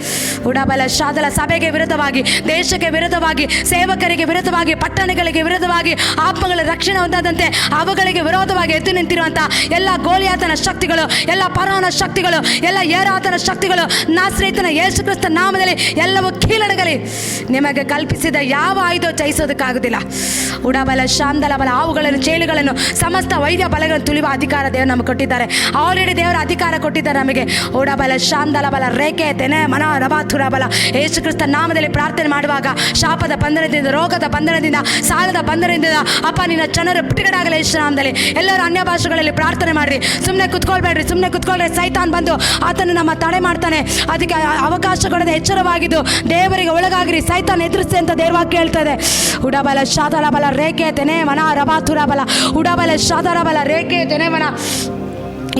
ಉಡಬಲ ಶಾದಲ. ಸಭೆಗೆ ವಿರುದ್ಧವಾಗಿ, ದೇಶಕ್ಕೆ ವಿರುದ್ಧವಾಗಿ, ಸೇವಕರಿಗೆ ವಿರುದ್ಧವಾಗಿ, ಪಟ್ಟಣಗಳಿಗೆ ವಿರುದ್ಧವಾಗಿ, ಆತ್ಮಗಳ ರಕ್ಷಣೆ ಹೊಂದದಂತೆ ಅವುಗಳಿಗೆ ವಿರೋಧವಾಗಿ ಎದ್ದು ನಿಂತಿರುವಂಥ ಎಲ್ಲ ಗೋಲಿಯಾತನ ಶಕ್ತಿಗಳು, ಎಲ್ಲ ಪರವನ ಶಕ್ತಿಗಳು, ಎಲ್ಲ ಏರಾತನ ಶಕ್ತಿಗಳು ನಾಸರೇತನ ಯೇಸು ಕ್ರಿಸ್ತ ನಾಮದಲ್ಲಿ ಎಲ್ಲವೂ ಕೀಳಡಗಲಿ. ನಿಮಗೆ ಕಲ್ಪಿಸಿದ ಯಾವ ಆಯುಧ ಜಯಿಸೋದಕ್ಕಾಗುವುದಿಲ್ಲ. ಉಡಬಲ ಶಾಂದಲ ಬಲ. ಹಾವುಗಳನ್ನು, ಚೇಳುಗಳನ್ನು, ಸಮಸ್ತ ವೈದ್ಯ ಬಲಗಳನ್ನು ತುಳಿಯುವ ಅಧಿಕಾರ ದೇವರು ನಮಗೆ ಕೊಟ್ಟಿದ್ದಾರೆ. ಆಲ್ರೆಡಿ ದೇವರ ಅಧಿಕಾರ ಕೊಟ್ಟಿದ್ದಾರೆ ನಮಗೆ. ಉಡಬಲ ಶಾಂದಲ ಬಲ ರೇಖೆ ತೆನೆ ಮನ ರಬಾಥುರ ಬಲ. ಯೇಸು ಕ್ರಿಸ್ತ ನಾಮದಲ್ಲಿ ಪ್ರಾರ್ಥನೆ ಮಾಡುವಾಗ ಶಾಪದ ಬಂಧನದಿಂದ, ರೋಗದ ಬಂಧನದಿಂದ, ಸಾಲದ ಬಂಧನದಿಂದ ಅಪ್ಪ ನಿನ್ನ ಜನರು ಬಿಡುಗಡೆ ಆಗಲಿ ಯೇಸು ನಾಮದಲ್ಲಿ. ಎಲ್ಲರೂ ಅನ್ಯ ಭಾಷೆಗಳಲ್ಲಿ ಪ್ರಾರ್ಥನೆ ಮಾಡಿರಿ, ಸುಮ್ಮನೆ ಕುತ್ಕೊಳ್ಬೇಡ್ರಿ. ಸುಮ್ಮನೆ ಕುತ್ಕೊಳ್ರೆ ಸೈತಾನ್ ಬಂದು ಆತನು ನಮ್ಮ ತಡೆ ಮಾಡ್ತಾನೆ. ಅದಕ್ಕೆ ಅವಕಾಶ ಕೊಡದೆ ಎಚ್ಚರವಾಗಿದ್ದು ದೇವರಿಗೆ ಒಳಗಾಗಿರಿ, ಸೈತಾನ್ ಎದುರಿಸಿ ಅಂತ ದೇವವಾಕ್ಯ ಹೇಳ್ತದೆ. ಉಡಬಲ ಶಾದರ ಬಲ ರೇಖೆ ತೆನೆ ಮನ ರಬಾತುರ ಬಲ ಉಡಬಲ ಶಾದರ ಬಲ ರೇಖೆ ತೆನೆ ಮನ.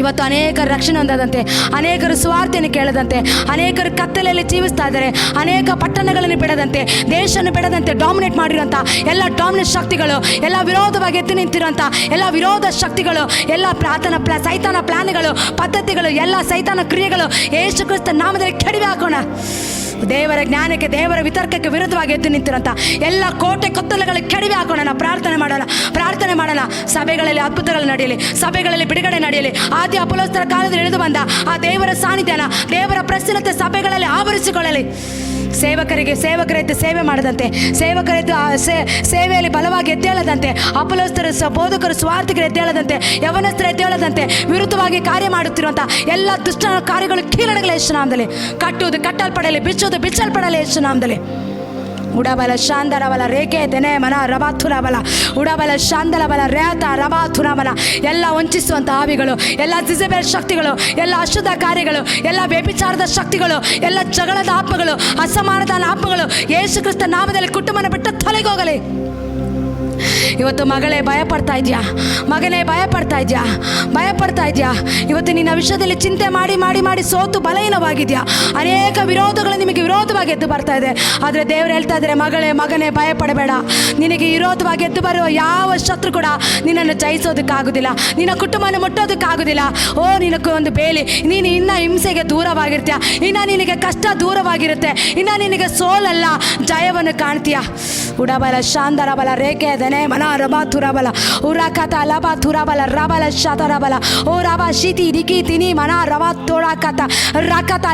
ಇವತ್ತು ಅನೇಕರು ರಕ್ಷಣೆ ಹೊಂದದಂತೆ, ಅನೇಕರು ಸ್ವಾರ್ಥೆಯನ್ನು ಕೇಳದಂತೆ, ಅನೇಕರು ಕತ್ತಲೆಯಲ್ಲಿ ಜೀವಿಸ್ತಾ ಇದ್ದಾರೆ, ಅನೇಕ ಪಟ್ಟಣಗಳನ್ನು ಬಿಡದಂತೆ, ದೇಶವನ್ನು ಬಿಡದಂತೆ ಡಾಮಿನೇಟ್ ಮಾಡಿರೋಂಥ ಎಲ್ಲ ಡಾಮಿನೇಟ್ ಶಕ್ತಿಗಳು, ಎಲ್ಲ ವಿರೋಧವಾಗಿ ಎದ್ದು ನಿಂತಿರೋಂಥ ಎಲ್ಲ ವಿರೋಧ ಶಕ್ತಿಗಳು, ಎಲ್ಲ ಸೈತಾನ ಪ್ಲಾನ್ಗಳು, ಪದ್ಧತಿಗಳು, ಎಲ್ಲ ಸೈತಾನ ಕ್ರಿಯೆಗಳು ಯೇಸು ಕ್ರಿಸ್ತ ನಾಮದಲ್ಲಿ ಕೆಡವಿ ಹಾಕೋಣ. ದೇವರ ಜ್ಞಾನಕ್ಕೆ, ದೇವರ ವಿತರ್ಕಕ್ಕೆ ವಿರುದ್ಧವಾಗಿ ಎದ್ದು ನಿಂತಿರೋಂಥ ಎಲ್ಲ ಕೋಟೆ ಕೊತ್ತಲಗಳು ಕೆಡವಿ ಹಾಕೋಣ. ನಾವು ಪ್ರಾರ್ಥನೆ ಮಾಡೋಣ. ಸಭೆಗಳಲ್ಲಿ ಅದ್ಭುತಗಳು ನಡೆಯಲಿ, ಸಭೆಗಳಲ್ಲಿ ಬಿಡುಗಡೆ ನಡೆಯಲಿ. ಆದಿ ಅಪೊಸ್ತಲರ ಕಾಲದಲ್ಲಿ ಇಳಿದು ಬಂದ ಆ ದೇವರ ಸಾನ್ನಿಧ್ಯನ, ದೇವರ ಪ್ರಸನ್ನತೆ ಸಭೆಗಳಲ್ಲಿ ಆವರಿಸಿಕೊಳ್ಳಲಿ. ಸೇವಕರಿದ್ದು ಸೇವೆ ಮಾಡದಂತೆ, ಸೇವಕರಿದ್ದು ಸೇವೆಯಲ್ಲಿ ಬಲವಾಗಿ ಎದ್ದೇಳದಂತೆ, ಅಪೊಸ್ತಲರು ಬೋಧಕರು ಸ್ವಾರ್ಥಿಕರು ಎದ್ದೇಳದಂತೆ, ಯವನಸ್ಥರು ಎದ್ದೇಳದಂತೆ ವಿರುದ್ಧವಾಗಿ ಕಾರ್ಯ ಮಾಡುತ್ತಿರುವಂಥ ಎಲ್ಲ ದುಷ್ಟ ಕಾರ್ಯಗಳು ಕೀಳಣಗಳ ಯೇಸು ನಾಮದಲ್ಲಿ ಕಟ್ಟುವುದು ಕಟ್ಟಲ್ಪಡಲಿ, ಬಿಚ್ಚುವುದು ಬಿಚ್ಚಲ್ಪಡಲಿ ಯೇಸು ನಾಮದಲ್ಲಿ. ಉಡಬಲ ಶಾಂದರಬಲ ರೇಖೆ ತೆನೆ ಮನ ರಬಾಥುರಬಲ ಉಡಬಲ ಶಾಂದರಬಲ ರೇತ ರಬಾಥುರಬಲ. ಎಲ್ಲ ವಂಚಿಸುವಂಥ ಆವಿಗಳು, ಎಲ್ಲ ಜಿಜೆಬೆಲ್ ಶಕ್ತಿಗಳು, ಎಲ್ಲ ಅಶುದ್ಧ ಕಾರ್ಯಗಳು, ಎಲ್ಲ ವ್ಯಭಿಚಾರದ ಶಕ್ತಿಗಳು, ಎಲ್ಲ ಜಗಳದ ಆತ್ಮಗಳು, ಅಸಮಾಧಾನ ಆತ್ಮಗಳು ಯೇಸು ಕ್ರಿಸ್ತ ನಾಮದಲ್ಲಿ ಕುಟುಂಬನ ಬಿಟ್ಟು ತೊಲಗೋಗಲಿ. ಇವತ್ತು ಮಗಳೇ ಭಯಪಡ್ತಾ ಇದೆಯಾ? ಮಗನೇ ಭಯಪಡ್ತಾ ಇದೆಯಾ? ಇವತ್ತು ನಿನ್ನ ವಿಷಯದಲ್ಲಿ ಚಿಂತೆ ಮಾಡಿ ಸೋತು ಬಲಹೀನವಾಗಿದೆಯಾ? ಅನೇಕ ವಿರೋಧಗಳು ನಿಮಗೆ ವಿರೋಧವಾಗಿ ಎದ್ದು ಬರ್ತಾ ಇದೆ. ಆದರೆ ದೇವರು ಹೇಳ್ತಾ ಇದ್ದಾರೆ, ಮಗನೇ ಭಯಪಡಬೇಡ. ನಿನಗೆ ವಿರೋಧವಾಗಿ ಎದ್ದು ಬರುವ ಯಾವ ಶತ್ರು ಕೂಡ ನಿನ್ನನ್ನು ಜಯಿಸೋದಕ್ಕಾಗೋದಿಲ್ಲ, ನಿನ್ನ ಕುಟುಂಬನ ಮುಟ್ಟೋದಕ್ಕಾಗೋದಿಲ್ಲ. ನಿನಗೆ ಒಂದು ಬೇಲಿ, ನೀನು ಇನ್ನು ಹಿಂಸೆಗೆ ದೂರವಾಗಿರ್ತೀಯ, ಇನ್ನು ನಿನಗೆ ಕಷ್ಟ ದೂರವಾಗಿರುತ್ತೆ, ಇನ್ನು ನಿನಗೆ ಸೋಲಲ್ಲ ಜಯವನ್ನು ಕಾಣ್ತೀಯ. ಉಡಬಲ ಶಾಂದರಬಲ ರೇಖೆ ದನೆ ಮನ ರಬಾ ತುರಬಲ ಉರಾಕತ ಲಬಾ ತುರಬಲ ರಬಲ ಶತರಬಲ ಓ ರಬಾ ಶಿತಿ ರಿಕಿ ತಿನಿ ಮನ ರಬಾ ತೋಡಾಕತ ರಕತ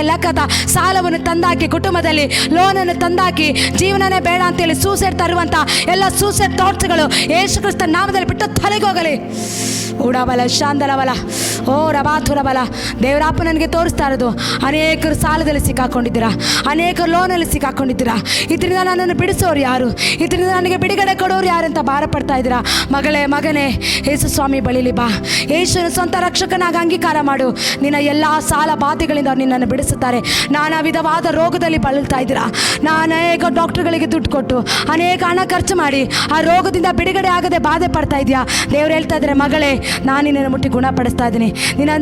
ಲೆಕ್ಕತ ಸಾಲವನ್ನು ತಂದಾಕಿ, ಕುಟುಂಬದಲ್ಲಿ ಲೋನನ್ನು ತಂದಾಕಿ, ಜೀವನನೇ ಬೇಡ ಅಂತೇಳಿ ಸೂಸೈಡ್ ತರುವಂಥ ಎಲ್ಲ ಸೂಸೈಡ್ ಥಾಟ್ಸ್ಗಳು ಯೇಸು ಕ್ರಿಸ್ತ ನಾಮದಲ್ಲಿ ಬಿಟ್ಟು ತೊಲಗೋಗಲಿ. ಉಡಬಲ ಶಾಂದರಬಲ ಓ ರಬಾಥುರಬಲ. ದೇವರಾಪ ನನಗೆ ತೋರಿಸ್ತಾ ಇರೋದು, ಅನೇಕರು ಸಾಲದಲ್ಲಿ ಸಿಕ್ಕಾಕೊಂಡಿದ್ದೀರಾ, ಅನೇಕರು ಲೋನಲ್ಲಿ ಸಿಕ್ಕಾಕೊಂಡಿದ್ದೀರಾ. ಇದರಿಂದ ನನ್ನನ್ನು ಬಿಡಿಸೋರು ಯಾರು, ಇದರಿಂದ ನನಗೆ ಬಿಡುಗಡೆ ಕೊಡೋರು ಯಾರು ಅಂತ ಭಾರಪಡ್ತಾ ಇದ್ದೀರಾ. ಮಗನೇ ಯೇಸು ಸ್ವಾಮಿ ಬಳಿಲಿ ಬಾ, ಯೇಸುವಿನ ಸ್ವಂತ ರಕ್ಷಕನಾಗಿ ಅಂಗೀಕಾರ ಮಾಡು. ನಿನ್ನ ಎಲ್ಲ ಸಾಲ ಬಾಧೆಗಳಿಂದ ಅವ್ರು ನಿನ್ನನ್ನು ಬಿಡಿಸುತ್ತಾರೆ. ನಾನಾ ವಿಧವಾದ ರೋಗದಲ್ಲಿ ಬಳಲ್ತಾ ಇದ್ದೀರಾ, ಅನೇಕ ಡಾಕ್ಟರ್ಗಳಿಗೆ ದುಡ್ಡು ಕೊಟ್ಟು ಅನೇಕ ಹಣ ಖರ್ಚು ಮಾಡಿ ಆ ರೋಗದಿಂದ ಬಿಡುಗಡೆ ಆಗದೆ ಬಾಧೆ ಪಡ್ತಾ ಇದೆಯಾ. ದೇವರು ಹೇಳ್ತಾ ಇದ್ದಾರೆ, ಮಗಳೇ ನಾನು ನಿನ್ನನ್ನು ಮುಟ್ಟಿ ಗುಣಪಡಿಸ್ತಾ ಇದ್ದೀನಿ,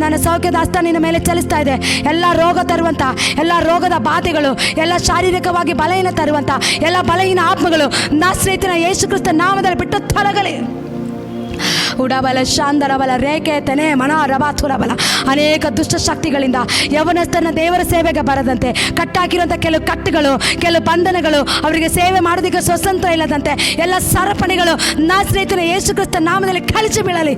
ನನ್ನ ಸೌಖ್ಯದ ಹಸ್ತ ನಿನ್ನ ಮೇಲೆ ಚಲಿಸ್ತಾ ಇದೆ. ಎಲ್ಲ ರೋಗ ತರುವಂಥ, ಎಲ್ಲ ರೋಗದ ಬಾಧೆಗಳು, ಎಲ್ಲ ಶಾರೀರಿಕವಾಗಿ ಬಲಹೀನ ತರುವಂಥ ಎಲ್ಲ ಬಲಹೀನ ಆತ್ಮಗಳು ನಾಸ್ರೇತಿನ ಯೇಸು ಕ್ರಿಸ್ತ ನಾಮದಲ್ಲಿ ಬಿಟ್ಟು ತೊಲಗಲಿ. ಉಡಬಲ ಶಾಂದರಬಲ ರೇಖೆ ತೆನೆ ಮನ ರಬಾಥುರಬಲ. ಅನೇಕ ದುಷ್ಟ ಶಕ್ತಿಗಳಿಂದ ಯವನಸ್ಥನ ದೇವರ ಸೇವೆಗೆ ಬರದಂತೆ ಕಟ್ಟಾಕಿರುವಂಥ ಕೆಲವು ಕಟ್ಟುಗಳು, ಕೆಲವು ಬಂಧನಗಳು, ಅವರಿಗೆ ಸೇವೆ ಮಾಡೋದಕ್ಕೆ ಸ್ವತಂತ್ರ ಇಲ್ಲದಂತೆ ಎಲ್ಲ ಸರಪಣಿಗಳು ನಾಸ್ರೇತಿನ ಯೇಸು ಕ್ರಿಸ್ತ ನಾಮದಲ್ಲಿ ಕಳಚಿ ಬೀಳಲಿ.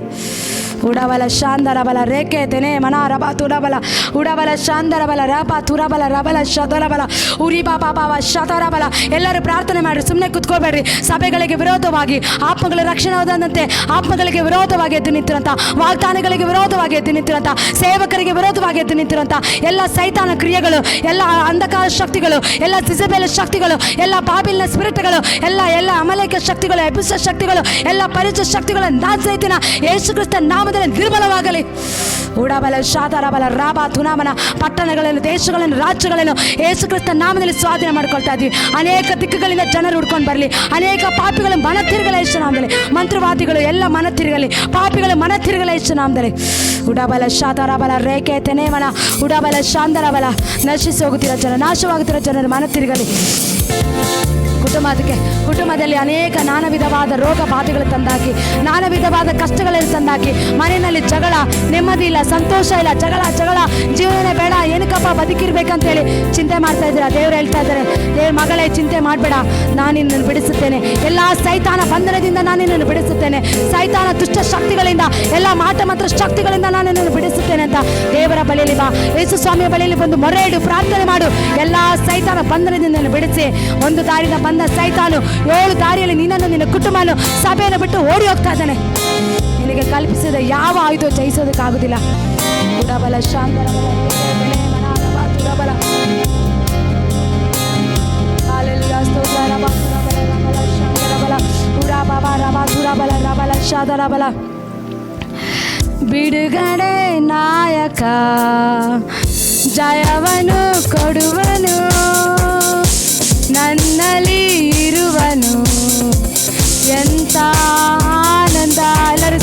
ಉಡಬಲ ಶಾಂದರಬಲ ರೇಖೆ ತೆನೆ ಮನ ರಬಾ ತುರಬಲ ಉಡಬಲ ಶಾಂದರಬಲ ರಬಾ ತುರಬಲ ರಬಲ ಶತರಬಲ ಉರಿ ಬಾಬಾ ಶತರಬಲ. ಎಲ್ಲರೂ ಪ್ರಾರ್ಥನೆ ಮಾಡಿ, ಸುಮ್ಮನೆ ಕುತ್ಕೋಬೇಡ್ರಿ. ಸಭೆಗಳಿಗೆ ವಿರೋಧವಾಗಿ, ಆತ್ಮಗಳ ರಕ್ಷಣೆ ಹೋದಂತೆ ಆತ್ಮಗಳಿಗೆ ವಿರೋಧವಾಗಿ ಎದ್ದು ನಿಂತಿರೋಂಥ, ವಾಗ್ದಾನಗಳಿಗೆ ವಿರೋಧವಾಗಿ ಎದ್ದು ನಿಂತಿರೋಂಥ, ಸೇವಕರಿಗೆ ವಿರೋಧವಾಗಿ ಎದ್ದು ನಿಂತಿರೋಂಥ ಎಲ್ಲ ಸೈತಾನ ಕ್ರಿಯೆಗಳು, ಎಲ್ಲ ಅಂಧಕಾರ ಶಕ್ತಿಗಳು, ಎಲ್ಲ ಜಿಜೆಬೆಲ್ ಶಕ್ತಿಗಳು, ಎಲ್ಲ ಬಾಬಿಲ್ನ ಸ್ಪಿರಿಟ್ಗಳು, ಎಲ್ಲ ಅಮಲೇಕ ಶಕ್ತಿಗಳು, ಎಬಿಸ ಶಕ್ತಿಗಳು, ಎಲ್ಲ ಪರಿಚಯ ಶಕ್ತಿಗಳು ನಾಸರೇತಿನ ಯೇಸು ಕ್ರಿಸ್ತ ನಾಮದಲ್ಲಿ ನಿರ್ಮಲವಾಗಲಿ. ಉಡಬಲ ಶಾದರಬಲ ರಾಬಾ ತುನಾಮನ. ಪಟ್ಟಣಗಳನ್ನು, ದೇಶಗಳನ್ನು, ರಾಜ್ಯಗಳನ್ನು ಯೇಸು ಕ್ರಿಸ್ತ ನಾಮದಲ್ಲಿ ಸ್ವಾಧೀನ ಮಾಡ್ಕೊಳ್ತಾ ಇದ್ವಿ. ಅನೇಕ ದಿಕ್ಕುಗಳಿಂದ ಜನರು ಹುಡ್ಕೊಂಡು ಬರಲಿ. ಅನೇಕ ಪಾಪಿಗಳು ಮನ ತಿರುಗಲ ಯೇಸು ನಾಮದಲ್ಲಿ, ಮಂತ್ರವಾದಿಗಳು ಎಲ್ಲ ಮನ ತಿರುಗಲಿ, ಪಾಪಿಗಳು ಮನ ತಿರುಗಲ ಯೇಸು ನಾಮದಲ್ಲಿ. ಉಡಬಲ ಶಾದರಬಲ ರೇಖೆ ತೆನೆಮನ ಉಡಬಲ ಶಾಂದರಬಲ. ನಶಿಸಿ ಹೋಗುತ್ತಿರೋ ಜನ, ನಾಶವಾಗುತ್ತಿರೋ ಜನರು ಮನ ತಿರುಗಲಿ. ಕುಟುಂಬದಲ್ಲಿ ಅನೇಕ ನಾನಾ ವಿಧವಾದ ರೋಗ ಬಾಧೆಗಳು ತಂದಾಕಿ, ನಾನಾ ವಿಧವಾದ ಕಷ್ಟಗಳಲ್ಲಿ ತಂದಾಕಿ, ಮನೆಯಲ್ಲಿ ಜಗಳ, ನೆಮ್ಮದಿ ಇಲ್ಲ, ಸಂತೋಷ ಇಲ್ಲ, ಜಗಳ ಜೀವನನೇ ಬೇಡ, ಏನಕ್ಕಪ್ಪ ಬದುಕಿರ್ಬೇಕಂತೇಳಿ ಚಿಂತೆ ಮಾಡ್ತಾ ಇದ್ದೀರಾ. ದೇವರು ಹೇಳ್ತಾ ಇದ್ದಾರೆ, ಮಗಳೇ ಚಿಂತೆ ಮಾಡಬೇಡ, ನಾನು ನಿನ್ನನ್ನು ಬಿಡಿಸುತ್ತೇನೆ. ಎಲ್ಲ ಸೈತಾನ ಬಂಧನದಿಂದ ನಾನು ನಿನ್ನನ್ನು ಬಿಡಿಸುತ್ತೇನೆ. ಸೈತಾನ ದುಷ್ಟ ಶಕ್ತಿಗಳಿಂದ, ಎಲ್ಲ ಮಾಟ ಮಂತ್ರ ಶಕ್ತಿಗಳಿಂದ ನಾನು ನಿನ್ನನ್ನು ಬಿಡಿಸುತ್ತೇನೆ ಅಂತ ದೇವರ ಬಳಿಯಲ್ಲಿ ಬಾ, ಯೇಸು ಸ್ವಾಮಿಯ ಬಳಿಯಲ್ಲಿ ಬಂದು ಮೊರೆ ಇಡು, ಪ್ರಾರ್ಥನೆ ಮಾಡು. ಎಲ್ಲ ಸೈತಾನ ಬಂಧನದಿಂದ ಬಿಡಿಸಿ. ಒಂದು ದಾರಿಯಿಂದ ಬಂದ ಸೈತಾನು 7 ದಾರಿಯಲ್ಲಿ ನಿನ್ನನ್ನು, ನಿನ್ನ ಕುಟುಂಬನು, ಸಭೆಯನ್ನು ಬಿಟ್ಟು ಓಡಿ ಹೋಗ್ತಾ ಇದ್ದಾನೆ. ನಿನಗೆ ಕಲ್ಪಿಸಿದ ಯಾವ ಆಯುಧ ಜಯಿಸೋದಕ್ಕಾಗುದಿಲ್ಲ. ಉಡಬಲ ಶಾಂತರಬಲ Hallelujah. ಸ್ತೋತ್ರ ರಬ ಸುರಬಲ ರಬಲ ಶಾಂತರಬಲ ಉರಾಬಾಬ ರಬ ಸುರಬಲ ರಬಲ ಶಾದರಬಲ. ಬಿಡುಗಡೆ ನಾಯಕ ಜಯವನ್ನು ಕೊಡುವನು, ನನ್ನಲ್ಲಿ ಇರುವನು, ಎಂತ ಆನಂದ. ಎಲ್ಲರೂ